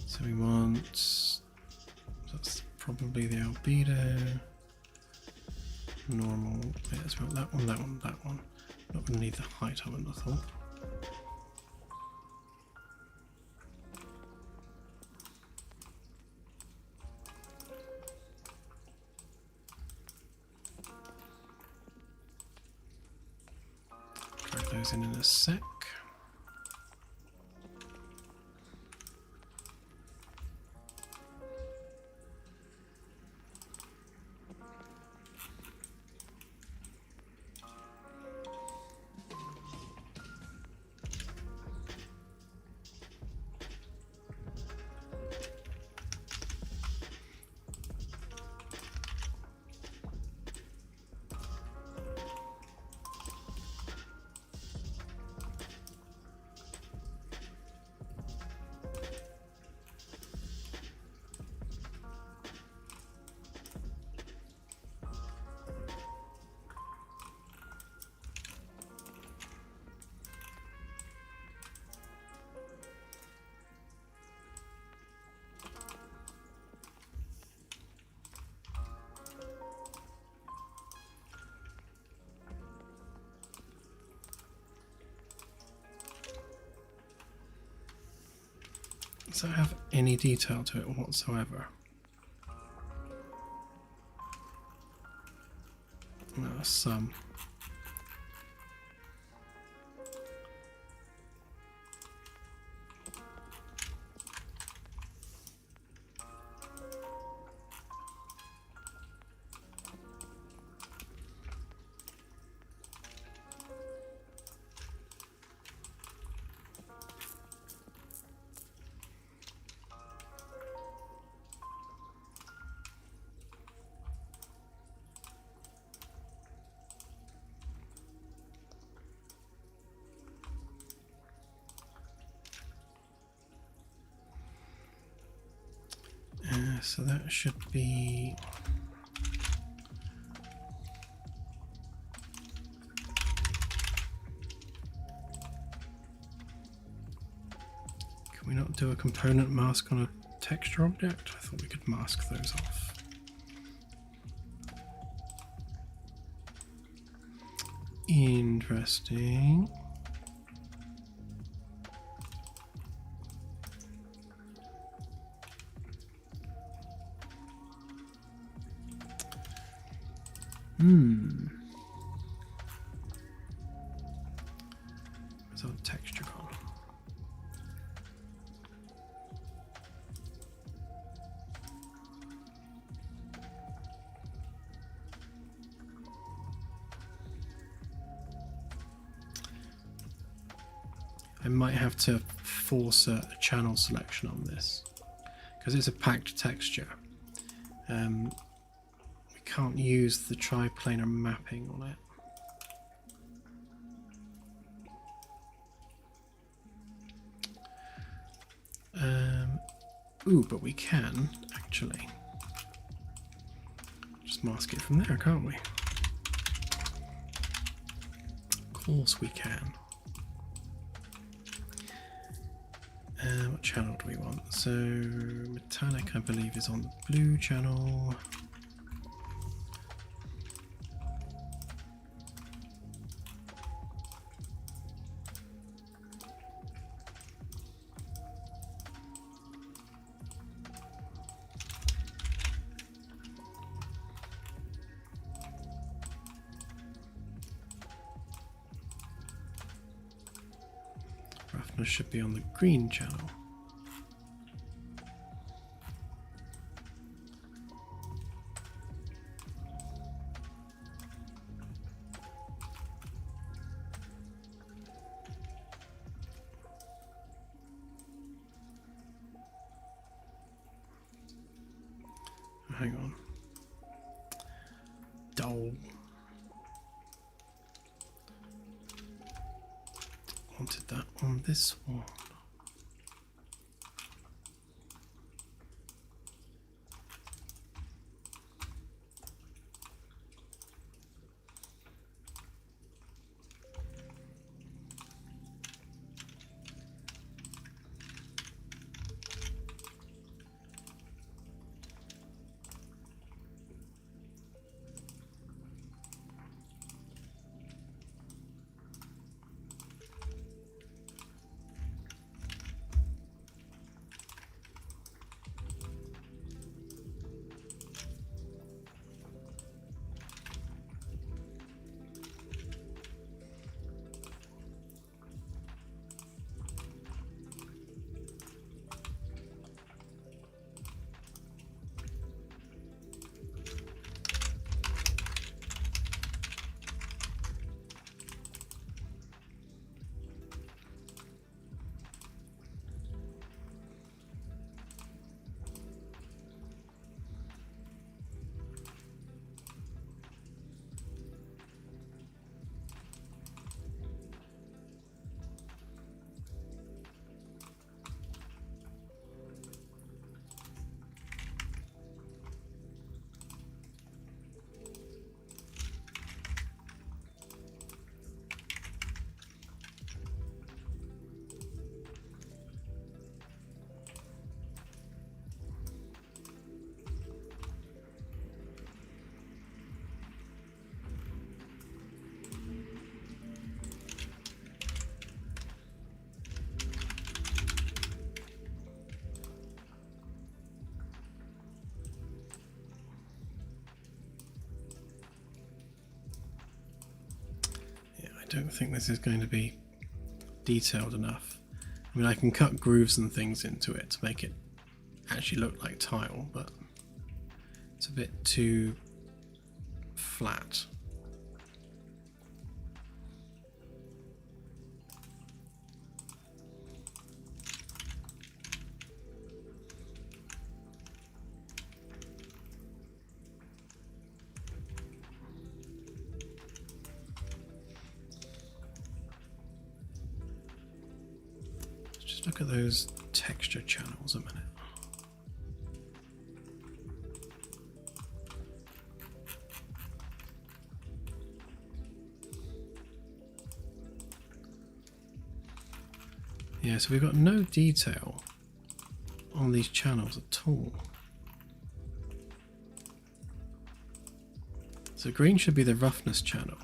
So we want, that's probably the albedo, normal, yeah, let's want that one, that one, that one. Not going to need the height, I wouldn't have thought. Those in a sec. Does that have any detail to it whatsoever? No, some. So that should be Can we not do a component mask on a texture object? I thought we could mask those off. Interesting. Where's our texture gone? I might have to force a channel selection on this because it's a packed texture. We can't use the triplanar mapping on it. Ooh, but we can actually just mask it from there, can't we? Of course we can. What channel do we want? So metallic, I believe, is on the blue channel. Roughness should be on the green channel. Hang on. Dull. Wanted that on this one. I don't think this is going to be detailed enough. I mean, I can cut grooves and things into it to make it actually look like tile, but it's a bit too flat. Look at those texture channels a minute. Yeah, so we've got no detail on these channels at all. So green should be the roughness channel,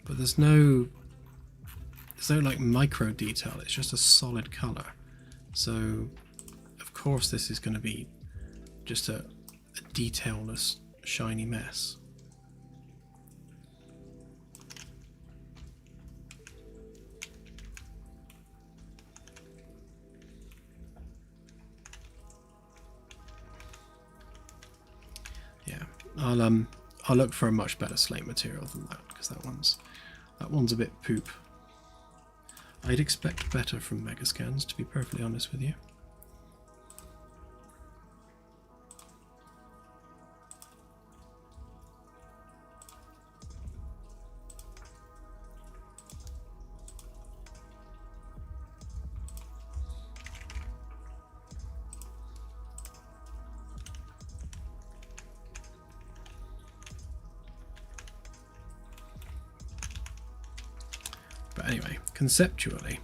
but there's no like micro detail, it's just a solid color. So of course this is going to be just a detailless shiny mess. Yeah, I'll look for a much better slate material than that, because that one's a bit poop. I'd expect better from Megascans, to be perfectly honest with you. But anyway, conceptually,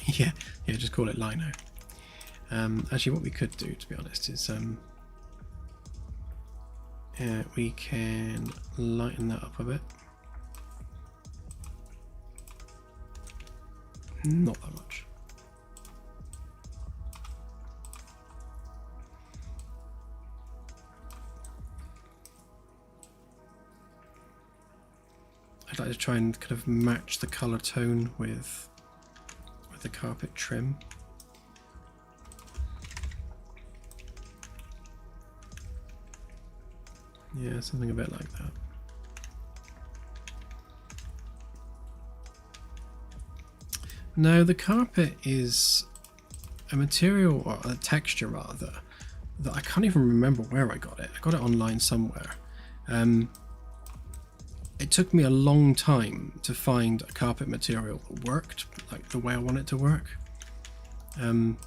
yeah, just call it lino. Actually, what we could do, to be honest, is we can lighten that up a bit. Not that much. I'd like to try and kind of match the color tone with the carpet trim. Yeah, something a bit like that. No, the carpet is a material, or a texture rather, that I can't even remember where I got it. I got it online somewhere. It took me a long time to find a carpet material that worked like the way I want it to work. And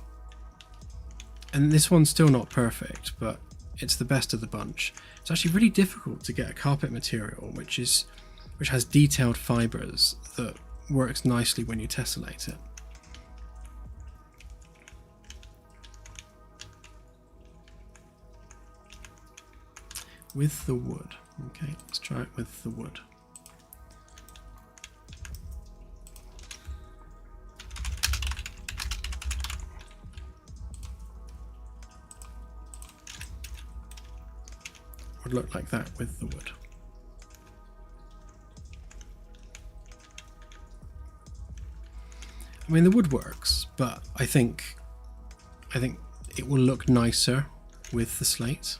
this one's still not perfect, but it's the best of the bunch. It's actually really difficult to get a carpet material which has detailed fibers that works nicely when you tessellate it. With the wood. Okay, let's try it with the wood. Would look like that with the wood. I mean, the wood works, but I think it will look nicer with the slate.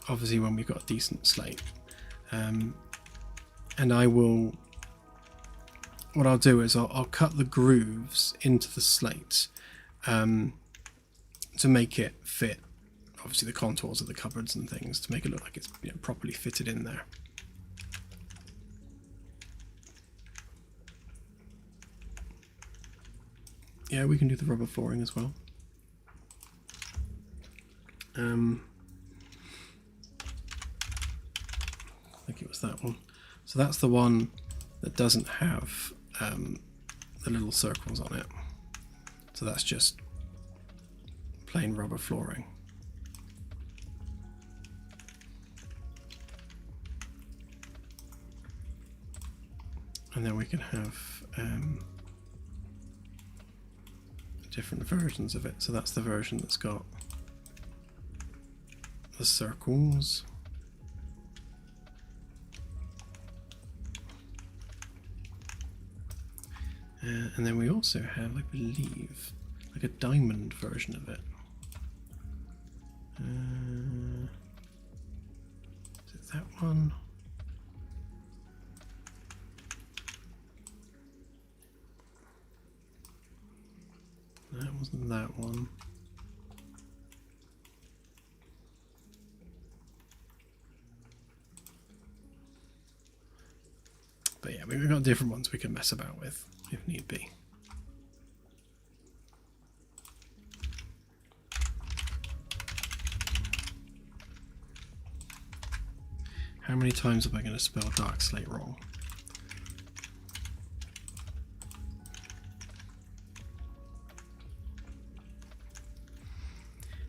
Obviously when we've got a decent slate. And what I'll do is I'll cut the grooves into the slate to make it fit, obviously, the contours of the cupboards and things, to make it look like it's, you know, properly fitted in there. Yeah, we can do the rubber flooring as well. I think it was that one. So that's the one that doesn't have the little circles on it. So that's just plain rubber flooring. And then we can have different versions of it. So that's the version that's got the circles. And then we also have, I believe, like a diamond version of it. Is it that one? That wasn't that one. But yeah, we've got different ones we can mess about with if need be. How many times am I going to spell dark slate wrong?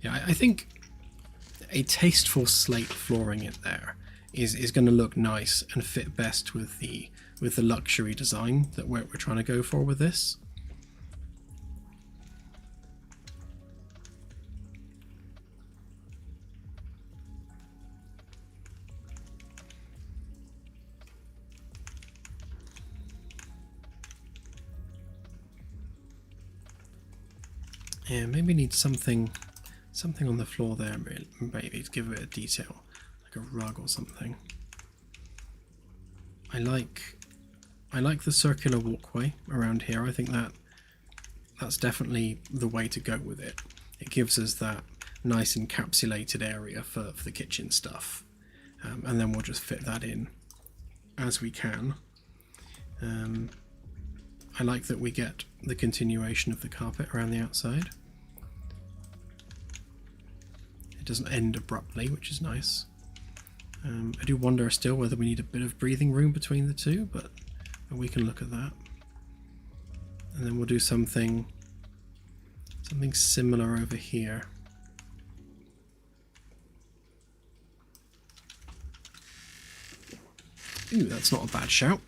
Yeah, I think a tasteful slate flooring in there is going to look nice and fit best with the luxury design that we're trying to go for with this. Yeah, maybe need something on the floor there, maybe to give it a detail, like a rug or something. I like the circular walkway around here. I think that's definitely the way to go with it. It gives us that nice encapsulated area for the kitchen stuff, and then we'll just fit that in as we can. I like that we get the continuation of the carpet around the outside. It doesn't end abruptly, which is nice. I do wonder still whether we need a bit of breathing room between the two, but we can look at that. And then we'll do something similar over here. Ooh, that's not a bad shout.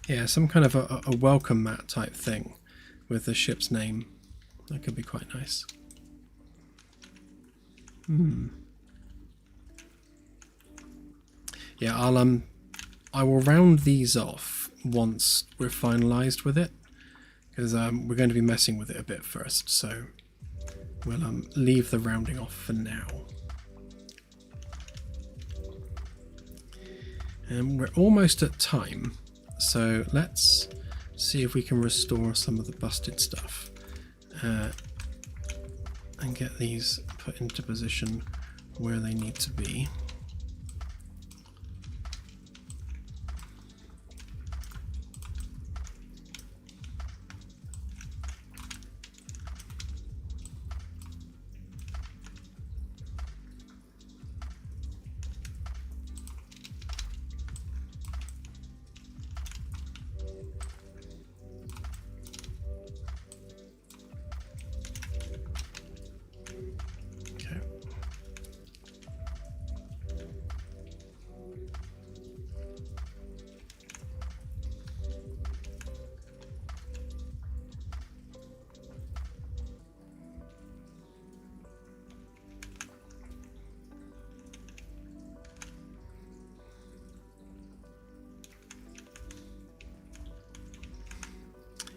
Yeah, some kind of a welcome mat type thing with the ship's name. That could be quite nice. Yeah, I will round these off once we're finalized with it, because we're going to be messing with it a bit first, so we'll leave the rounding off for now. And we're almost at time. So let's see if we can restore some of the busted stuff and get these put into position where they need to be.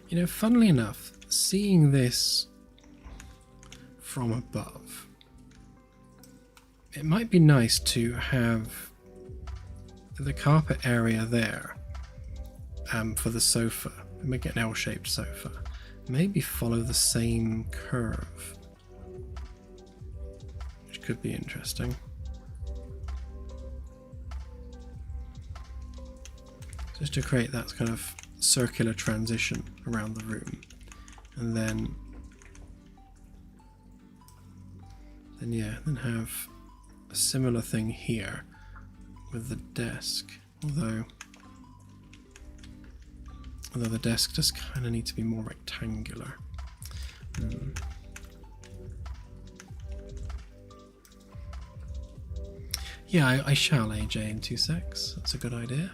You know, funnily enough, seeing this from above, it might be nice to have the carpet area there for the sofa. Make it an L-shaped sofa. Maybe follow the same curve, which could be interesting. Just to create that kind of circular transition around the room, and then have a similar thing here with the desk, although the desk does kind of need to be more rectangular. Yeah, I shall AJ in 2 secs. That's a good idea.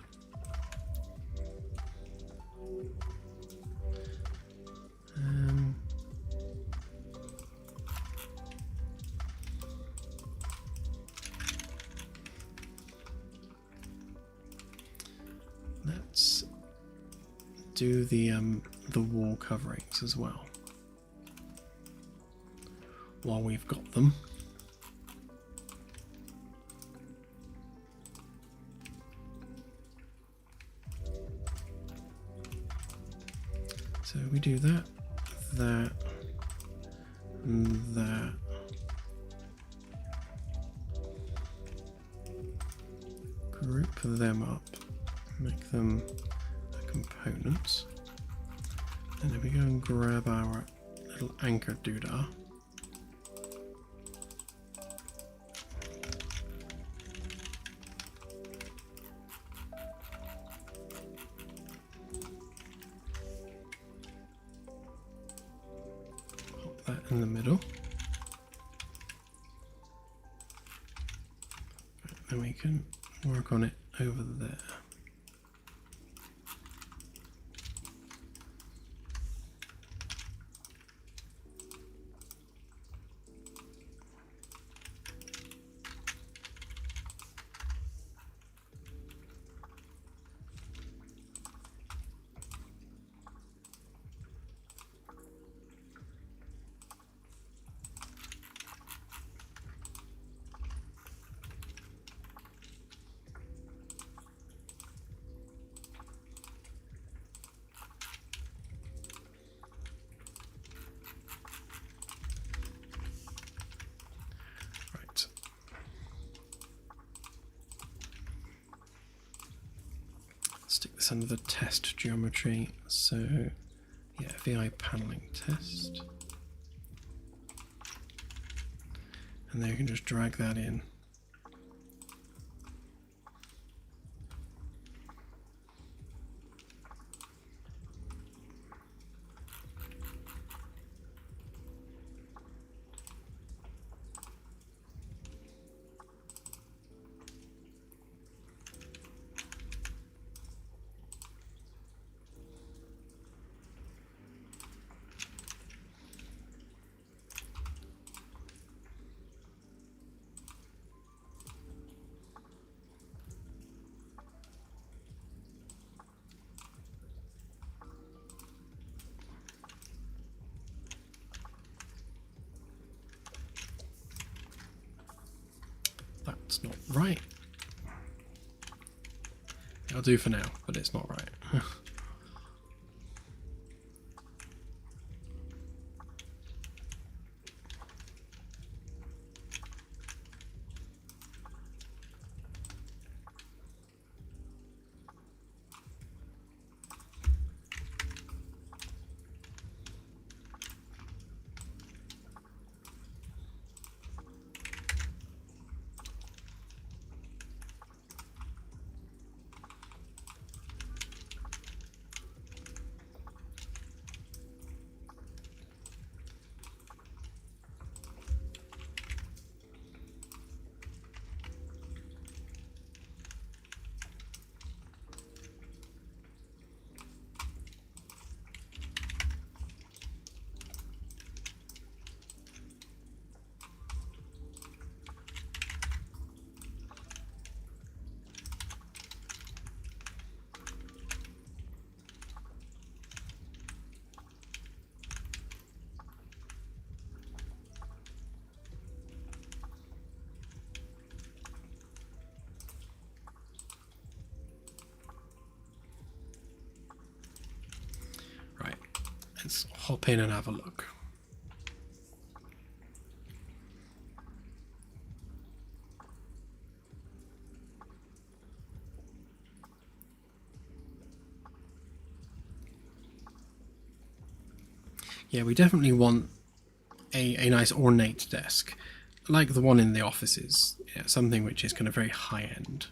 Let's do the wall coverings as well while we've got them. So we do that, that, and that. Group them up, make them a component. And then we go and grab our little anchor doodah in the middle. Then we can work on it over there. Stick this under the test geometry. So, yeah, VI paneling test. And then you can just drag that in. That's not right. It'll do for now, but it's not right. Let's hop in and have a look. Yeah, we definitely want a nice ornate desk, like the one in the offices. Yeah, something which is kind of very high end.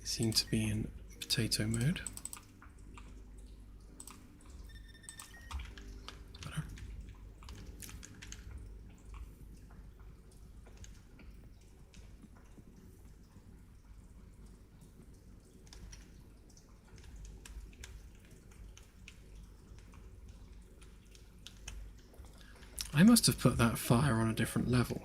Seem to be in potato mode. Better. I must have put that fire on a different level.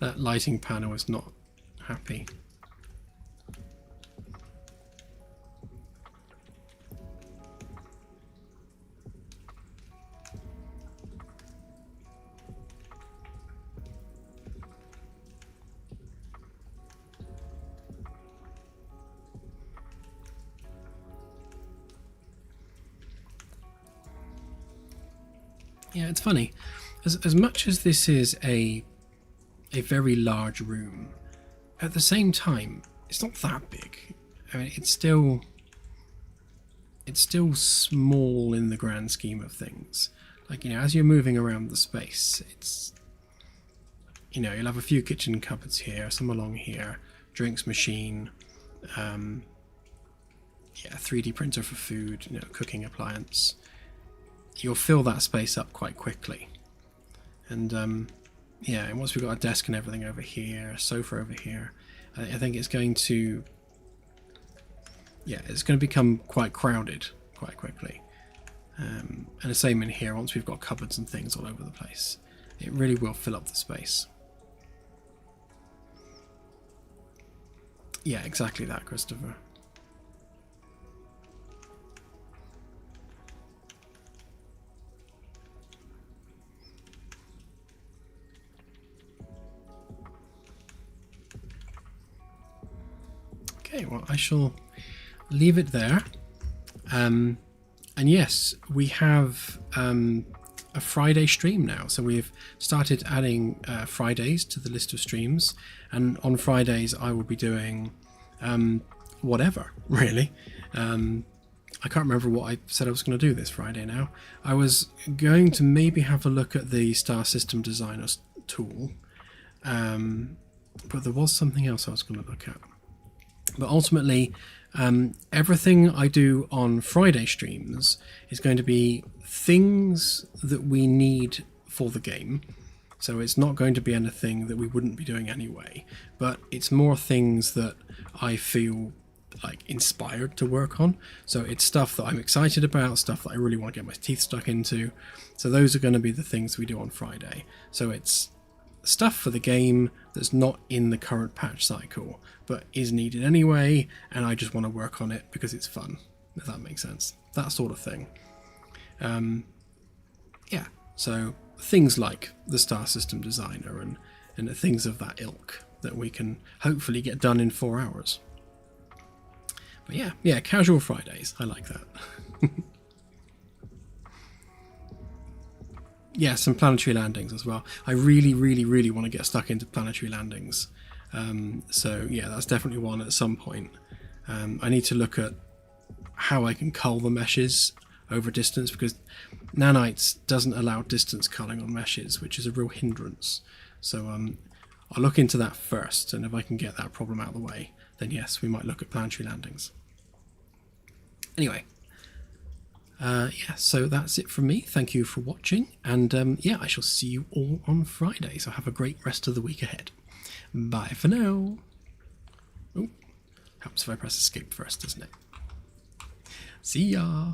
That lighting panel is not happy. Yeah, it's funny. As much as this is a very large room, at the same time, it's not that big. I mean, it's still small in the grand scheme of things. Like, you know, as you're moving around the space, it's, you know, you'll have a few kitchen cupboards here, some along here, drinks machine, yeah, 3D printer for food, you know, cooking appliance. You'll fill that space up quite quickly. And yeah, and once we've got a desk and everything over here, a sofa over here, I think it's going to, yeah, it's going to become quite crowded quite quickly. And the same in here, once we've got cupboards and things all over the place. It really will fill up the space. Yeah, exactly that, Christopher. Okay, well, I shall leave it there. And yes, we have a Friday stream now. So we've started adding Fridays to the list of streams. And on Fridays, I will be doing whatever, really. I can't remember what I said I was going to do this Friday now. I was going to maybe have a look at the Star System Designer tool. But there was something else I was going to look at. But ultimately, everything I do on Friday streams is going to be things that we need for the game. So it's not going to be anything that we wouldn't be doing anyway, but it's more things that I feel like inspired to work on. So it's stuff that I'm excited about, stuff that I really want to get my teeth stuck into. So those are going to be the things we do on Friday. So it's stuff for the game that's not in the current patch cycle but is needed anyway, and I just want to work on it because it's fun, if that makes sense. That sort of thing. Yeah, so things like the Star System Designer and things of that ilk that we can hopefully get done in 4 hours. But yeah, casual Fridays, I like that. Yeah, some planetary landings as well. I really, really, really want to get stuck into planetary landings. So yeah, that's definitely one at some point. I need to look at how I can cull the meshes over distance, because Nanites doesn't allow distance culling on meshes, which is a real hindrance. So I'll look into that first, and if I can get that problem out of the way, then yes, we might look at planetary landings. Anyway. Yeah, so that's it from me. Thank you for watching, and yeah, I shall see you all on Friday, so have a great rest of the week ahead. Bye for now. Oh, helps if I press escape first, doesn't it? See ya.